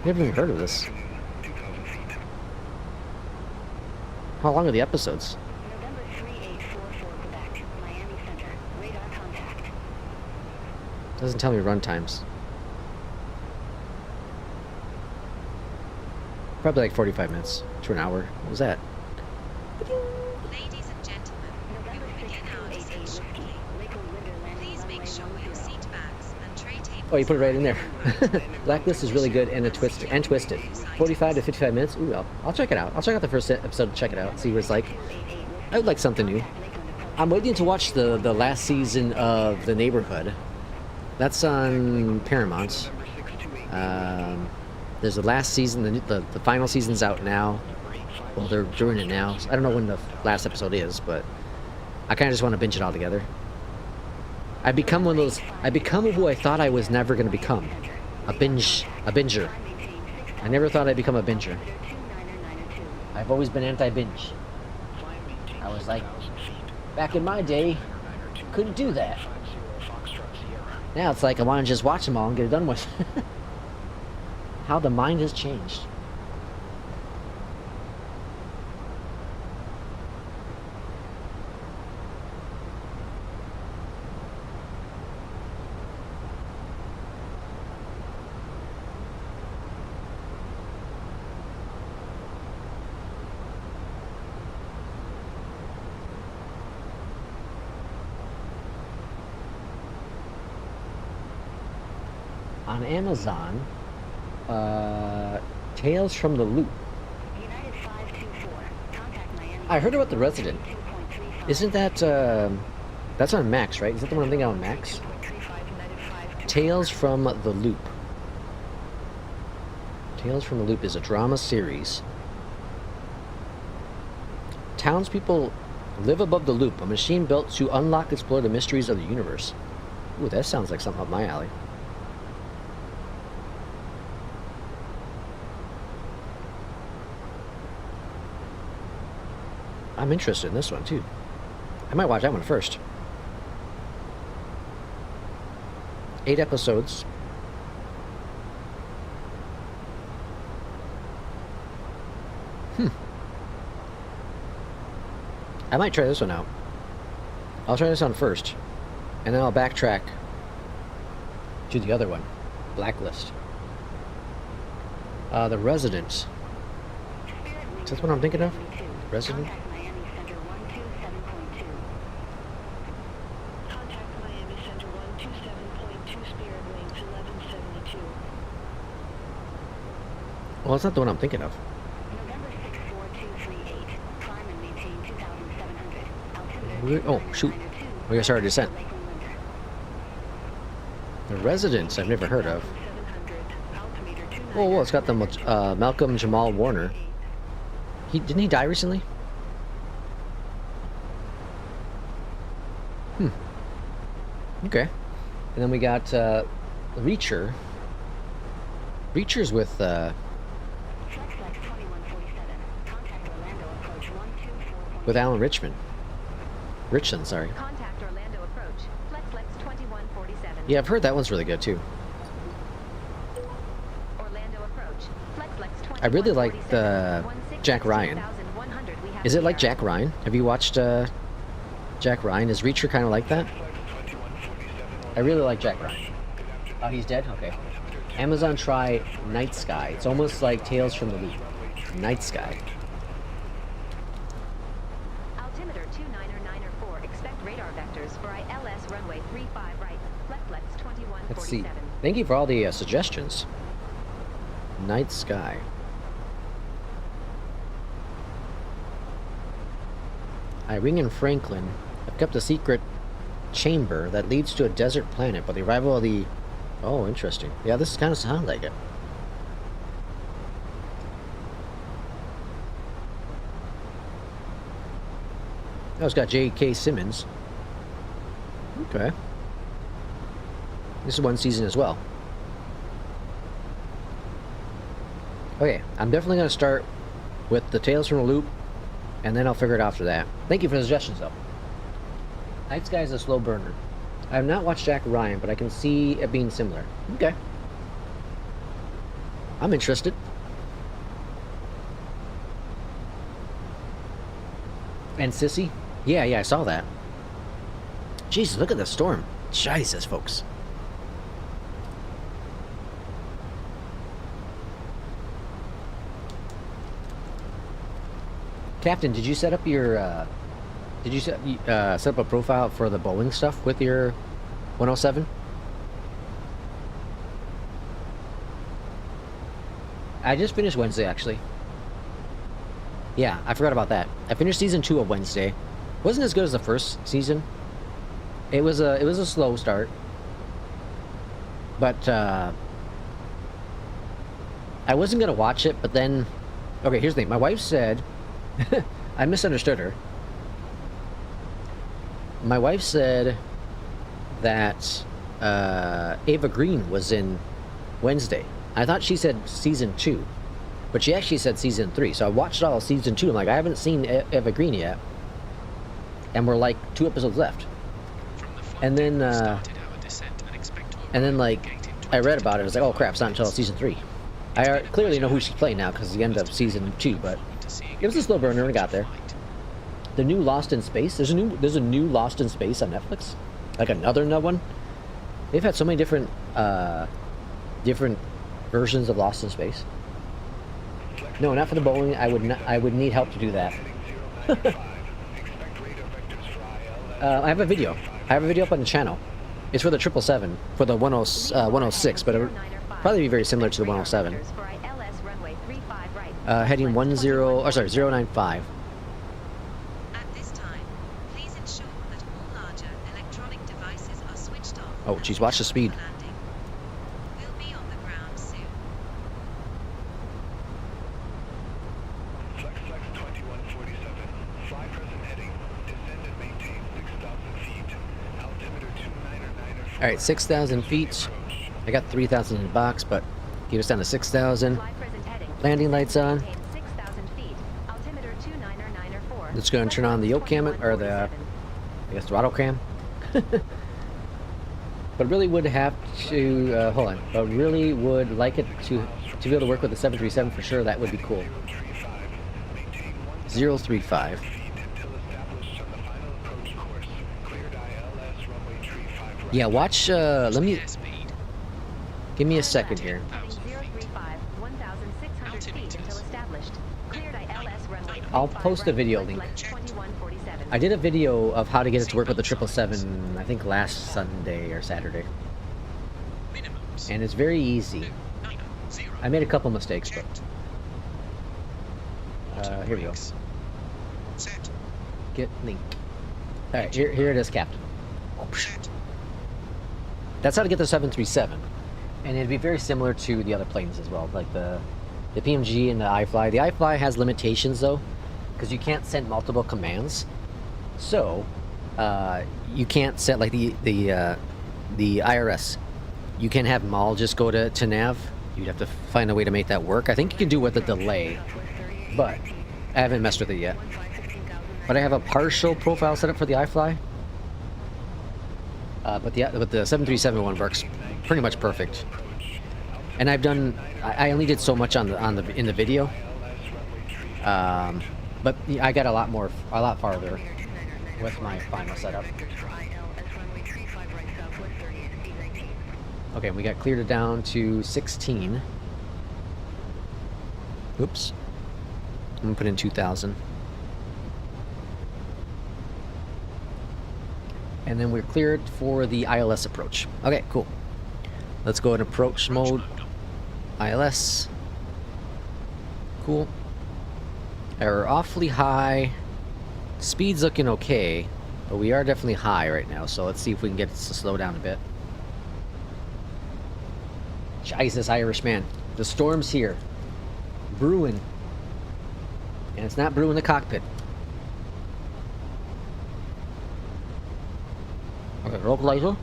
Never even heard of this. How long are the episodes? November 3844 Quebec, Miami Center. Radar contact. Doesn't tell me run times. Probably like 45 minutes to an hour. What was that? Ladies and gentlemen, we will begin our descent shortly. Please make sure your seat bags and tray tables. Oh, you put it right in there. Blacklist is really good and twisted. 45 to 55 minutes. Ooh, I'll check it out. I'll check out the first episode, check it out, see what it's like. I would like something new. I'm waiting to watch the last season of The Neighborhood. That's on Paramount. There's the last season, the final season's out now. Well, they're doing it now. I don't know when the last episode is, but I kind of just want to binge it all together. I become who I thought I was never going to become. A binger. I never thought I'd become a binger. I've always been anti-binge. I was like, back in my day, couldn't do that. Now it's like I want to just watch them all and get it done with. How the mind has changed. On Amazon, Tales from the Loop. United 524. Contact Miami. I heard about The Resident. Isn't that, that's on Max, right? Is that the one I'm thinking on Max? Tales from the Loop. Tales from the Loop is a drama series. Townspeople live above the loop, a machine built to unlock and explore the mysteries of the universe. Ooh, that sounds like something up my alley. I'm interested in this one too. I might watch that one first. 8 episodes. I might try this one out. I'll try this on first, and then I'll backtrack to the other one, Blacklist. The Resident. Is that what I'm thinking of? Resident? Contact Miami Center 127.2. Contact Miami Center 127.2, Spirit Wings 1172. Well, that's not the one I'm thinking of. November 64238. Climb and maintain 2,700. Altimeter Oh, shoot. We gotta start our descent. The Residents I've never heard of. Oh, well, it's got the Malcolm Jamal Warner. Didn't he die recently? Okay. And then we got Reacher. Reacher's with Flex 2147. Contact Orlando approach 124. with Alan Richmond. Richland, sorry. Contact Orlando approach. Flex 2147. Yeah, I've heard that one's really good too. Orlando approach. Flex I really like Jack Ryan. Is it like Jack Ryan? Have you watched Jack Ryan? Is Reacher kind of like that? I really like Jack Ryan. Oh, he's dead? Okay. Amazon try Night Sky. It's almost like Tales from the Loop. Night Sky. Altimeter 29904. Expect radar vectors for ILS runway 35 right. Flex 2147. Let's see. Thank you for all the suggestions. Night Sky. Irene and Franklin have kept a secret chamber that leads to a desert planet, but the arrival of the... Oh, interesting. Yeah, this kind of sounds like it. Oh, it's got J.K. Simmons. Okay. This is one season as well. Okay, I'm definitely going to start with the Tales from the Loop, and then I'll figure it out after that. Thank you for the suggestions, though. Night Sky is a slow burner. I have not watched Jack Ryan, but I can see it being similar. Okay. I'm interested. And Sissy? Yeah, I saw that. Jesus, look at the storm. Jesus, folks. Captain, did you set up your set up a profile for the Boeing stuff with your 107? I just finished Wednesday, actually. Yeah, I forgot about that. I finished season 2 of Wednesday. Wasn't as good as the first season. It was a slow start, but I wasn't gonna watch it. But then, okay, here's the thing. My wife said. I misunderstood her. My wife said that Ava Green was in Wednesday. I thought she said season 2, but she actually said season 3. So I watched all of season 2. I'm like, I haven't seen Ava Green yet, and we're like 2 episodes left. And then like I read about it. I was like, oh crap, it's not until season 3. I clearly know who she's playing now because it's the end of season 2, but. It was a slow burner when I got there. The new Lost in Space. There's a new Lost in Space on Netflix. Like another one. They've had so many different versions of Lost in Space. No, not for the Boeing. I would need help to do that. I have a video. I have a video up on the channel. It's for the 777, for the 106, but it would probably be very similar to the 107. Heading 095. At this time, please ensure that all larger electronic devices are switched off. Oh, geez, watch the speed. Landing. We'll be on the ground soon. Flex 2147. Fly present heading. Descend and maintain 6,000 feet. Altimeter 299. Alright, 6,000 feet. I got 3,000 in the box, but get us down to 6,000. Landing lights on. Let's go and turn on the yoke cam, or the, I guess, throttle cam. but really would have to hold on. But really would like it to be able to work with the 737 for sure. That would be cool. 035. Yeah, watch. Let me. Give me a second here. 035, 1,600 feet until established. Cleared ILS runway. I'll post a video link. 2147. I did a video of how to get it to work with the 777, I think last Sunday or Saturday. And it's very easy. I made a couple mistakes, but... here we go. Get link. Alright, here it is, Captain. That's how to get the 737. And it'd be very similar to the other planes as well, like the Pmdg and the iFly. The iFly has limitations, though, because you can't send multiple commands. So, you can't set, like, the IRS. You can't have them all just go to nav. You'd have to find a way to make that work. I think you can do it with a delay, but I haven't messed with it yet. But I have a partial profile set up for the iFly. But the 737 one works pretty much perfect. And I've done, I only did so much in the video. But I got a lot farther with my final setup. Okay, we got cleared it down to 16. Oops. I'm gonna put in 2,000. And then we're cleared for the ILS approach. Okay, cool. Let's go in approach mode. ILS. Cool. We're awfully high. Speed's looking okay, but we are definitely high right now, so let's see if we can get it to slow down a bit. Jesus, Irishman. The storm's here. Brewing. And it's not brewing the cockpit. Okay, localizer.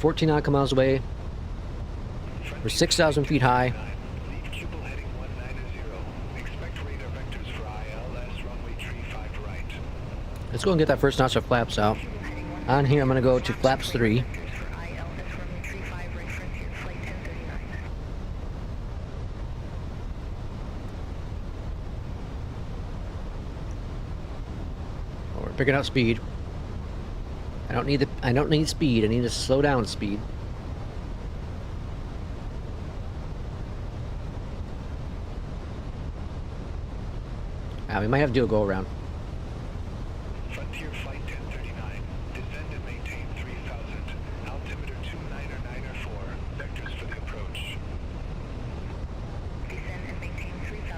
$14 nautical miles away. We're 6,000 feet high. Let's go and get that first notch of flaps out. On here, I'm going to go to flaps 3. Oh, we're picking up speed. I don't need speed. I need to slow down speed. We might have to do a go around. Frontier Flight 1039. Descend and maintain 3000. Altimeter 29904. Vectors for the approach. Descend and maintain 3000.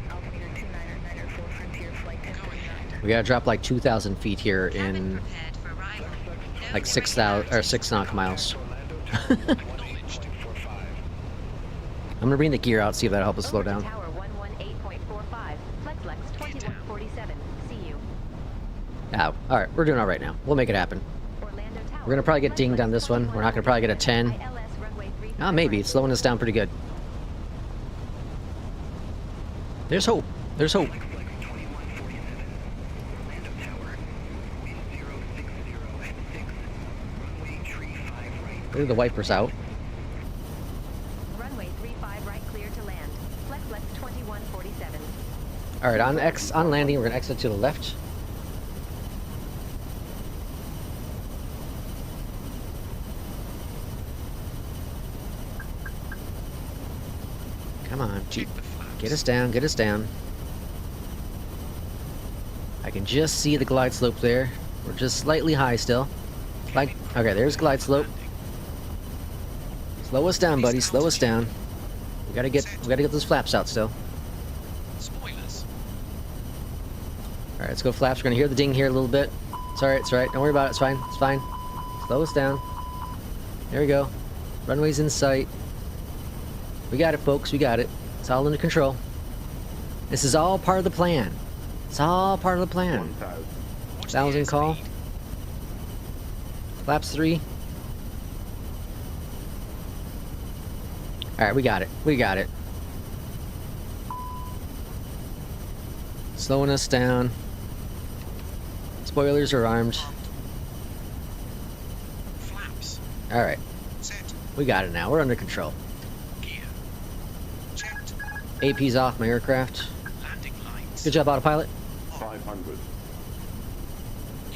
Altimeter 29904. Frontier Flight 1039. We gotta drop like 2,000 feet here in like 6,000 or 6 nautical miles. I'm gonna bring the gear out, see if that'll help us slow down. Tower 118.45. Flexlex 2147. See you. Oh, alright, we're doing alright now. We'll make it happen. Orlando Tower. We're gonna probably get dinged on this one. We're not gonna probably get a 10. ILS runway 35 Oh, maybe. It's slowing us down pretty good. There's hope. There's hope. Look at the wipers out. Runway 35 right, clear to land. Flexlex 2147. Alright, on landing, we're gonna exit to the left. Come on, Jeep. Get us down, get us down. I can just see the glide slope there. We're just slightly high still. Like, okay, there's glide slope. Slow us down, buddy. Slow us down. We gotta get those flaps out still. Spoilers. All right, let's go flaps. We're gonna hear the ding here a little bit. It's all right. It's all right. Don't worry about it. It's fine. It's fine. Slow us down. There we go. Runway's in sight. We got it, folks. We got it. It's all under control. This is all part of the plan. It's all part of the plan. 1,000 call. Flaps 3. Alright, we got it. We got it. Slowing us down. Spoilers are armed. Flaps. Alright. Set. We got it now. We're under control. Gear. Checked. AP's off my aircraft. Landing lights. Good job, autopilot. 500.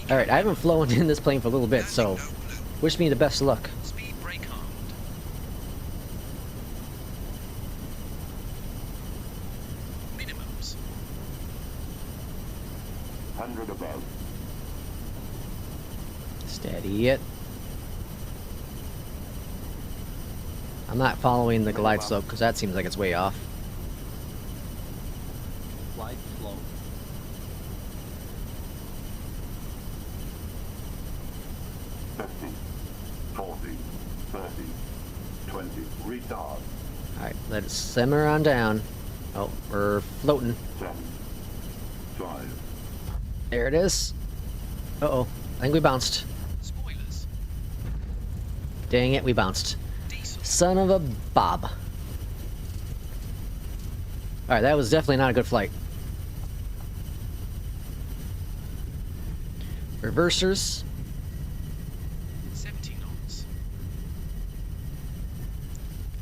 Alright, I haven't flown in this plane for a little bit, so Landing no blue. wish me the best of luck. Speed brake armed. Minimums. 100 above. Steady it. I'm not following the glide slope because that seems like it's way off. Flight slow. Retard. Alright, let it simmer on down. Oh, we're floating. 10. 5. There it is. Uh-oh. I think we bounced. Spoilers. Dang it, we bounced. Diesel. Son of a bob. Alright, that was definitely not a good flight. Reversers. 70 knots.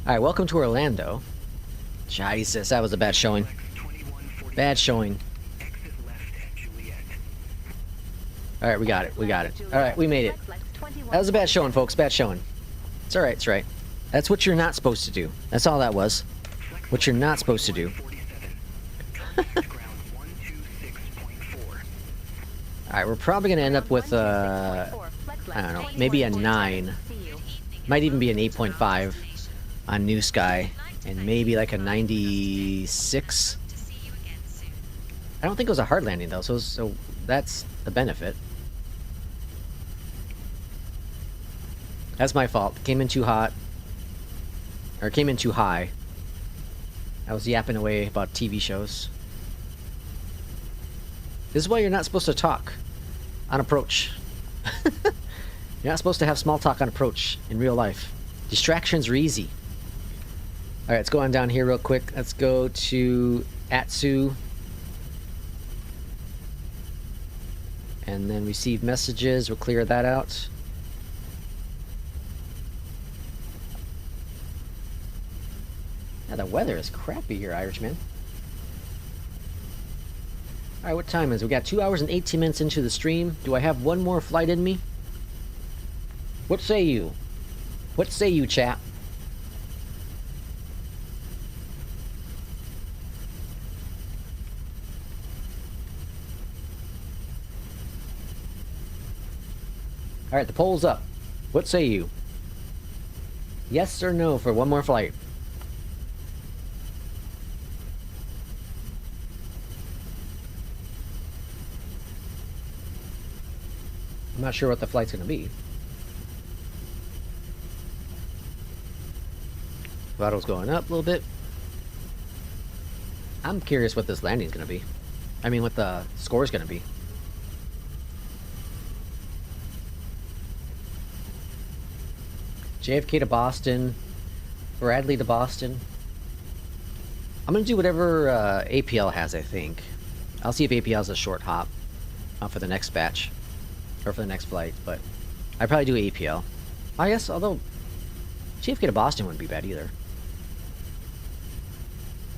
Alright, welcome to Orlando. Jesus, that was a bad showing. Bad showing. Exit left at Juliet. Alright, we got it. We got it. Alright, we made it. That was a bad showing, folks. Bad showing. It's alright, it's right. That's what you're not supposed to do. That's all that was. What you're not supposed to do. 47. Ground 126.4. Alright, we're probably going to end up with, I don't know, maybe a 9. Might even be an 8.5 on New Sky. And maybe like a 96. To see you again soon. I don't think it was a hard landing, though, so that's the benefit. That's my fault. Came in too hot. Or came in too high. I was yapping away about TV shows. This is why you're not supposed to talk on approach. You're not supposed to have small talk on approach in real life. Distractions are easy. Alright, let's go on down here real quick. Let's go to Atsu. And then receive messages. We'll clear that out. Yeah, the weather is crappy here, Irishman. Alright, what time is it? We got 2 hours and 18 minutes into the stream. Do I have one more flight in me? What say you? What say you, chap? Alright, the poll's up. What say you? Yes or no for one more flight? I'm not sure what the flight's going to be. Throttle's going up a little bit. I'm curious what this landing's going to be. I mean, what the score's going to be. JFK to Boston. Bradley to Boston. I'm going to do whatever APL has, I think. I'll see if APL has a short hop for the next batch. Or for the next flight, but I'd probably do APL. I guess, although JFK to Boston wouldn't be bad either.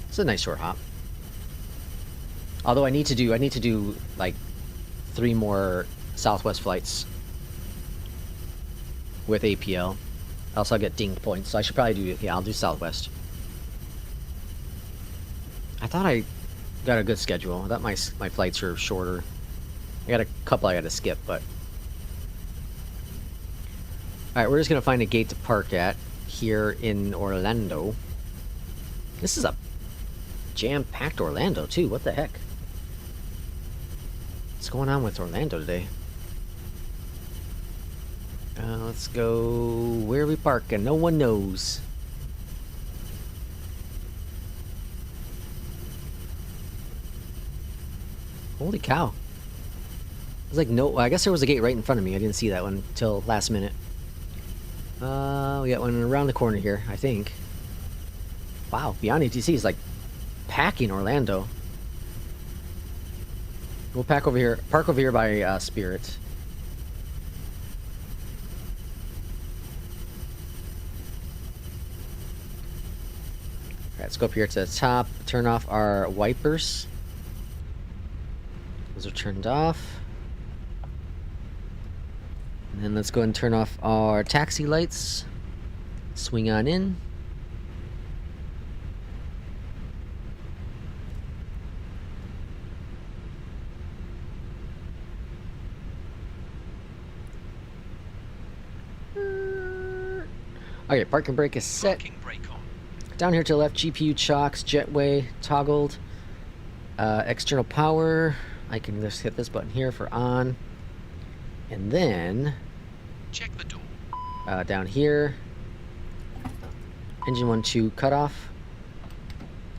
It's a nice short hop. Although I need to do like 3 more Southwest flights with APL. Else I'll get dinged points. So I should probably do, yeah, I'll do Southwest. I thought I got a good schedule. I thought my flights were shorter. I got a couple I got to skip, but... Alright, we're just going to find a gate to park at here in Orlando. This is a jam-packed Orlando, too. What the heck? What's going on with Orlando today? Let's go... Where are we parking? No one knows. Holy cow. It's like no... I guess there was a gate right in front of me. I didn't see that one until last minute. We got one around the corner here, I think. Wow, Beyondatc is like packing Orlando. We'll park over here by Spirit. All right, let's go up here to the top. Turn off our wipers. Those are turned off. And then let's go and turn off our taxi lights. Swing on in. Okay, parking brake is set. Parking brake on. Down here to the left, GPU chocks, jetway toggled. External power. I can just hit this button here for on. And then Check the door. down here, engine 1-2 cutoff.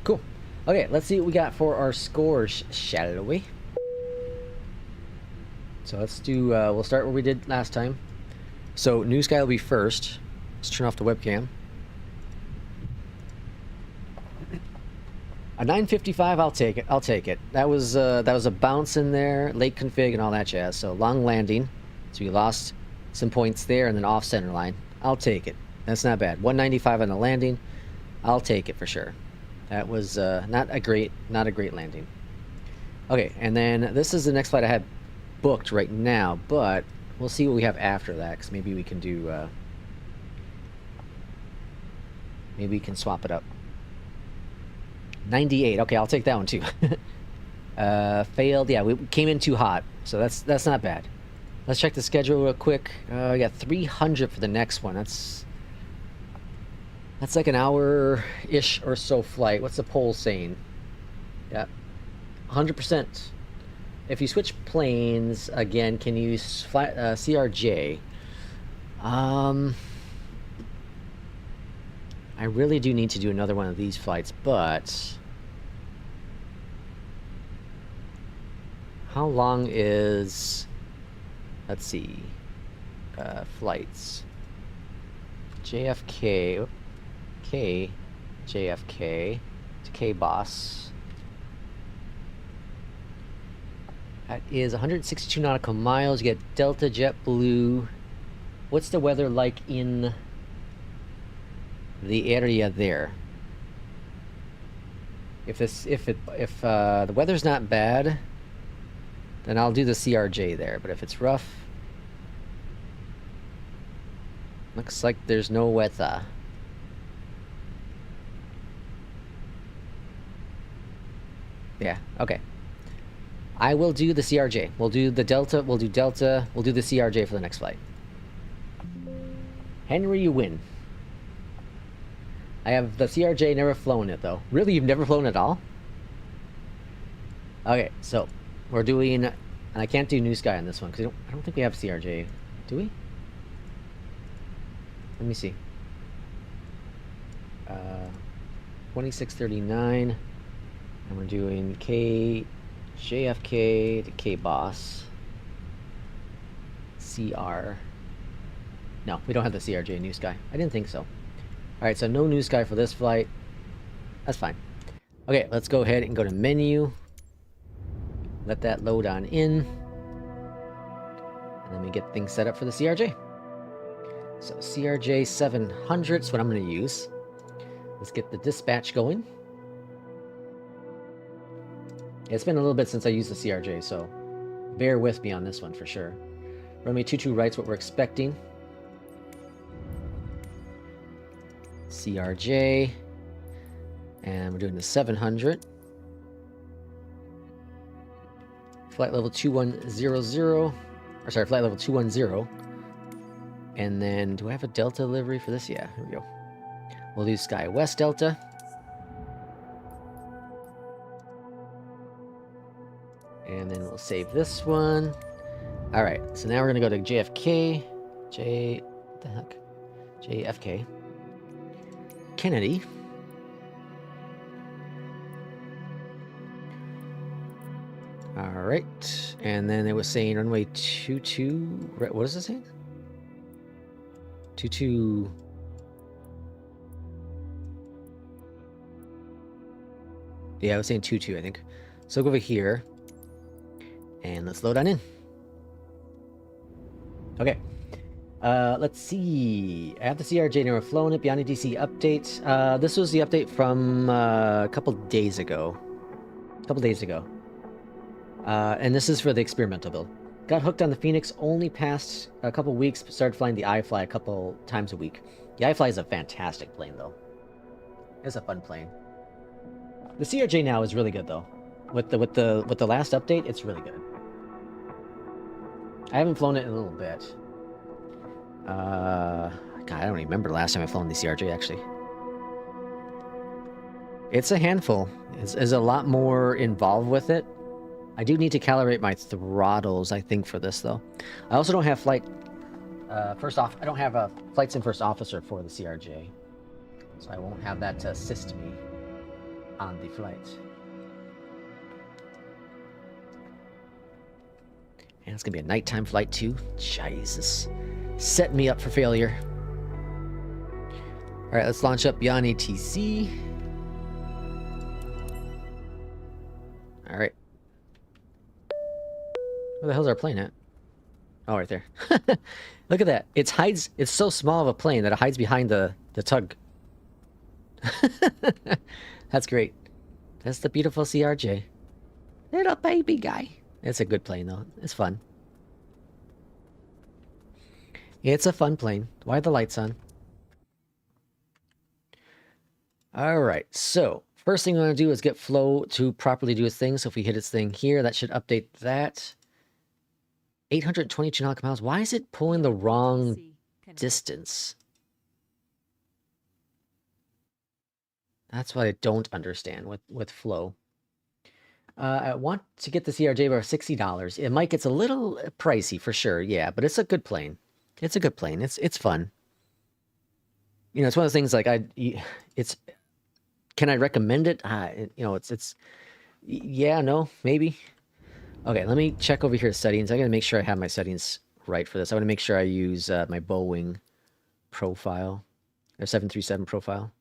Cool. Okay, let's see what we got for our scores, shall we? So let's do, we'll start where we did last time. So New Sky will be first. Let's turn off the webcam. A 955, I'll take it. I'll take it. That was a bounce in there, late config and all that jazz. So long landing. So we lost some points there and then off center line. I'll take it. That's not bad. 195 on the landing. I'll take it for sure. That was not a great landing. Okay, and then this is the next flight I had booked right now, but we'll see what we have after that, because maybe we can do maybe we can swap it up. 98. Okay, I'll take that one too. Failed. Yeah, we came in too hot, so that's not bad. Let's check the schedule real quick. We got 300 for the next one. That's like an hour-ish or so flight. What's the poll saying? Yeah, 100%. If you switch planes again, can you fly CRJ? I really do need to do another one of these flights, but how long is, let's see, flights, JFK, K, JFK to K-Boss. That is 162 nautical miles. You get Delta, JetBlue. What's the weather like in the area there? If the weather's not bad, then I'll do the CRJ there. But if it's rough, looks like there's no weather. Yeah, okay. I will do the CRJ. We'll do the Delta, we'll do Delta, we'll do the CRJ for the next flight. Henry, you win. I have the CRJ, never flown it though. Really, you've never flown it at all? Okay, so we're doing, and I can't do New Sky on this one because I don't think we have CRJ. Do we? Let me see. 2639, and we're doing JFK to K-Boss. CR. No, we don't have the CRJ New Sky. I didn't think so. Alright, so no New Sky for this flight. That's fine. Okay, let's go ahead and go to menu. Let that load on in. And then we get things set up for the CRJ. So CRJ 700 is what I'm going to use. Let's get the dispatch going. It's been a little bit since I used the CRJ, so bear with me on this one for sure. Runway 22 right's what we're expecting. CRJ. And we're doing the 700. Flight level 2100. Or sorry, flight level 210. And then, do I have a Delta livery for this? Yeah, here we go. We'll do Sky West Delta. And then we'll save this one. Alright, so now we're going to go to JFK. What the heck? JFK. Kennedy. Alright, and then it was saying runway 22. What is it saying? 22. Yeah, I was saying 22, I think. So go over here. And let's load on in. Okay. Let's see. I have the CRJ never flown it. Beyond DC update. This was the update from a couple days ago. And this is for the experimental build. Got hooked on the FENIX only past a couple weeks. Started flying the iFly a couple times a week. The iFly is a fantastic plane, though. It's a fun plane. The CRJ now is really good, though. With the last update, it's really good. I haven't flown it in a little bit. God, I don't even remember the last time I flown the CRJ, actually. It's a handful. There's a lot more involved with it. I do need to calibrate my throttles, I think, for this, though. I also don't have flight... I don't have a flight sim first officer for the CRJ. So I won't have that to assist me on the flight. And it's going to be a nighttime flight, too. Jesus. Set me up for failure. Alright, let's launch up Beyond ATC. Alright. Where the hell's our plane at? Oh, right there. Look at that. It's so small of a plane that it hides behind the tug. That's great. That's the beautiful CRJ. Little baby guy. It's a good plane, though. It's fun. It's a fun plane. Why are the lights on? Alright, so first thing we want to do is get Flow to properly do its thing. So if we hit its thing here, that should update that. 822 nautical miles. Why is it pulling the wrong distance? That's what I don't understand with Flow. I want to get the CRJ for $60. It might get a little pricey for sure, yeah, but it's a good plane. It's a good plane. It's fun. You know, it's one of those things like can I recommend it? You know, yeah, no, maybe. Okay, let me check over here settings. I gotta make sure I have my settings right for this. I want to make sure I use my Boeing profile, or 737 profile.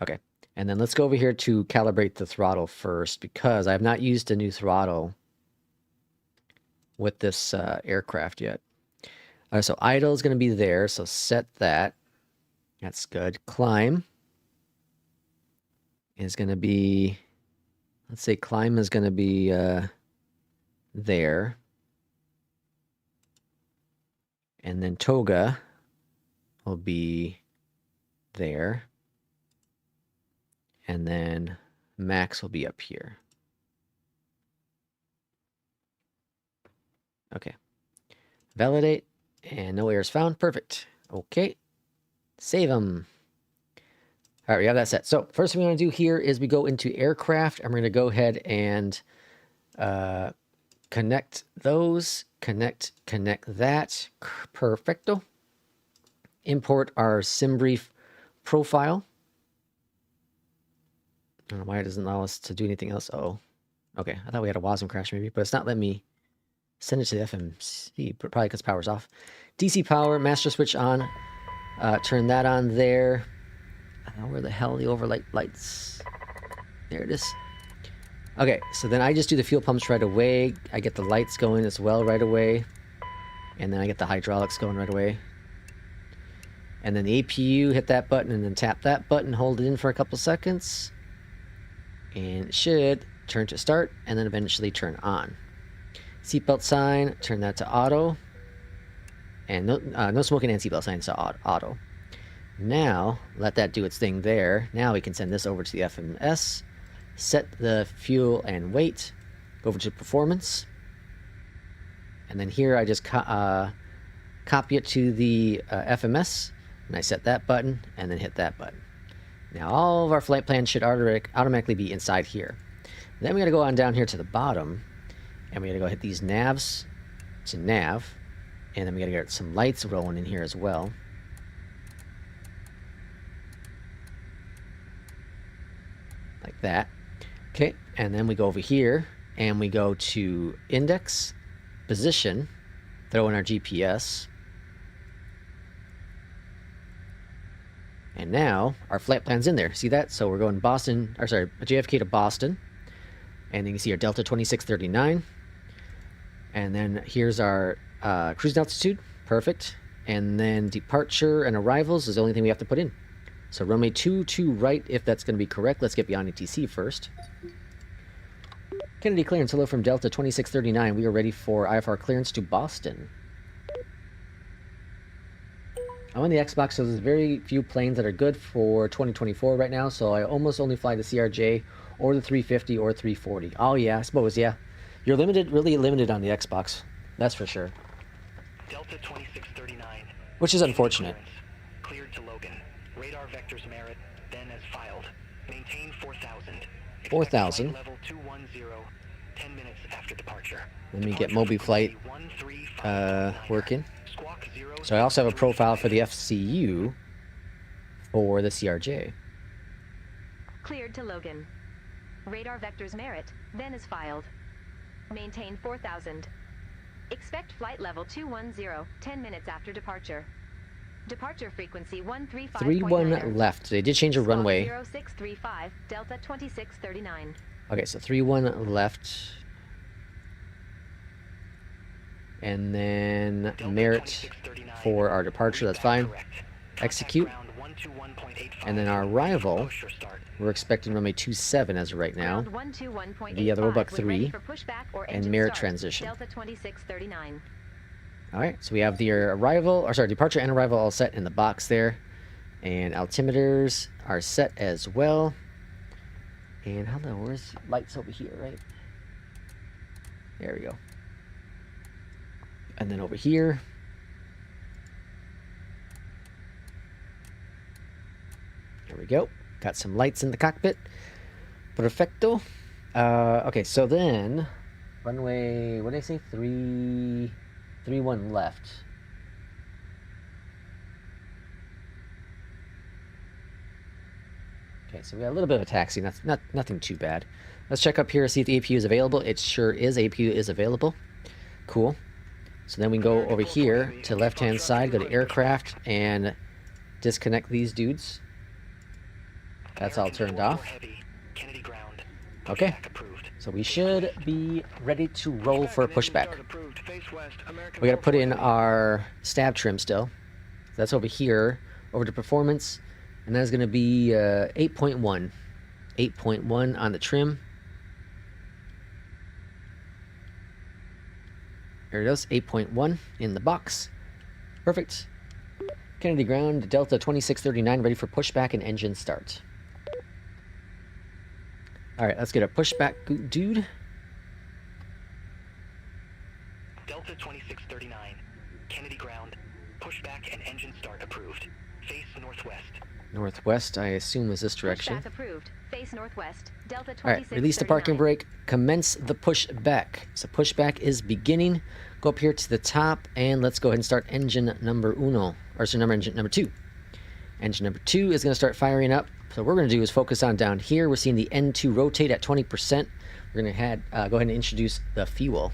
Okay, and then let's go over here to calibrate the throttle first, because I have not used a new throttle with this aircraft yet. So idle is going to be there, so set that. That's good. Climb is going to be, let's say climb is going to be there. And then toga will be there. And then max will be up here. Okay. Validate. And no errors found. Perfect. Okay. Save them. All right, we have that set. So first thing we want to do here is we go into aircraft. And we're going to go ahead and connect those. Connect that. Perfecto. Import our SimBrief profile. I don't know why it doesn't allow us to do anything else. Oh, okay. I thought we had a WASM crash maybe, but it's not letting me send it to the FMC, probably because power's off. DC power, master switch on. Turn that on there. Where the hell are the overlight lights? There it is. Okay, so then I just do the fuel pumps right away. I get the lights going as well right away. And then I get the hydraulics going right away. And then the APU, hit that button and then tap that button, hold it in for a couple seconds. And it should turn to start and then eventually turn on. Seatbelt sign, turn that to auto. And no smoking and seatbelt sign to auto. Now, let that do its thing there. Now we can send this over to the FMS. Set the fuel and weight. Go over to performance. And then here I just copy it to the FMS. And I set that button and then hit that button. Now all of our flight plans should automatically be inside here. Then we got to go on down here to the bottom. And we got to go hit these navs to nav. And then we got to get some lights rolling in here as well. Like that. Okay, and then we go over here and we go to index, position, throw in our GPS. And now our flight plan's in there. See that? So we're going JFK to Boston. And then you see our Delta 2639. And then here's our cruise altitude. Perfect. And then departure and arrivals is the only thing we have to put in. So runway 22 right, if that's going to be correct. Let's get Beyondatc first. Kennedy clearance. Hello from Delta 2639. We are ready for IFR clearance to Boston. I'm on the Xbox, so there's very few planes that are good for 2024 right now, so I almost only fly the CRJ or the 350 or 340. Oh yeah, I suppose, yeah. You're limited, really limited on the Xbox. That's for sure. Delta 2639. Which is unfortunate. Cleared to Logan. Radar vectors merit, then as filed. Maintain 4,000. 4,000. Level 210, 10 minutes after departure. Let me get Mobiflight working. So I also have a profile for the FCU for the CRJ. Cleared to Logan. Radar vectors merit, then is filed. Maintain 4,000. Expect flight level 210, 10 minutes after departure. Departure frequency 135.9. 31 left. They did change a runway. 0635, Delta 2639. Okay, so 31 left. And then merit for our departure, that's fine. Execute. And then our arrival, we're expecting runway 27 as of right now. Via the Roebuck 3 and merit transition. Delta 2639. Alright, so we have the arrival, or sorry, departure and arrival all set in the box there. And altimeters are set as well. And hello, where's lights over here, right? There we go. And then over here. There we go. Got some lights in the cockpit. Perfecto. Okay, so then runway, what did I say? 31 left. Okay, so we got a little bit of a taxi. That's nothing too bad. Let's check up here, see if the APU is available. It sure is. APU is available. Cool. So then we go over here to left-hand side, go to aircraft, and disconnect these dudes. That's all turned off. Okay. So we should be ready to roll for a pushback. We got to put in our stab trim still. That's over here, over to performance, and that's going to be 8.1. 8.1 on the trim. There it is, 8.1 in the box. Perfect. Kennedy ground, Delta 2639, ready for pushback and engine start. Alright, let's get a pushback, dude. Delta 2639, Kennedy ground, pushback and engine start approved. Face northwest. Northwest, I assume, is this direction. Pushback approved. Face northwest. Delta 2639. Alright, release the parking brake. Commence the pushback. So pushback is beginning. Go up here to the top, and let's go ahead and start engine number uno. Or so engine number 2. Engine number 2 is going to start firing up. So what we're going to do is focus on down here. We're seeing the N2 rotate at 20%. We're going to go ahead and introduce the fuel.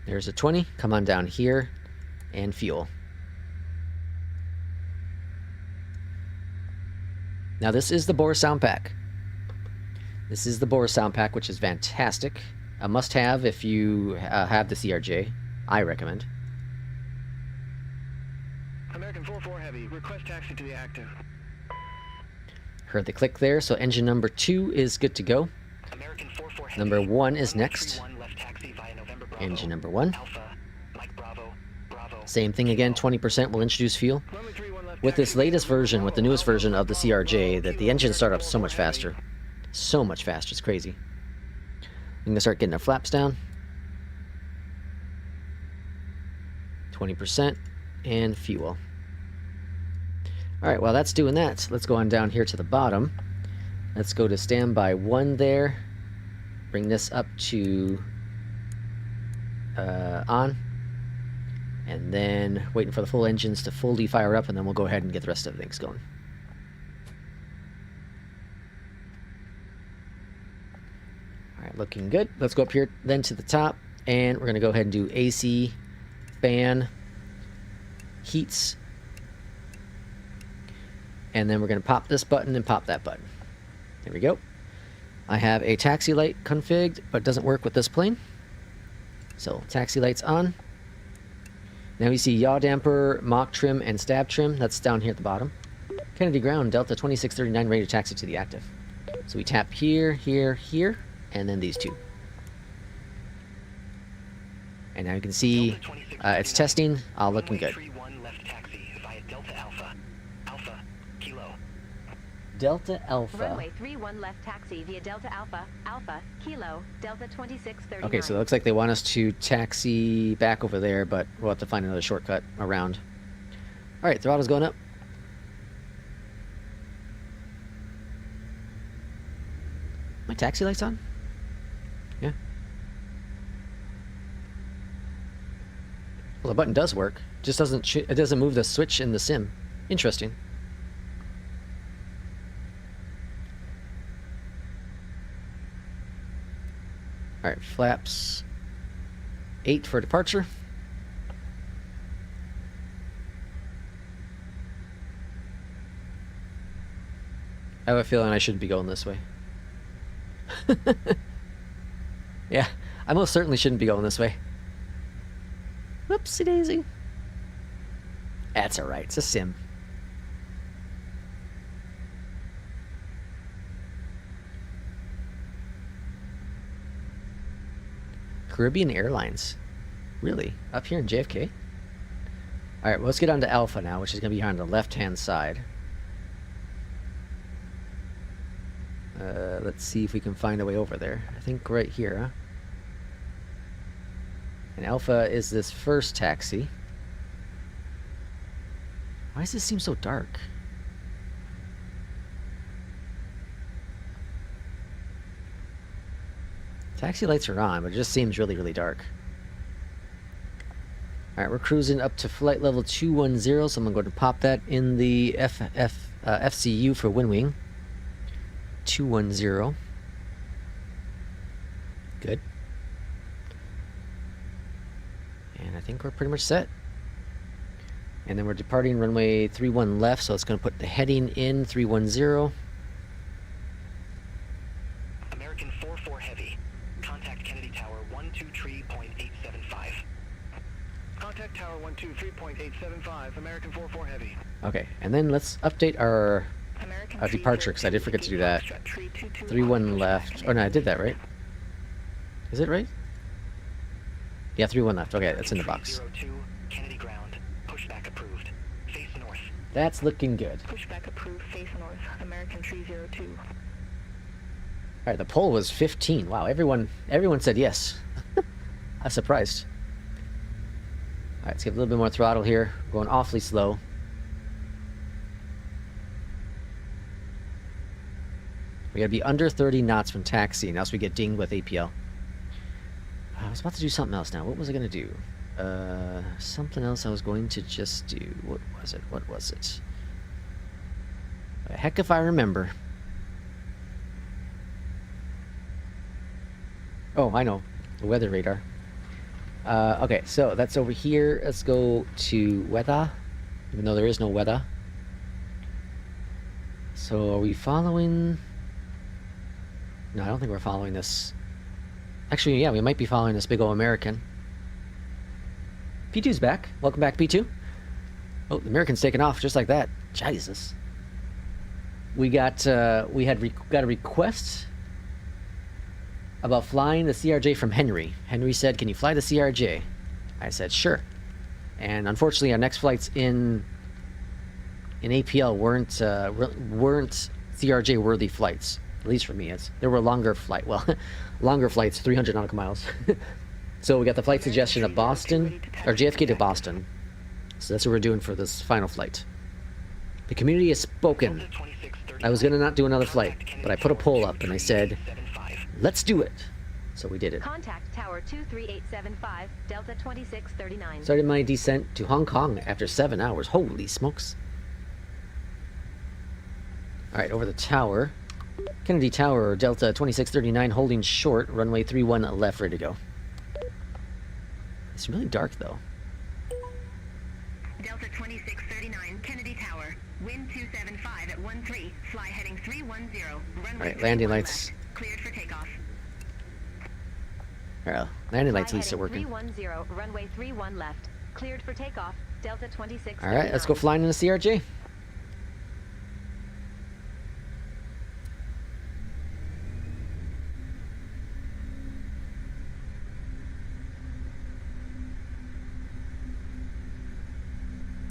There's a 20. Come on down here and fuel. Now this is the Bore sound pack. This is the Bore sound pack, which is fantastic. A must-have if you have the CRJ. I recommend. American 44 Heavy, request taxi to the active. Heard the click there, so engine number 2 is good to go. American 44 Heavy, Number 1 is next. left taxi via November Bravo, Engine number 1. Alpha, Mike Bravo, Bravo. Same thing again, 20% will introduce fuel. With this latest version, with the newest version of the CRJ, that the engine start up so much faster. So much faster, it's crazy. I'm going to start getting our flaps down. 20% and fuel. Alright, while that's doing that, let's go on down here to the bottom. Let's go to standby 1 there. Bring this up to on. And then waiting for the full engines to fully fire up, and then we'll go ahead and get the rest of things going. Alright, looking good. Let's go up here then to the top, and we're going to go ahead and do AC, fan, heats, And then we're going to pop this button and pop that button. There we go. I have a taxi light configured, but it doesn't work with this plane. So taxi lights on. Now we see yaw damper, mock trim, and stab trim. That's down here at the bottom. Kennedy ground, Delta 2639, ready to taxi to the active. So we tap here, here, here, and then these two. And now you can see it's testing, all looking good. Delta Alpha. Runway 31 left taxi via Delta Alpha, Alpha, Kilo, Delta 2639. Okay, so it looks like they want us to taxi back over there, but we'll have to find another shortcut around. Alright, throttle's going up. My taxi light's on? Yeah. Well, the button does work. Just doesn't it doesn't move the switch in the sim. Interesting. Alright, flaps 8 for departure. I have a feeling I shouldn't be going this way. Yeah, I most certainly shouldn't be going this way. Whoopsie daisy. That's alright, it's a sim. Caribbean Airlines. Really? Up here in JFK? Alright, well, let's get on to Alpha now, which is going to be on the left-hand side. Let's see if we can find a way over there. I think right here, huh? And Alpha is this first taxi. Why does this seem so dark? Taxi lights are on, but it just seems really, really dark. Alright, we're cruising up to flight level 210, so I'm going to pop that in the FCU for WinWing. 210. Good. And I think we're pretty much set. And then we're departing runway 31 left, so it's going to put the heading in 310. American 44 Heavy. Contact Kennedy Tower 123.875. Contact Tower 123.875, American 44 Heavy. Okay, and then let's update our departure, because I did forget to do that. 31 left. Oh no, I did that, right? Is it right? Yeah, 31 left. Okay, that's in the box. Kennedy ground. Pushback approved. Face north. That's looking good. Pushback approved, face north, American 302. Alright, the poll was 15. Wow, everyone said yes. I'm surprised. Alright, let's give a little bit more throttle here. We're going awfully slow. We gotta be under 30 knots from taxiing, else we get dinged with APL. I was about to do something else now. What was I gonna do? Something else I was going to just do. What was it? What was it? Heck if I remember. Oh, I know. The weather radar. Okay, so that's over here. Let's go to weather, even though there is no weather. So are we following... No, I don't think we're following this. Actually, yeah, we might be following this big ol' American. P2's back. Welcome back, P2. Oh, the American's taking off just like that. Jesus. We got got a request about flying the CRJ from Henry. Henry said, "Can you fly the CRJ?" I said, "Sure." And unfortunately, our next flights in APL weren't CRJ worthy flights. At least for me, there were longer flights, 300 nautical miles. So we got the flight suggestion of Boston, or JFK to Boston. So that's what we're doing for this final flight. The community has spoken. I was gonna not do another flight, but I put a poll up and I said, let's do it. So we did it. Contact Tower 23875, Delta 2639. Started my descent to Hong Kong after 7 hours. Holy smokes. Alright, over the tower. Kennedy Tower, Delta 2639, holding short, runway 31 left, ready to go. It's really dark, though. Delta 2639, Kennedy Tower, wind 275 at Alright, landing lights. Cleared for takeoff. Alright, landing lights at Fly least are heading working. 310, runway 31 left. Cleared for takeoff. Delta 26. Alright, let's go flying in the CRJ.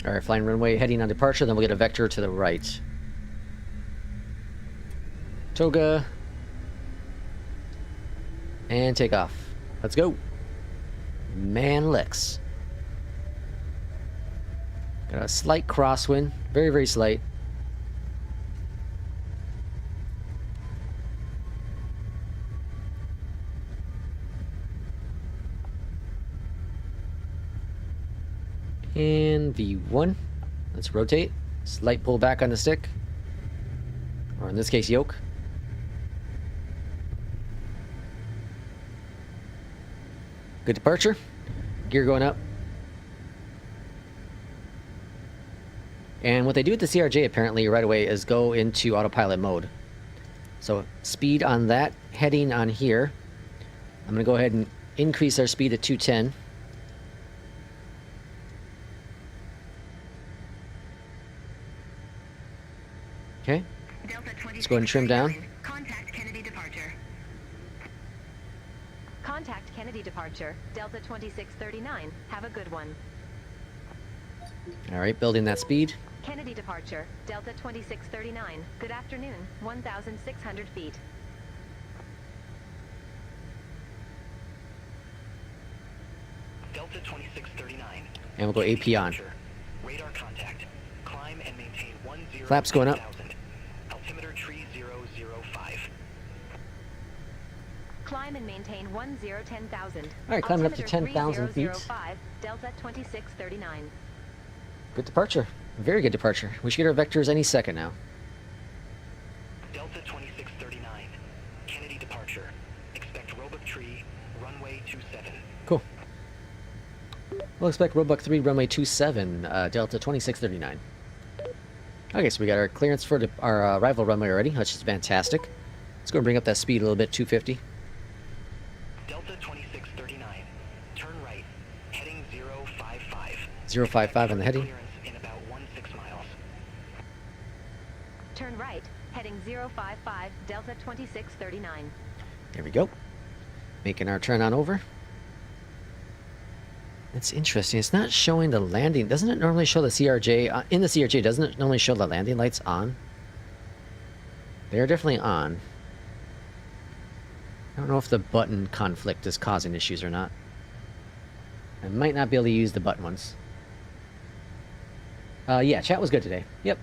Alright, flying runway, heading on departure, then we'll get a vector to the right. Toga. And take off. Let's go. Manlex. Got a slight crosswind. Very, very slight. And V1. Let's rotate. Slight pull back on the stick. Or in this case, yoke. Good departure. Gear going up. And what they do with the CRJ apparently right away is go into autopilot mode. So speed on that heading on here. I'm going to go ahead and increase our speed to 210. Okay. Let's go ahead and trim down. Contact Kennedy departure. Contact Kennedy departure. Delta 2639. Have a good one. All right, building that speed. Kennedy departure. Delta 2639. Good afternoon. 1,600 feet. Delta 2639. And we'll go AP on. Radar contact. Climb and maintain 10. Flaps going up. Altimeter tree 005. Climb and maintain 10,000. All right, climbing up to 10,000 feet. Delta 2639. Good departure. Very good departure. We should get our vectors any second now. Delta 2639. Kennedy departure. Expect Roebuck tree, runway 27. Cool. We'll expect Roebuck 3, runway 27, Delta 2639. Okay, so we got our clearance for our arrival runway already, which is fantastic. Let's go and bring up that speed a little bit, 250. Delta 2639. Turn right. Heading 055. 055 on the heading. Clearance in about 16 miles. Turn right. Heading 055. Delta 2639. There we go. Making our turn on over. It's interesting. It's not showing the landing. Doesn't it normally show the CRJ? In the CRJ, doesn't it normally show the landing lights on? They're definitely on. I don't know if the button conflict is causing issues or not. I might not be able to use the button ones. Yeah, chat was good today. Yep.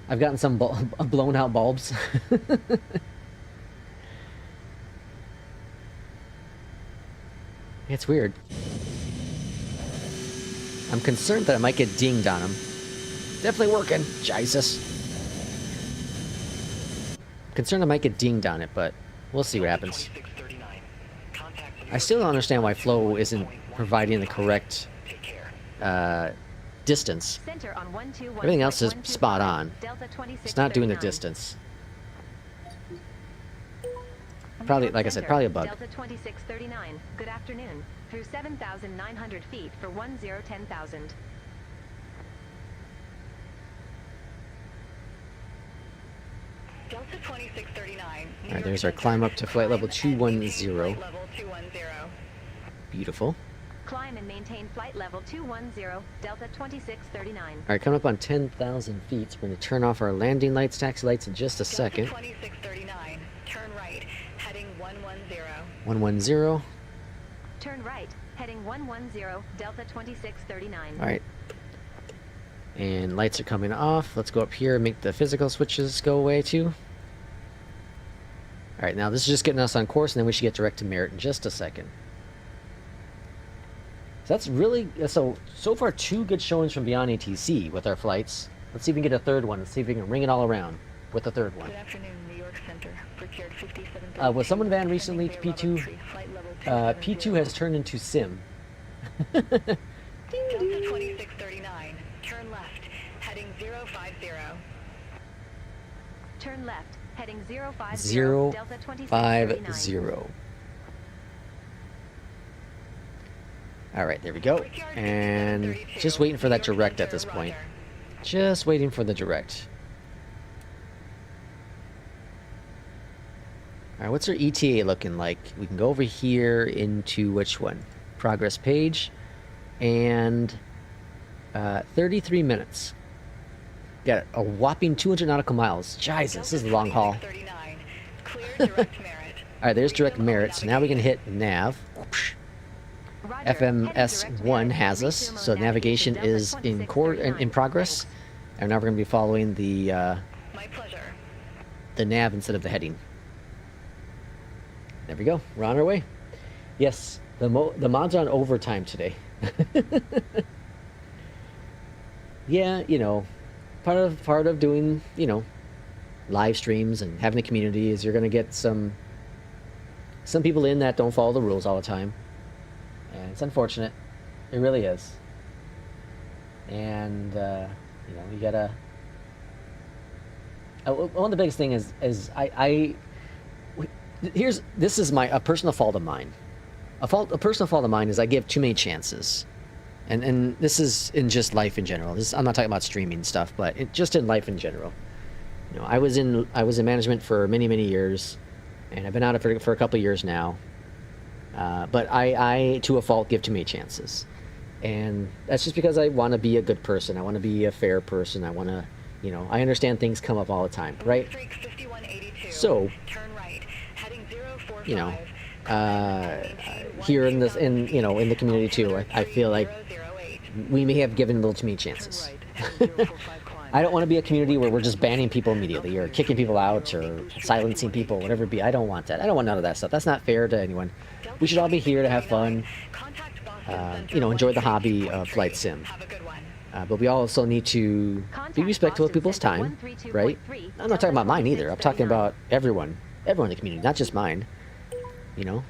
I've gotten some blown out bulbs. It's weird. I'm concerned that I might get dinged on them. Definitely working. Jesus. Concerned I might get dinged on it, but we'll see what happens. I still don't understand why Flow isn't providing the correct distance. Everything else is spot on. It's not doing the distance. Probably, like I said, probably a bug. Delta 2639. Good afternoon. Through 7,900 feet for 10,000. Delta 2639. All right, there's our climb up to flight level 210. Flight level 210. Beautiful. Climb and maintain flight level 210. Delta 2639. All right, coming up on 10,000 feet. So we're going to turn off our landing lights, taxi lights in just a second. Delta 2639. Turn right. Heading 110. 110. Turn right. Heading 110. Delta 2639. All right. And lights are coming off. Let's go up here and make the physical switches go away too. All right, now this is just getting us on course, and then we should get direct to Merritt in just a second. So that's really, so far 2 good showings from Beyondatc with our flights. Let's see if we can get a third one. Let's see if we can ring it all around with the third one. Good afternoon, New York Center. Procured 57. Was someone banned recently to P2? P2 has turned into Sim. Delta 2639. Turn left. Heading 0 Turn left, heading 050, 050. Delta 2639. All right, there we go. And just waiting for that direct at this point. Just waiting for the direct. All right, what's our ETA looking like? We can go over here into which one? Progress page. And 33 minutes. Got a whopping 200 nautical miles. Jesus, this is a long haul. All right, there's direct merit. So now we can hit nav. Whoosh. FMS1 has us, so navigation is in progress, and now we're going to be following the nav instead of the heading. There we go. We're on our way. Yes, the mods are on overtime today. Yeah, you know, part of doing, you know, live streams and having a community is you're going to get some people in that don't follow the rules all the time. And it's unfortunate. It really is. And, you know, you gotta... one of the biggest things is this is a personal fault of mine. A personal fault of mine is I give too many chances. And this is in just life in general. I'm not talking about streaming stuff, but just in life in general. You know, I was in management for many, many years, and I've been out of it for a couple of years now. But I, to a fault, give too many chances. And that's just because I want to be a good person. I want to be a fair person. I want to, you know, I understand things come up all the time, right? So, you know, here in the community too, I feel like we may have given a little too many chances. I don't want to be a community where we're just banning people immediately or kicking people out or silencing people, whatever it be. I don't want that. I don't want none of that stuff. That's not fair to anyone. We should all be here to have fun, you know, enjoy the hobby of flight sim. But we also need to be respectful of people's time, right? I'm not talking about mine either. I'm talking about everyone in the community, not just mine. You know,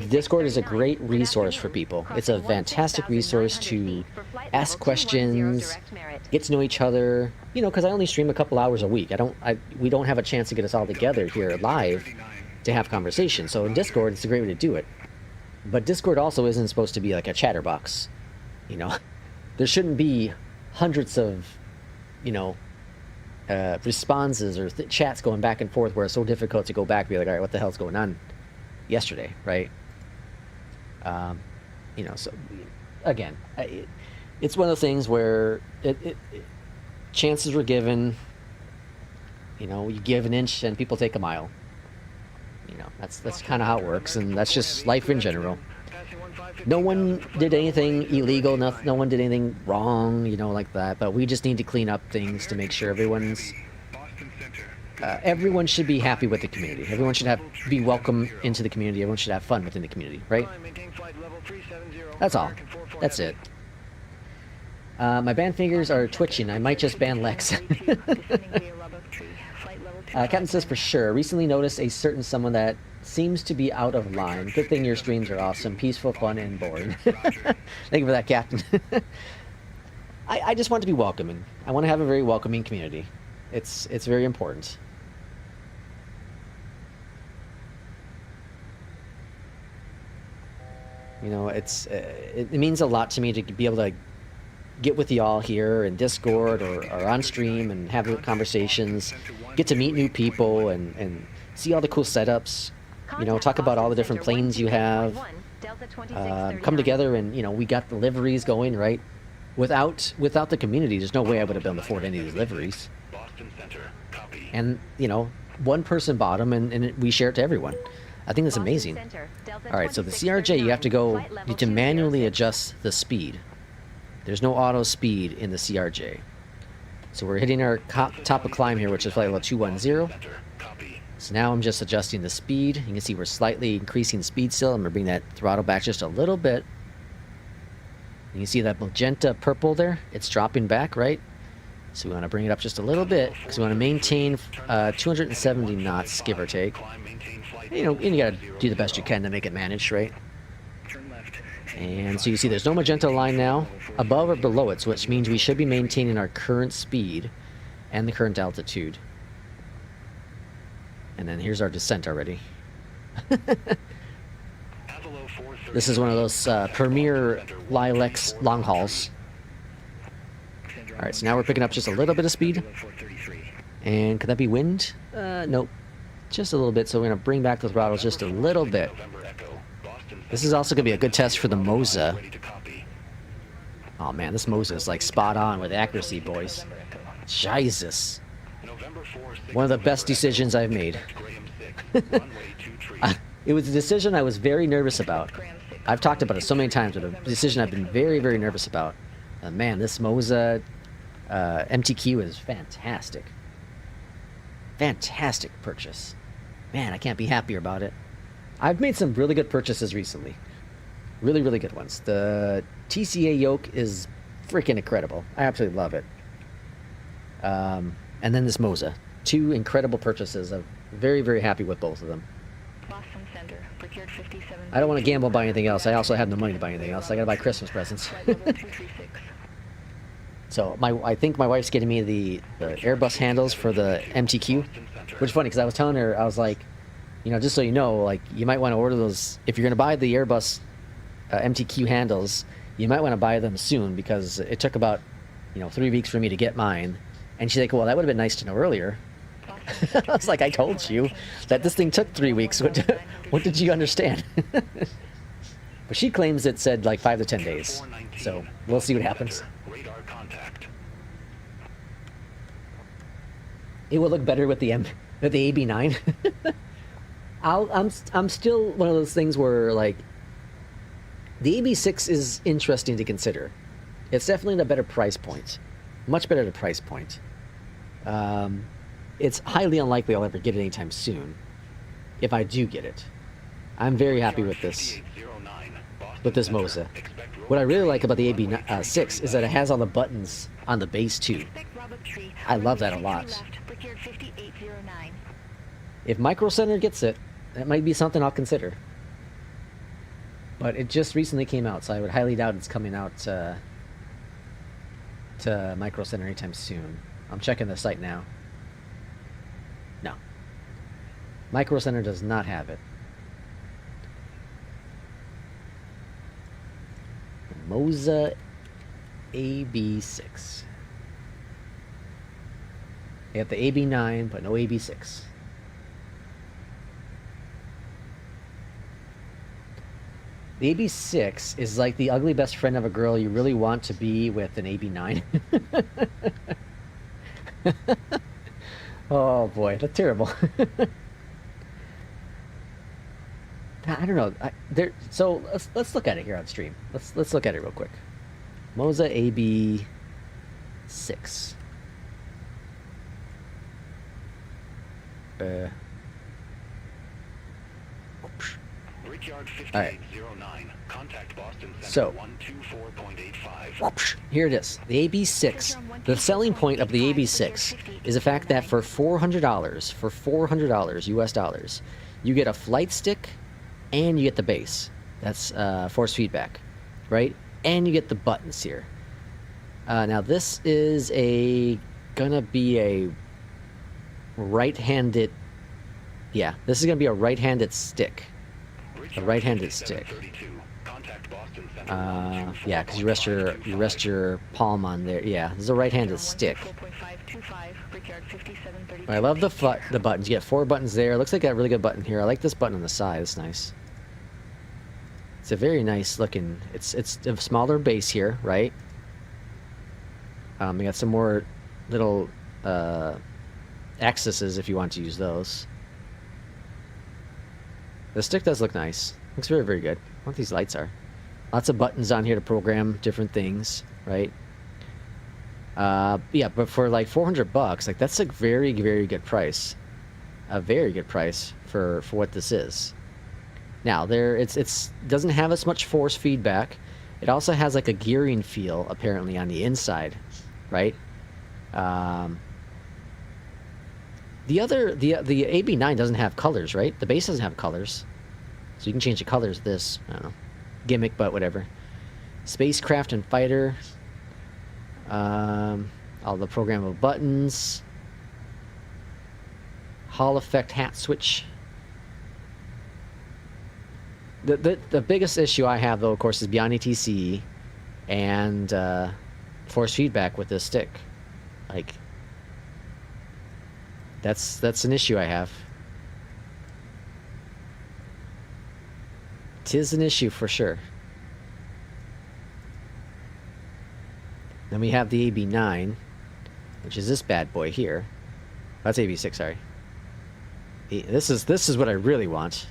Discord is a great resource for people. It's a fantastic resource to ask questions, get to know each other. You know, because I only stream a couple hours a week. We don't have a chance to get us all together here live to have conversations. So in Discord, it's a great way to do it. But Discord also isn't supposed to be like a chatterbox. You know, there shouldn't be hundreds of, you know, responses or chats going back and forth where it's so difficult to go back and be like, all right, what the hell's going on yesterday, right? You know, so again, it's one of those things where chances were given. You know, you give an inch and people take a mile. You know, that's kind of how it works, and that's just life in general. No one did anything illegal, no one did anything wrong, you know, like that, but we just need to clean up things to make sure everyone should be happy with the community. Everyone should be welcome into the community. Everyone should have fun within the community, right? That's all. That's it. My band fingers are twitching. I might just ban Lex. Captain says for sure. Recently noticed a certain someone that seems to be out of line. Good thing your streams are awesome, peaceful, fun, and boring. Thank you for that, Captain. I just want to be welcoming. I want to have a very welcoming community. It's very important. You know, it means a lot to me to be able to get with y'all here in Discord or on stream and have conversations, get to meet new people and see all the cool setups, you know, talk about all the different planes you have, come together and, you know, we got the liveries going, right? Without the community, there's no way I would have been able to afford any of these liveries. And, you know, one person bought them and we share it to everyone. I think that's amazing. All right, so the CRJ, you have to manually adjust the speed. There's no auto speed in the CRJ. So we're hitting our top of climb here, which is flight level 210. So now I'm just adjusting the speed. You can see we're slightly increasing the speed still. I'm going to bring that throttle back just a little bit. You can see that magenta purple there. It's dropping back, right? So we want to bring it up just a little bit because we want to maintain 270 knots, give or take. You know, and you got to do the best you can to make it managed, right? And so you see there's no magenta line now above or below it, so which means we should be maintaining our current speed and the current altitude. And then here's our descent already. This is one of those premier Lilex long hauls. Alright, so now we're picking up just a little bit of speed. And could that be wind? Nope. Just a little bit, so we're going to bring back the throttles just a little bit. This is also going to be a good test for the Moza. Oh man, this Moza is like spot on with accuracy, boys. Jesus. One of the best decisions I've made. It was a decision I was very nervous about. I've talked about it so many times, but a decision I've been very, very nervous about. Man, this Moza MTQ is fantastic. Fantastic purchase. Man, I can't be happier about it. I've made some really good purchases recently. Really, really good ones. The TCA Yoke is freaking incredible. I absolutely love it. And then this Moza. Two incredible purchases. I'm very, very happy with both of them. I don't want to gamble by anything else. I also have no money to buy anything else. I gotta buy Christmas presents. So I think my wife's getting me the Airbus handles for the MTQ, which is funny because I was telling her, I was like, you know, just so you know, like you might want to order those if you're gonna buy the Airbus MTQ handles. You might want to buy them soon because it took about 3 weeks for me to get mine. And she's like, well, that would have been nice to know earlier. I was like, I told you that this thing took 3 weeks. What did you understand? But she claims it said like 5 to 10 days. So we'll see what happens. It will look better with the AB9. I'm still one of those things where like the AB6 is interesting to consider. It's definitely at a better price point, much better at a price point. It's highly unlikely I'll ever get it anytime soon. If I do get it, I'm very happy with this Moza. What I really like about the AB6 is that it has all the buttons on the base too. I love that a lot. If Micro Center gets it, that might be something I'll consider. But it just recently came out, so I would highly doubt it's coming out to Micro Center anytime soon. I'm checking the site now. No. Micro Center does not have it. Moza AB6. They got the AB9, but no AB6. The AB6 is like the ugly best friend of a girl you really want to be with an AB9. Oh boy, that's terrible. I don't know. So let's look at it here on stream. Let's look at it real quick. Moza AB6. All right. So here it is. The AB6. The selling point of the AB6 is the fact that for $400 US dollars, you get a flight stick and you get the base. That's force feedback, right? And you get the buttons here. Now this is gonna be a right-handed. Yeah, this is gonna be a right-handed stick. A right-handed stick. Yeah, because you rest your palm on there. Yeah, this is a right-handed stick. I love the buttons. You get 4 buttons there. Looks like a really good button here. I like this button on the side. It's nice. It's a very nice looking. It's a smaller base here, right? You got some more little axes if you want to use those. The stick does look nice. Looks very, very good. What these lights are. Lots of buttons on here to program different things, right? Yeah, but for like $400, like that's a very, very good price. A very good price for what this is. Now it's doesn't have as much force feedback. It also has like a gearing feel apparently on the inside, right? The AB9 doesn't have colors, right? The base doesn't have colors. So you can change the colors of this. I don't know. Gimmick, but whatever. Spacecraft and fighter. All the programmable buttons. Hall effect hat switch. The biggest issue I have, though, of course, is Beyondatc TCE and force feedback with this stick. Like, that's an issue I have. Tis an issue for sure. Then we have the AB9, which is this bad boy here. That's AB6, sorry. This is what I really want.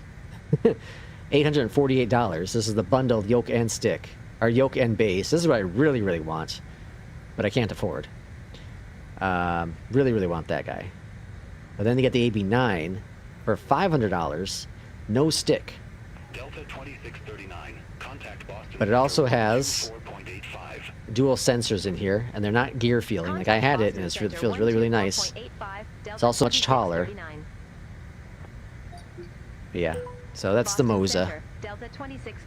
$848. This is the bundled yoke and stick, or yoke and base. This is what I really, really want, but I can't afford. Really, really want that guy. But then you get the AB9 for $500, no stick. Delta 2639. Contact Boston. But it also has 4.85. dual sensors in here, and they're not gear feeling. Like I had it, and it feels really, really nice. It's also much taller. But yeah, so that's the Moza.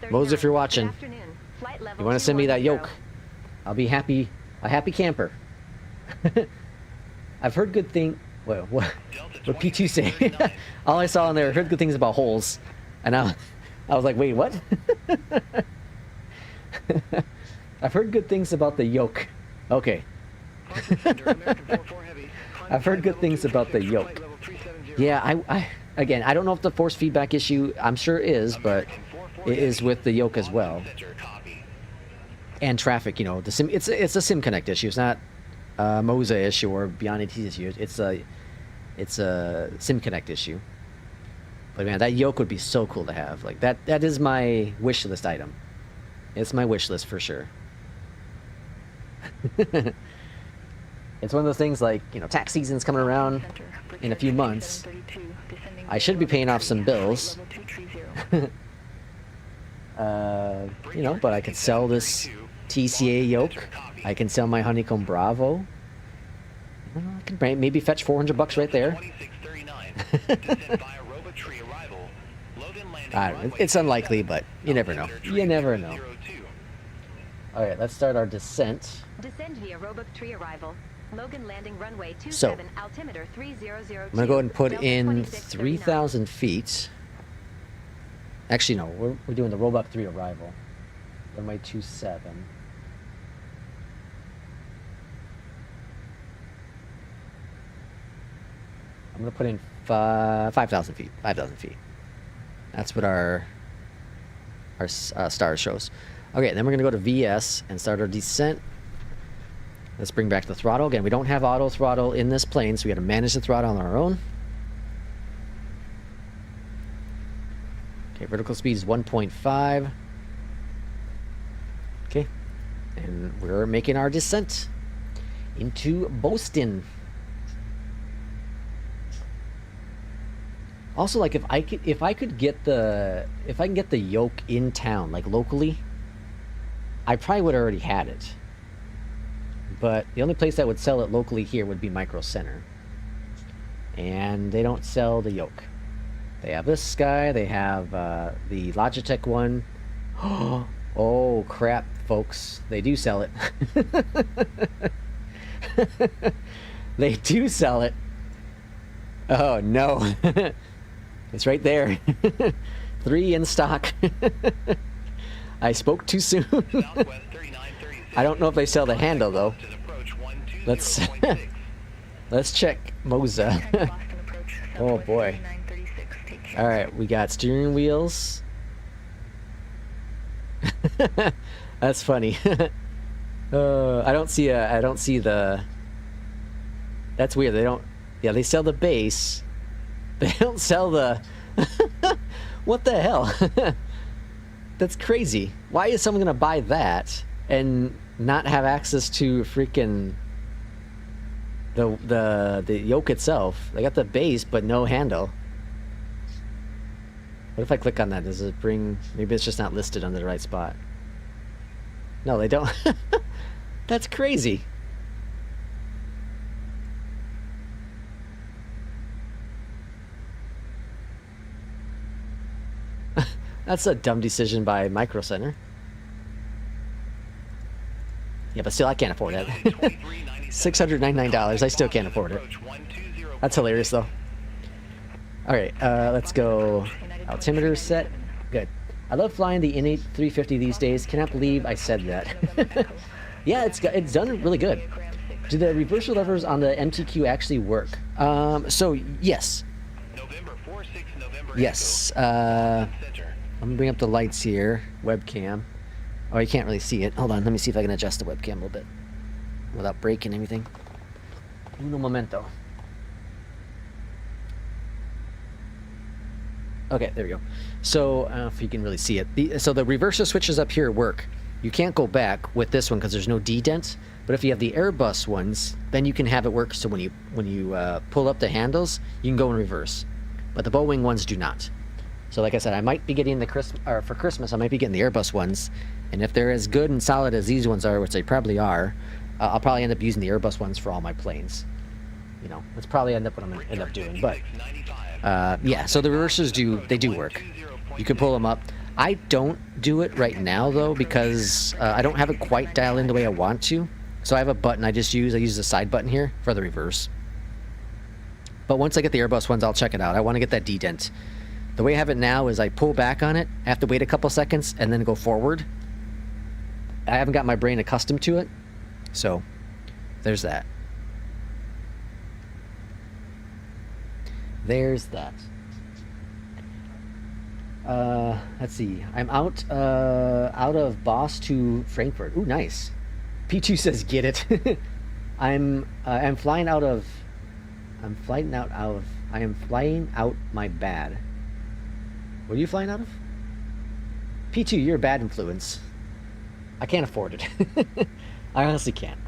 Moza, if you're watching, you want to send me that yoke, I'll be happy, a happy camper. I've heard good thing. What P2 say? All I saw in there, heard good things about holes, and I was like, wait, what? I've heard good things about the yoke. Okay. I've heard good things about the yoke. Yeah, again, I don't know if the force feedback issue, I'm sure it is, but it is with the yoke as well. And traffic, you know, it's a sim connect issue. It's not a Moza issue or Beyondatc issue. It's a sim connect issue. But man, that yoke would be so cool to have. Like that is my wish list item. It's my wish list for sure. It's one of those things like, you know, tax season's coming around in a few months. I should be paying off some bills. You know, but I could sell this TCA yoke. I can sell my Honeycomb Bravo. I can maybe fetch $400 right there. I don't know. It's unlikely, but you never know. You never know. All right, let's start our descent. Descend via Roebuck Tree arrival. Logan landing runway 27, so, altimeter 3002. I'm going to go ahead and put in 3,000 feet. Actually, no, we're doing the Roebuck 3 arrival. Runway 27. I'm going to put in 5,000 feet. 5,000 feet. That's what our star shows. Okay, then we're going to go to VS and start our descent. Let's bring back the throttle. Again, we don't have auto throttle in this plane, so we got to manage the throttle on our own. Okay, vertical speed is 1.5. Okay, and we're making our descent into Boston. Also, like if I can get the yoke in town, like locally, I probably would have already had it. But the only place that would sell it locally here would be Micro Center. And they don't sell the yoke. They have this guy, they have the Logitech one. Oh crap, folks. They do sell it. They do sell it. Oh no. It's right there. 3 in stock. I spoke too soon. I don't know if they sell the handle though. Let's check Moza. Oh boy. All right, we got steering wheels. That's funny. I don't see the. That's weird. They don't. Yeah, they sell the base. They don't sell the. What the hell? That's crazy. Why is someone gonna buy that and not have access to freaking the yoke itself? They got the base but no handle. What if I click on that? Does it bring? Maybe it's just not listed under the right spot. No, they don't. That's crazy. That's a dumb decision by Micro Center. Yeah, but still, I can't afford that. $699. I still can't afford it. That's hilarious, though. All right, let's go. Altimeter set. Good. I love flying the innate 350 these days. Cannot believe I said that. Yeah, it's done really good. Do the reversal levers on the MTQ actually work? So yes. Yes. I'm gonna bring up the lights here. Webcam. Oh, you can't really see it. Hold on. Let me see if I can adjust the webcam a little bit without breaking anything. Uno momento. Okay, there we go. So, I don't know if you can really see it. So the reverser switches up here work. You can't go back with this one because there's no D-dent. But if you have the Airbus ones, then you can have it work. So when you pull up the handles, you can go in reverse. But the Boeing ones do not. So like I said, I might be getting the for Christmas, I might be getting the Airbus ones. And if they're as good and solid as these ones are, which they probably are, I'll probably end up using the Airbus ones for all my planes. You know, that's probably what I'm gonna end up doing. But yeah, so the reversers do work. You can pull them up. I don't do it right now though because I don't have it quite dialed in the way I want to. So I have a button I use the side button here for the reverse. But once I get the Airbus ones, I'll check it out. I want to get that D-dent. The way I have it now is I pull back on it, I have to wait a couple seconds, and then go forward. I haven't got my brain accustomed to it. So, there's that. There's that. Let's see. I'm out of Boss to Frankfurt. Ooh, nice. P2 says get it. I am flying out my bad. What are you flying out of? P2, you're a bad influence. I can't afford it. I honestly can't.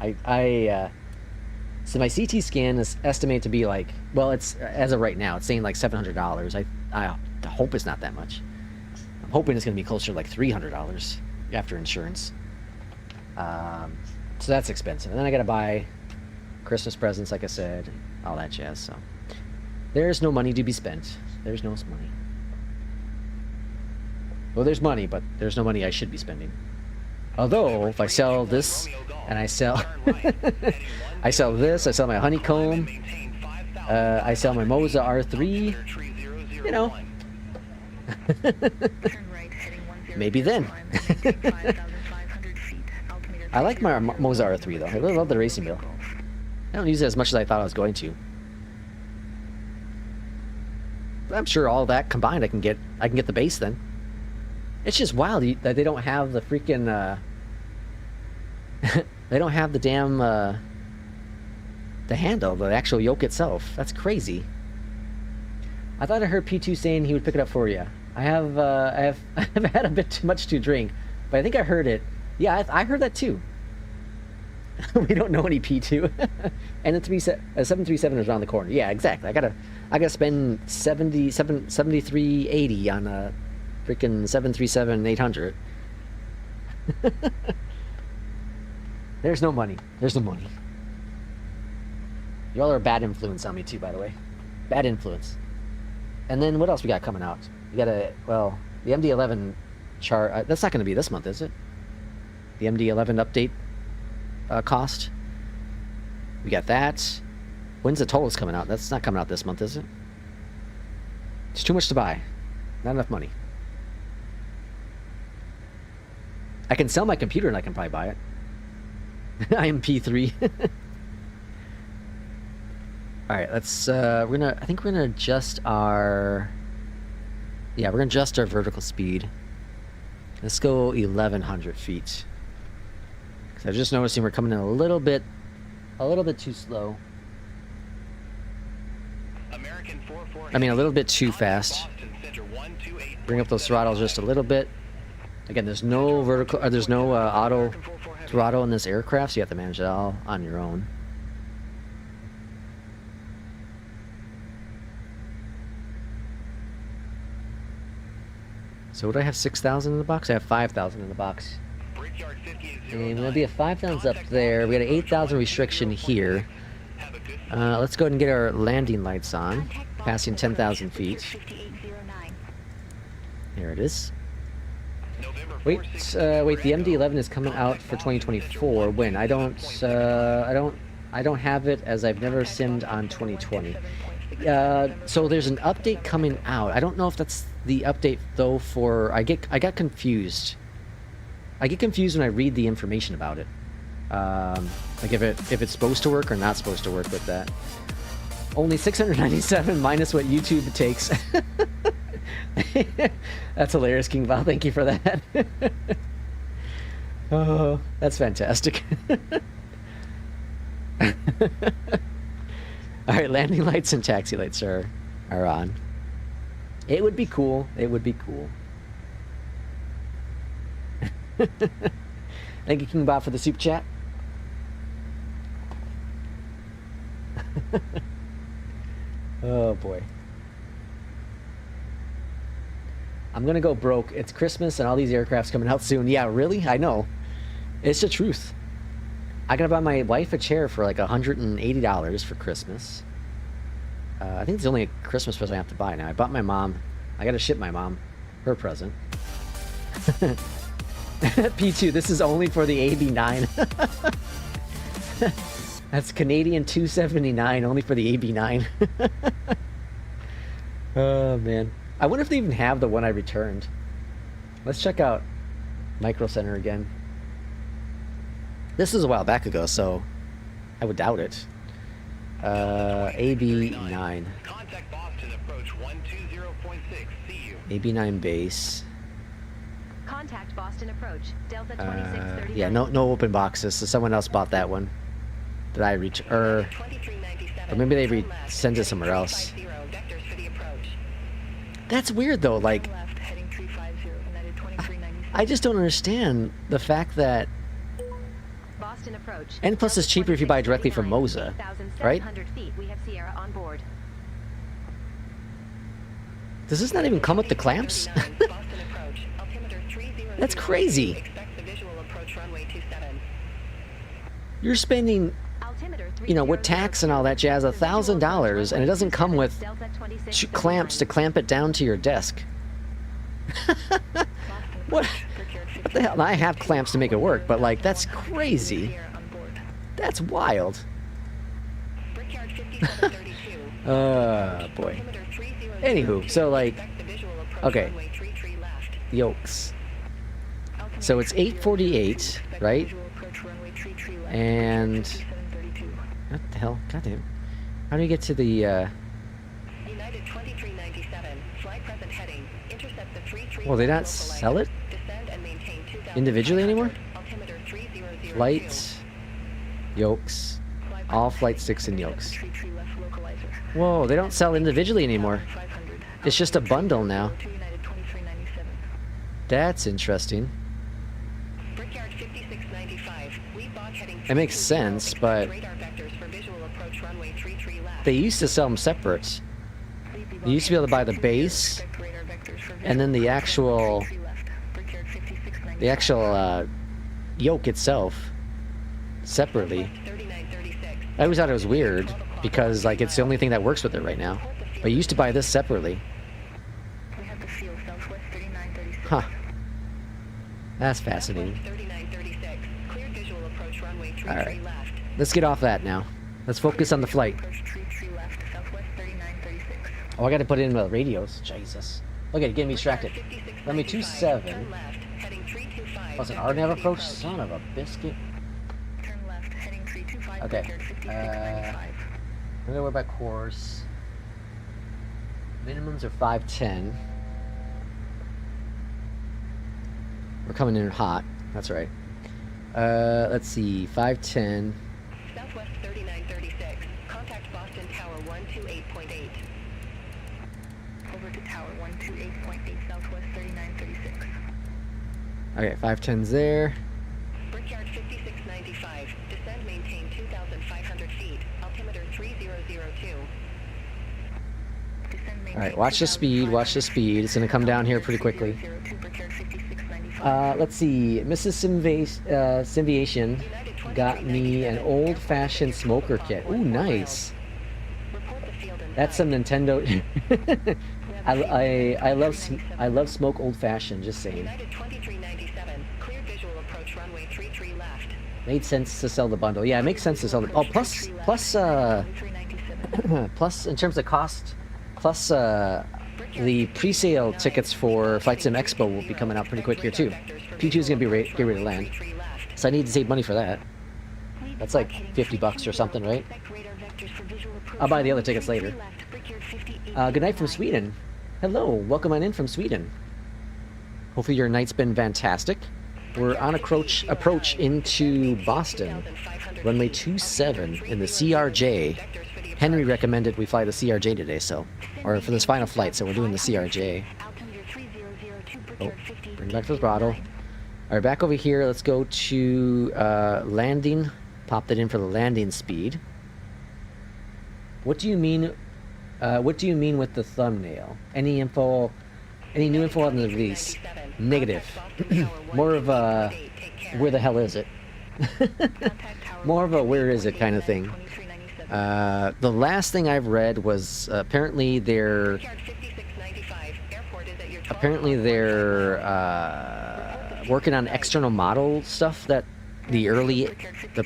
So my CT scan is estimated to be like, well, it's as of right now, it's saying like $700. I hope it's not that much. I'm hoping it's going to be closer to like $300 after insurance. So that's expensive. And then I got to buy Christmas presents, like I said, all that jazz. So there's no money to be spent. There's no money. Well, there's money, but there's no money I should be spending. Although, if I sell this, and I sell... I sell this, I sell my honeycomb, I sell my Moza R3, you know. Maybe then. I like my Moza R3 though. I really love the racing wheel. I don't use it as much as I thought I was going to. But I'm sure all that combined I can get the base then. It's just wild that they don't have the freaking they don't have the damn the handle, the actual yoke itself. That's crazy. I thought I heard P2 saying he would pick it up for you. I've had a bit too much to drink, but I think I heard it. Yeah, I heard that too. We don't know any P2. And the 737 is around the corner. Yeah, exactly. I gotta spend $73.80 on a freaking 737-800. There's no money. There's no money. Y'all are a bad influence on me too, by the way. Bad influence. And then what else we got coming out? We got the MD-11 chart. That's not going to be this month, is it? The MD-11 update cost. We got that. When's the totals coming out? That's not coming out this month, is it? It's too much to buy. Not enough money. I can sell my computer and I can probably buy it. I am P3. All right, let's. I think we're gonna adjust our. Yeah, we're gonna adjust our vertical speed. Let's go 1,100 feet. Cause I'm just noticing we're coming in a little bit too slow. I mean, a little bit too fast. Bring up those throttles just a little bit. Again, there's no vertical, or there's no auto throttle in this aircraft, so you have to manage it all on your own. So would I have 6,000 in the box? I have 5,000 in the box. And there'll be a 5,000 up there. We got an 8,000 restriction here. Let's go ahead and get our landing lights on. Passing 10,000 feet. There it is. Wait, the MD-11 is coming out for 2024. When? I don't I don't have it as I've never simmed on 2020. So there's an update coming out. I don't know if that's the update though for... I got confused. I get confused when I read the information about it. Like if it's supposed to work or not supposed to work with that. Only 697 minus what YouTube takes. That's hilarious, King Val. Thank you for that. Oh, that's fantastic. Alright, landing lights and taxi lights are on. It would be cool. It would be cool. Thank you, King Bob, for the super chat. Oh boy. I'm gonna go broke. It's Christmas and all these aircrafts coming out soon. Yeah, really? I know. It's the truth. I gotta buy my wife a chair for like $180 for Christmas. I think it's the only Christmas present I have to buy now. I bought my mom. I gotta ship my mom her present. P2, this is only for the AB9. That's Canadian $279, only for the AB9. Oh, man. I wonder if they even have the one I returned. Let's check out Micro Center again. This is a while back ago, so I would doubt it. AB9. Contact Boston, approach 120.6. See you. AB9 base. Contact Boston approach, Delta 2639. Yeah, no open boxes, so someone else bought that one. Did I reach, or maybe they sent it somewhere else. That's weird though, like, I just don't understand the fact that Boston approach. N Plus is cheaper if you buy directly from Moza, right? Feet, we have Sierra on board. Does this not even come with the clamps? That's crazy. You're spending, you know, with tax and all that jazz, $1,000, and it doesn't come with clamps to clamp it down to your desk. What the hell? I have clamps to make it work, but like, that's crazy. That's wild. Boy. Anywho, so like, okay, yokes. So it's 8:48, right? And what the hell? Goddamn. How do you get to the United 2397, fly present heading, intercept the 33. Well, they not sell it individually anymore? Flights, yokes, all flight 6 and yokes. Whoa, they don't sell individually anymore. It's just a bundle now. That's interesting. It makes sense, but they used to sell them separate. You used to be able to buy the base, and then the actual yoke itself separately. I always thought it was weird because like it's the only thing that works with it right now. But you used to buy this separately. Huh. That's fascinating. Alright. Let's get off that now. Let's focus on the flight. Oh, I gotta put in the radios. Jesus. Okay, getting me distracted. Runway 27. Oh, it's an RNAV approach? Son of a biscuit. Okay. I'm gonna worry about course. Minimums are 510. We're coming in hot. That's right. Let's see. 510. Southwest 3936. Contact Boston Tower 128.8. Over to Tower 128.8, Southwest 3936. Okay, 510's there. Brickyard 5695. Descend, maintain 2,500 feet. Altimeter 3002. Alright, watch the speed, watch the speed. It's gonna come down here pretty quickly. Let's see. Msfs Aviation got me an old-fashioned smoker kit. Ooh, nice. That's some Nintendo. I love smoke old-fashioned. Just saying. Made sense to sell the bundle. Yeah, it makes sense to sell the... Oh, plus, plus in terms of cost, plus the pre-sale tickets for Flight Sim Expo will be coming out pretty quick here too. P2 is going to be get ready to land. So I need to save money for that. That's like $50 or something, right? I'll buy the other tickets later. Good night from Sweden. Hello, welcome on in from Sweden. Hopefully your night's been fantastic. We're on approach into Boston, runway 27 in the CRJ. Henry recommended we fly the CRJ today, so, or for this final flight, so we're doing the CRJ. Oh, bring back the throttle. All right, back over here. Let's go to landing. Pop that in for the landing speed. What do you mean? What do you mean with the thumbnail? Any info? Any new info on the release? Negative. More of a where the hell is it? More of a where is it kind of thing. The last thing I've read was apparently they're working on external model stuff that the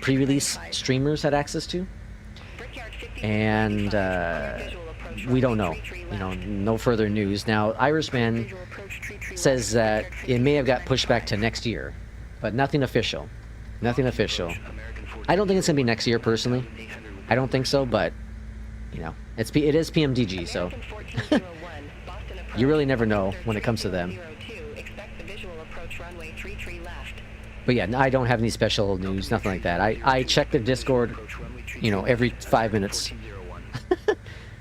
pre-release streamers had access to, and we don't know. You know, no further news. Now, Irishman says that it may have got pushed back to next year, but nothing official. Nothing official. I don't think it's gonna be next year personally. I don't think so, but you know, it is Pmdg, so you really never know when it comes to them. But yeah, I don't have any special news, nothing like that. I check the Discord, you know, every 5 minutes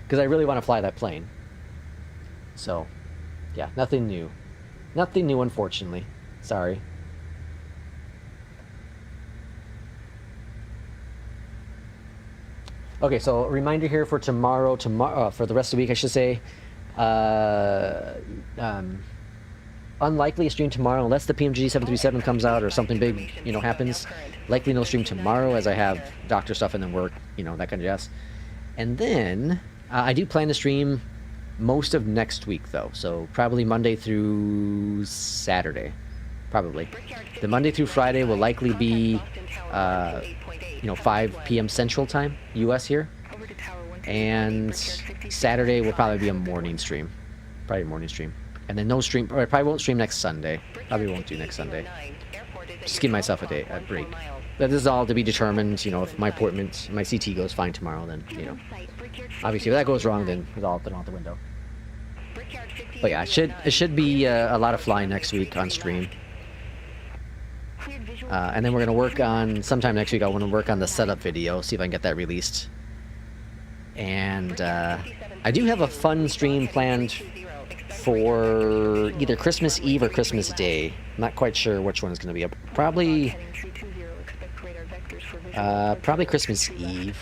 because I really want to fly that plane. So, yeah, nothing new. Nothing new, unfortunately. Sorry. Okay, so a reminder here for tomorrow, for the rest of the week, I should say. Unlikely stream tomorrow unless the Pmdg 737 comes out or something big, you know, happens. Likely no stream tomorrow as I have doctor stuff and then work, you know, that kind of jazz. And then I do plan to stream most of next week though, so probably Monday through Saturday, probably. The Monday through Friday will likely be, you know, 5 p.m. Central Time, U.S. here, and Saturday will probably be a morning stream, and then no stream. Or I probably won't stream next Sunday. Probably won't do next Sunday. Just give myself a break. But this is all to be determined. You know, if my appointment, my CT goes fine tomorrow, then you know, obviously if that goes wrong, then it's all out the window. But yeah, it should be a lot of flying next week on stream. And then we're gonna work on sometime next week. I want to work on the setup video, see if I can get that released. And I do have a fun stream planned for either Christmas Eve or Christmas Day. I'm not quite sure which one is going to be. Probably Christmas Eve.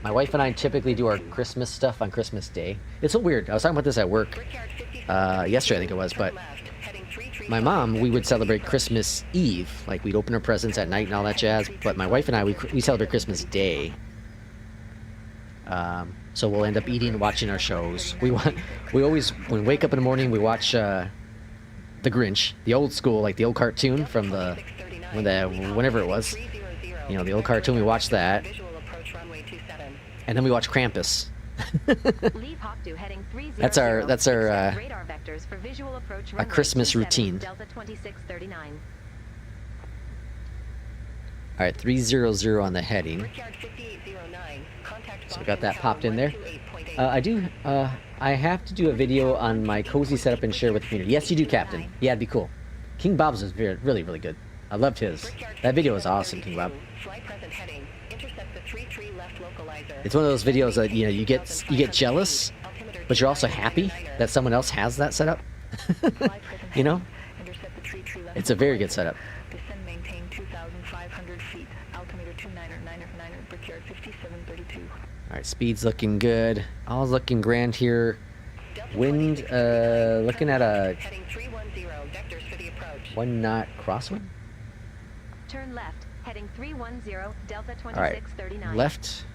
My wife and I typically do our Christmas stuff on Christmas Day. It's so weird. I was talking about this at work yesterday, I think it was, but my mom, we would celebrate Christmas Eve. Like, we'd open our presents at night and all that jazz. But my wife and I, we celebrate Christmas Day. So we'll end up eating and watching our shows. We always, when we wake up in the morning, we watch The Grinch, the old school, like the old cartoon from whenever it was. You know, the old cartoon, we watch that. And then we watch Krampus. That's our Christmas routine. All right, 300 on the heading. So we got that popped in there. I have to do a video on my cozy setup and share with the community. Yes, you do, Captain. Yeah, it'd be cool. King Bob's was really, really good. I loved his. That video was awesome, King Bob. It's one of those videos that, you know, you get jealous, but you're also happy that someone else has that setup. You know? It's a very good setup. Alright, speed's looking good. All's looking grand here. Wind, looking at a 1 knot crosswind? Turn left, heading 310, Delta 2639. Alright, left.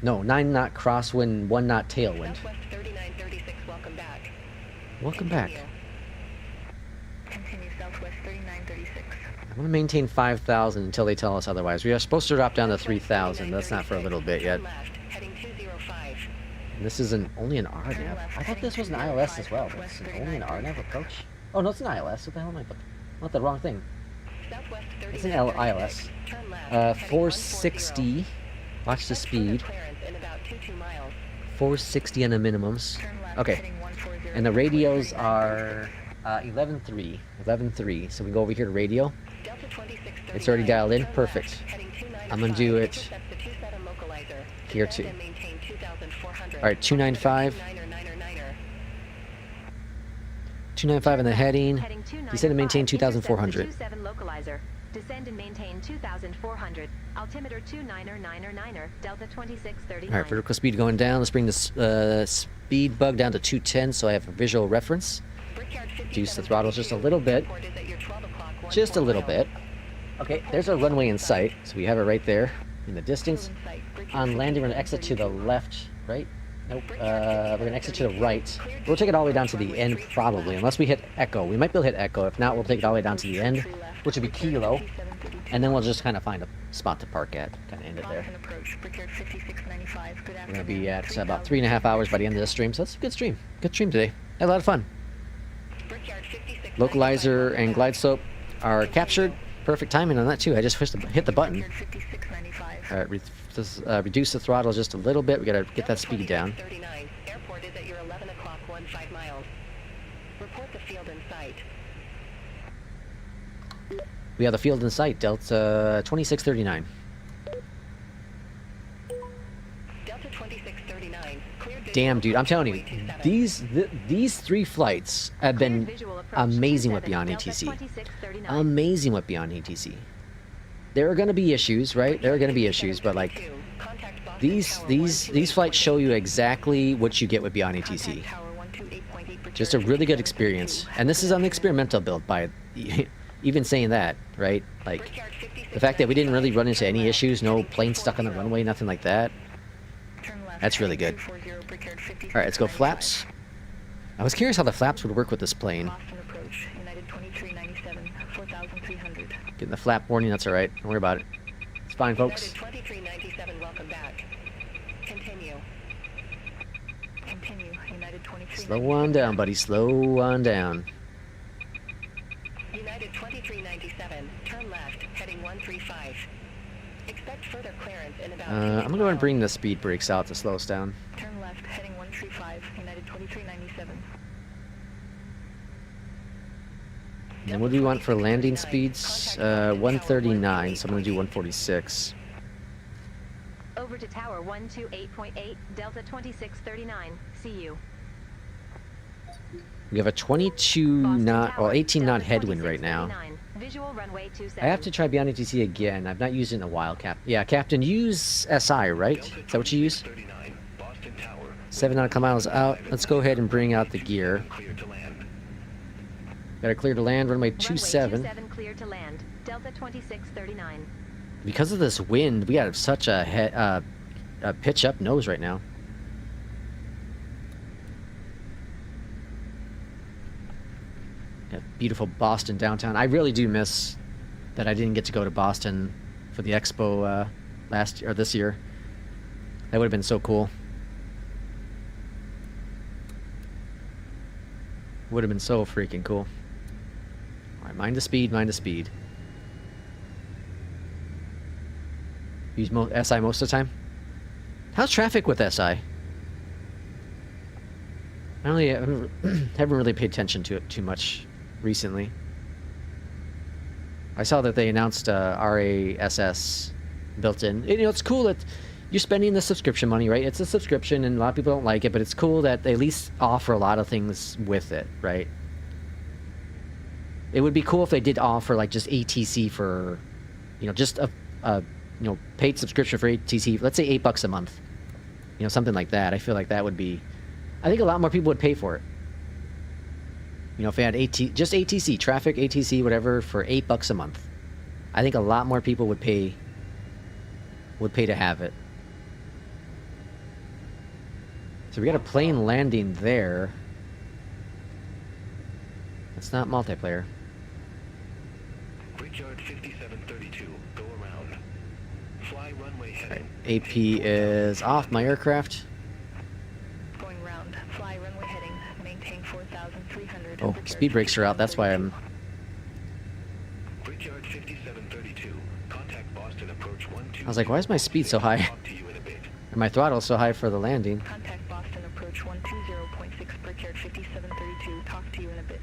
No, 9 knot crosswind, 1 knot tailwind. Welcome back. Southwest 3936. I'm going to maintain 5,000 until they tell us otherwise. We are supposed to drop down to 3,000. That's not for a little bit yet. Turn left, heading 205. And this is only an RNAV. I thought this was an ILS as well, but it's only an RNAV approach. Oh, no, it's an ILS. What the hell am I putting? Not the wrong thing. Southwest It's an 3936. ILS. Turn left, heading 460. Watch the Expect further speed. clearance in about 22 miles. 460 on the minimums. Turn left, Okay. heading 140. And the radios are 11.3. 11.3. So we go over here to radio. Delta 2639. It's already dialed in. Turn Perfect. left, heading 295. I'm gonna do it Intercept the 27 localizer. here Descend too. and maintain 2400. All right, 295. 295 in the heading. Heading Descend and maintain 295, 2,400. intercept the 27 localizer. Descend and maintain 2,400. Altimeter 29er, Delta 2639. All right, vertical speed going down. Let's bring the speed bug down to 210 so I have a visual reference. Reduce the throttle just a little bit. Just a little bit. Okay, there's our runway in sight. So we have it right there in the distance. On landing, we're going to exit to the left, right? Nope. We're going to exit to the right. We'll take it all the way down to the end, probably, unless we hit Echo. We might be able to hit Echo. If not, we'll take it all the way down to the end, which would be Kilo. And then we'll just kind of find a spot to park at. Kind of end it there. We're going to be at about 3.5 hours by the end of this stream, so that's a good stream. Good stream today. Had a lot of fun. Localizer and glide slope are captured. Perfect timing on that, too. I just hit the button. All right, reduce the throttle just a little bit. We got to get that speed down. Airport is at your 11 o'clock 15 miles. Report the field in sight. We have the field in sight, Delta 2639. Delta 2639. Damn, dude, I'm telling you, these 3 flights have been amazing with Beyond ATC. Amazing with Beyond ATC. There are going to be issues, right? There are going to be issues, but like these flights show you exactly what you get with Beyond ATC. Just a really good experience, and this is on the experimental build. By even saying that, right? Like the fact that we didn't really run into any issues, no plane stuck on the runway, nothing like that. That's really good. All right, let's go flaps. I was curious how the flaps would work with this plane. Getting the flap warning, that's all right. Don't worry about it. It's fine, folks. 2397, welcome back. Continue. Continue, United 2397. Slow on down, buddy. Slow on down. United 2397, turn left, heading 135. Expect further clearance in about I'm gonna go ahead and bring the speed brakes out to slow us down. Turn left, heading 135, United 2397. And what do we want for landing speeds? 139, so I'm gonna do 146. Over to Tower 128.8, Delta 2639. See you. We have a 22 knot, well 18 knot headwind right now. Visual runway 27. I have to try Beyond ATC again. I've not used it in a while, Yeah, Captain, use SI, right? Is that what you use? 7 nautical miles out. Let's go ahead and bring out the gear. Got to clear to land, runway 27. Clear to land, Delta 2639. Because of this wind, we got such a pitch up nose right now. Got beautiful Boston downtown. I really do miss that I didn't get to go to Boston for the expo last year or this year. That would have been so cool. Would have been so freaking cool. Alright, mind the speed, mind the speed. Use SI most of the time? How's traffic with SI? I haven't really paid attention to it too much recently. I saw that they announced RASS built in. You know, it's cool that you're spending the subscription money, right? It's a subscription and a lot of people don't like it, but it's cool that they at least offer a lot of things with it, right? It would be cool if they did offer like just ATC for, you know, just a paid subscription for ATC. Let's say $8 a month, you know, something like that. I feel like that would be. I think a lot more people would pay for it. You know, if they had just ATC, traffic, ATC, whatever, for $8 a month. I think a lot more people would pay to have it. So we got a plane landing there. That's not multiplayer. Brickyard 5732, go around. Fly runway heading. AP is off my aircraft. Going round. Fly runway heading. Maintain 4,300. Oh, speed brakes are out. That's why I'm... Brickyard 5732, contact Boston approach 120. I was like, why is my speed so high? Talk to you in a bit. And my throttle so high for the landing. Contact Boston approach 120.6 Brickyard 5732. Talk to you in a bit.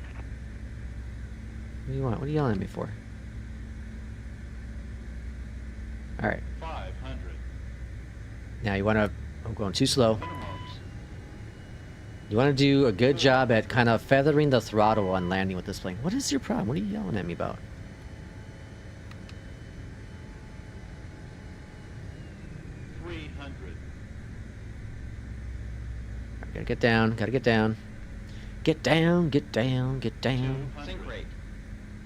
What do you want? What are you yelling at me for? Alright. 500. Now you want to... I'm going too slow. Minimums. You want to do a good job at kind of feathering the throttle on landing with this plane. What is your problem? What are you yelling at me about? Gotta get down, gotta get down. Get down, get down, get down. Sync rate.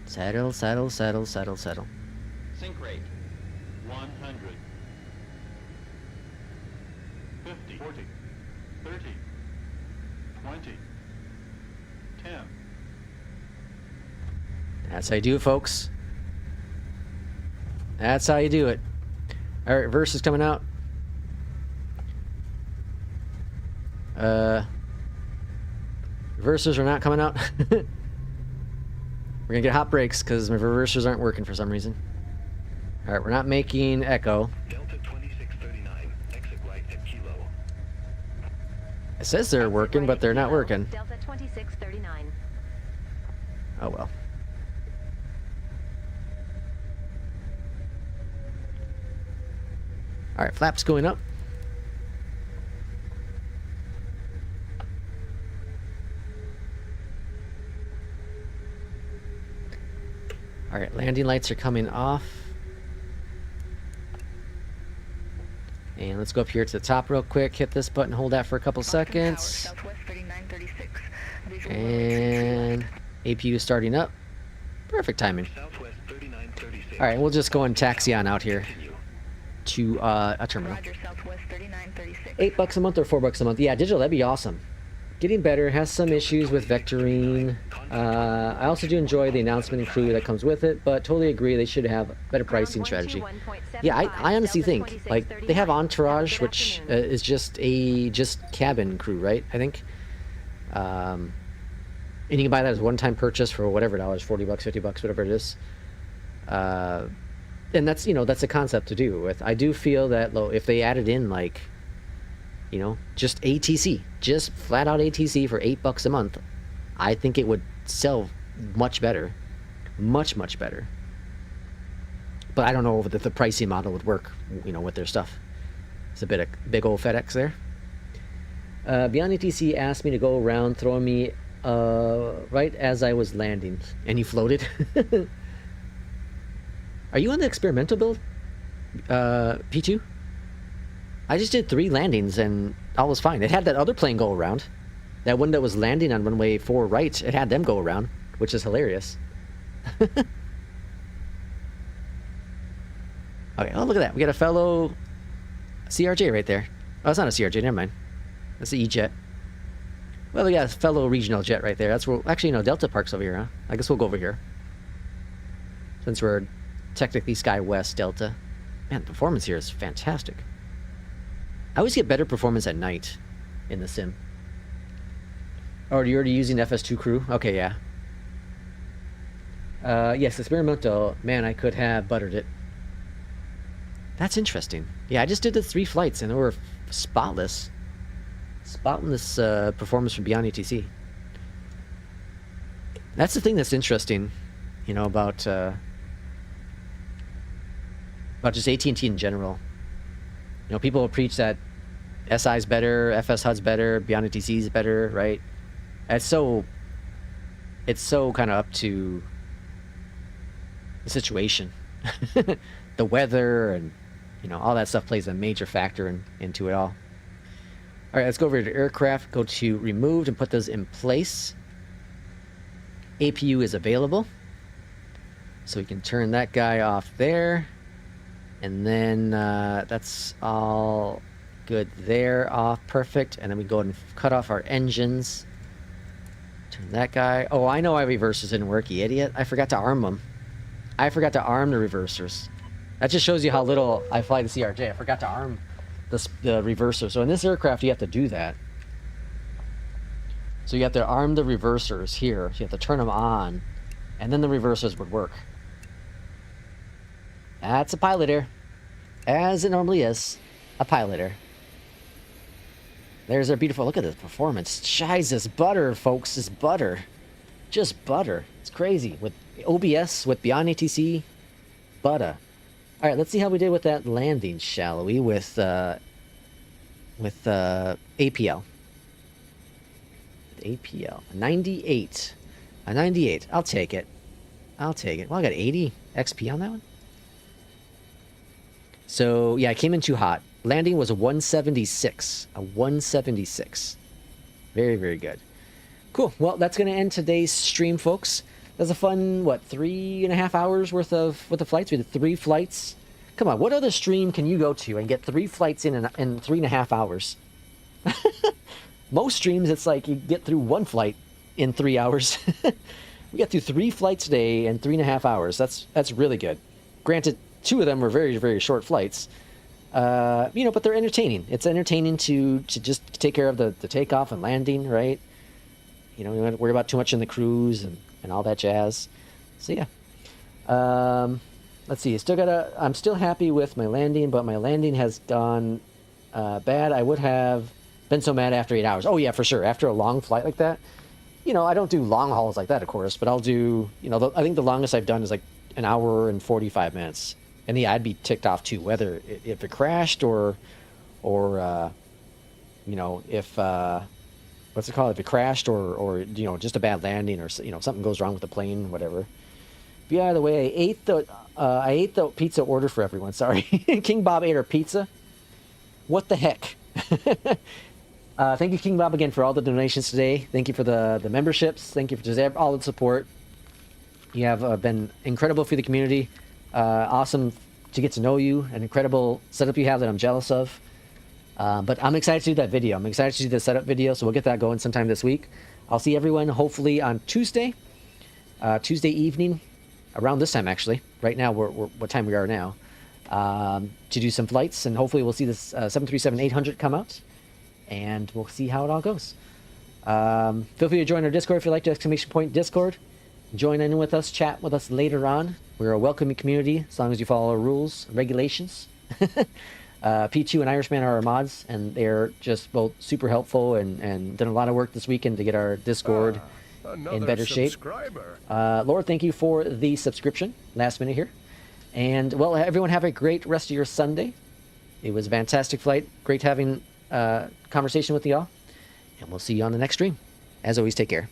Settle, settle, settle, settle, settle. Sync rate. 100. 50. 40. 30. 20. 10. That's how you do it, folks. That's how you do it. Alright, reverse is coming out. Reversers are not coming out. We're gonna get hot brakes because my reversers aren't working for some reason. Alright, we're not making echo. Delta 2639, exit right at Kilo. It says they're working, but they're not working. Delta 2639. Oh well. Alright, flaps going up. Alright, landing lights are coming off. And let's go up here to the top real quick, hit this button, hold that for a couple seconds. Southwest 3936. Visual And APU starting up. Perfect timing. Southwest 3936. Alright, we'll just go and taxi on out here Continue. to a terminal. Roger, Southwest 3936. $8 a month or $4 a month? Yeah, digital, that'd be awesome. Getting better, has some issues with vectoring. I also do enjoy the announcement and crew that comes with it, but totally agree they should have better pricing strategy. Yeah, I honestly think, like, they have Entourage, which is just cabin crew, right? I think. And you can buy that as a one-time purchase for whatever dollars, $40, $50, whatever it is. And that's, you know, that's a concept to do with. I do feel that if they added in, like, you know, just ATC, just flat out ATC for $8 a month, I think it would sell much better, much better. But I don't know if the pricing model would work, you know, with their stuff. It's a bit of big old FedEx there. Beyondatc asked me to go around, throwing me right as I was landing, and he floated. Are you on the experimental build, P2? I just did 3 landings and all was fine. It had that other plane go around. That one that was landing on runway 4 right, it had them go around, which is hilarious. Okay, oh, look at that. We got a fellow CRJ right there. Oh, it's not a CRJ, never mind. That's the EJET. Well, we got a fellow regional jet right there. That's where, actually, no, Delta Park's over here, huh? I guess we'll go over here. Since we're technically Sky West Delta. Man, the performance here is fantastic. I always get better performance at night in the sim. Oh, are you already using FS2 crew? Okay, yeah. Yes, experimental. Man, I could have buttered it. That's interesting. Yeah, I just did the 3 flights and they were spotless. Spotless performance from Beyondatc. That's the thing that's interesting, you know, about just AT&T in general. You know, people preach that SI's better, FS HUD's better, Beyondatc's better, right? It's so kind of up to the situation. The weather and, you know, all that stuff plays a major factor into it all. All right, let's go over to aircraft, go to removed and put those in place. APU is available. So we can turn that guy off there. And then that's all good there, off, perfect. And then we go ahead and cut off our engines. Turn that guy. Oh, I know why reversers didn't work, you idiot. I forgot to arm them. I forgot to arm the reversers. That just shows you how little I fly the CRJ. I forgot to arm the reverser. So in this aircraft, you have to do that. So you have to arm the reversers here. So you have to turn them on, and then the reversers would work. That's a pilot air. As it normally is, a pilot air. There's our beautiful, look at this performance. Jesus, butter, folks, is butter. Just butter. It's crazy. With OBS, with Beyondatc TC, butter. All right, let's see how we did with that landing, shall we? With APL. APL. 98. A 98. I'll take it. I'll take it. Well, I got 80 XP on that one. So, yeah, I came in too hot. Landing was a 176. A 176. Very, very good. Cool. Well, that's going to end today's stream, folks. That's a fun, what, 3.5 hours worth of flights? We did 3 flights. Come on, what other stream can you go to and get 3 flights in 3.5 hours? Most streams, it's like you get through 1 flight in 3 hours. We got through 3 flights today in 3.5 hours. That's really good. Granted, 2 of them were very, very short flights. You know, but they're entertaining. It's entertaining to just take care of the takeoff and landing, right? You know, you don't have to worry about too much in the cruise and all that jazz. So yeah. Let's see. I'm still happy with my landing, but my landing has gone bad. I would have been so mad after 8 hours. Oh yeah, for sure. After a long flight like that, you know, I don't do long hauls like that, of course, but I'll do, you know, I think the longest I've done is like 1 hour and 45 minutes. And yeah, I'd be ticked off too, whether if it crashed or you know, if what's it called? If it crashed or you know, just a bad landing, or you know, something goes wrong with the plane, whatever. But yeah, the way I ate the pizza order for everyone. Sorry, King Bob ate our pizza. What the heck? Thank you, King Bob, again for all the donations today. Thank you for the memberships. Thank you for just all the support. You have been incredible for the community. Awesome to get to know you. An incredible setup you have that I'm jealous of. But I'm excited to do that video. I'm excited to do the setup video, so we'll get that going sometime this week. I'll see everyone hopefully on Tuesday. Tuesday evening, around this time actually. Right now, we're what time we are now. To do some flights, and hopefully we'll see this 737-800 come out. And we'll see how it all goes. Feel free to join our Discord if you like to, !Discord. Join in with us, chat with us later on. We're a welcoming community, as long as you follow our rules and regulations. P2 and Irishman are our mods, and they're just both super helpful and done a lot of work this weekend to get our Discord in better shape. Lord, thank you for the subscription, last minute here. And, well, everyone have a great rest of your Sunday. It was a fantastic flight. Great having conversation with y'all. And we'll see you on the next stream. As always, take care.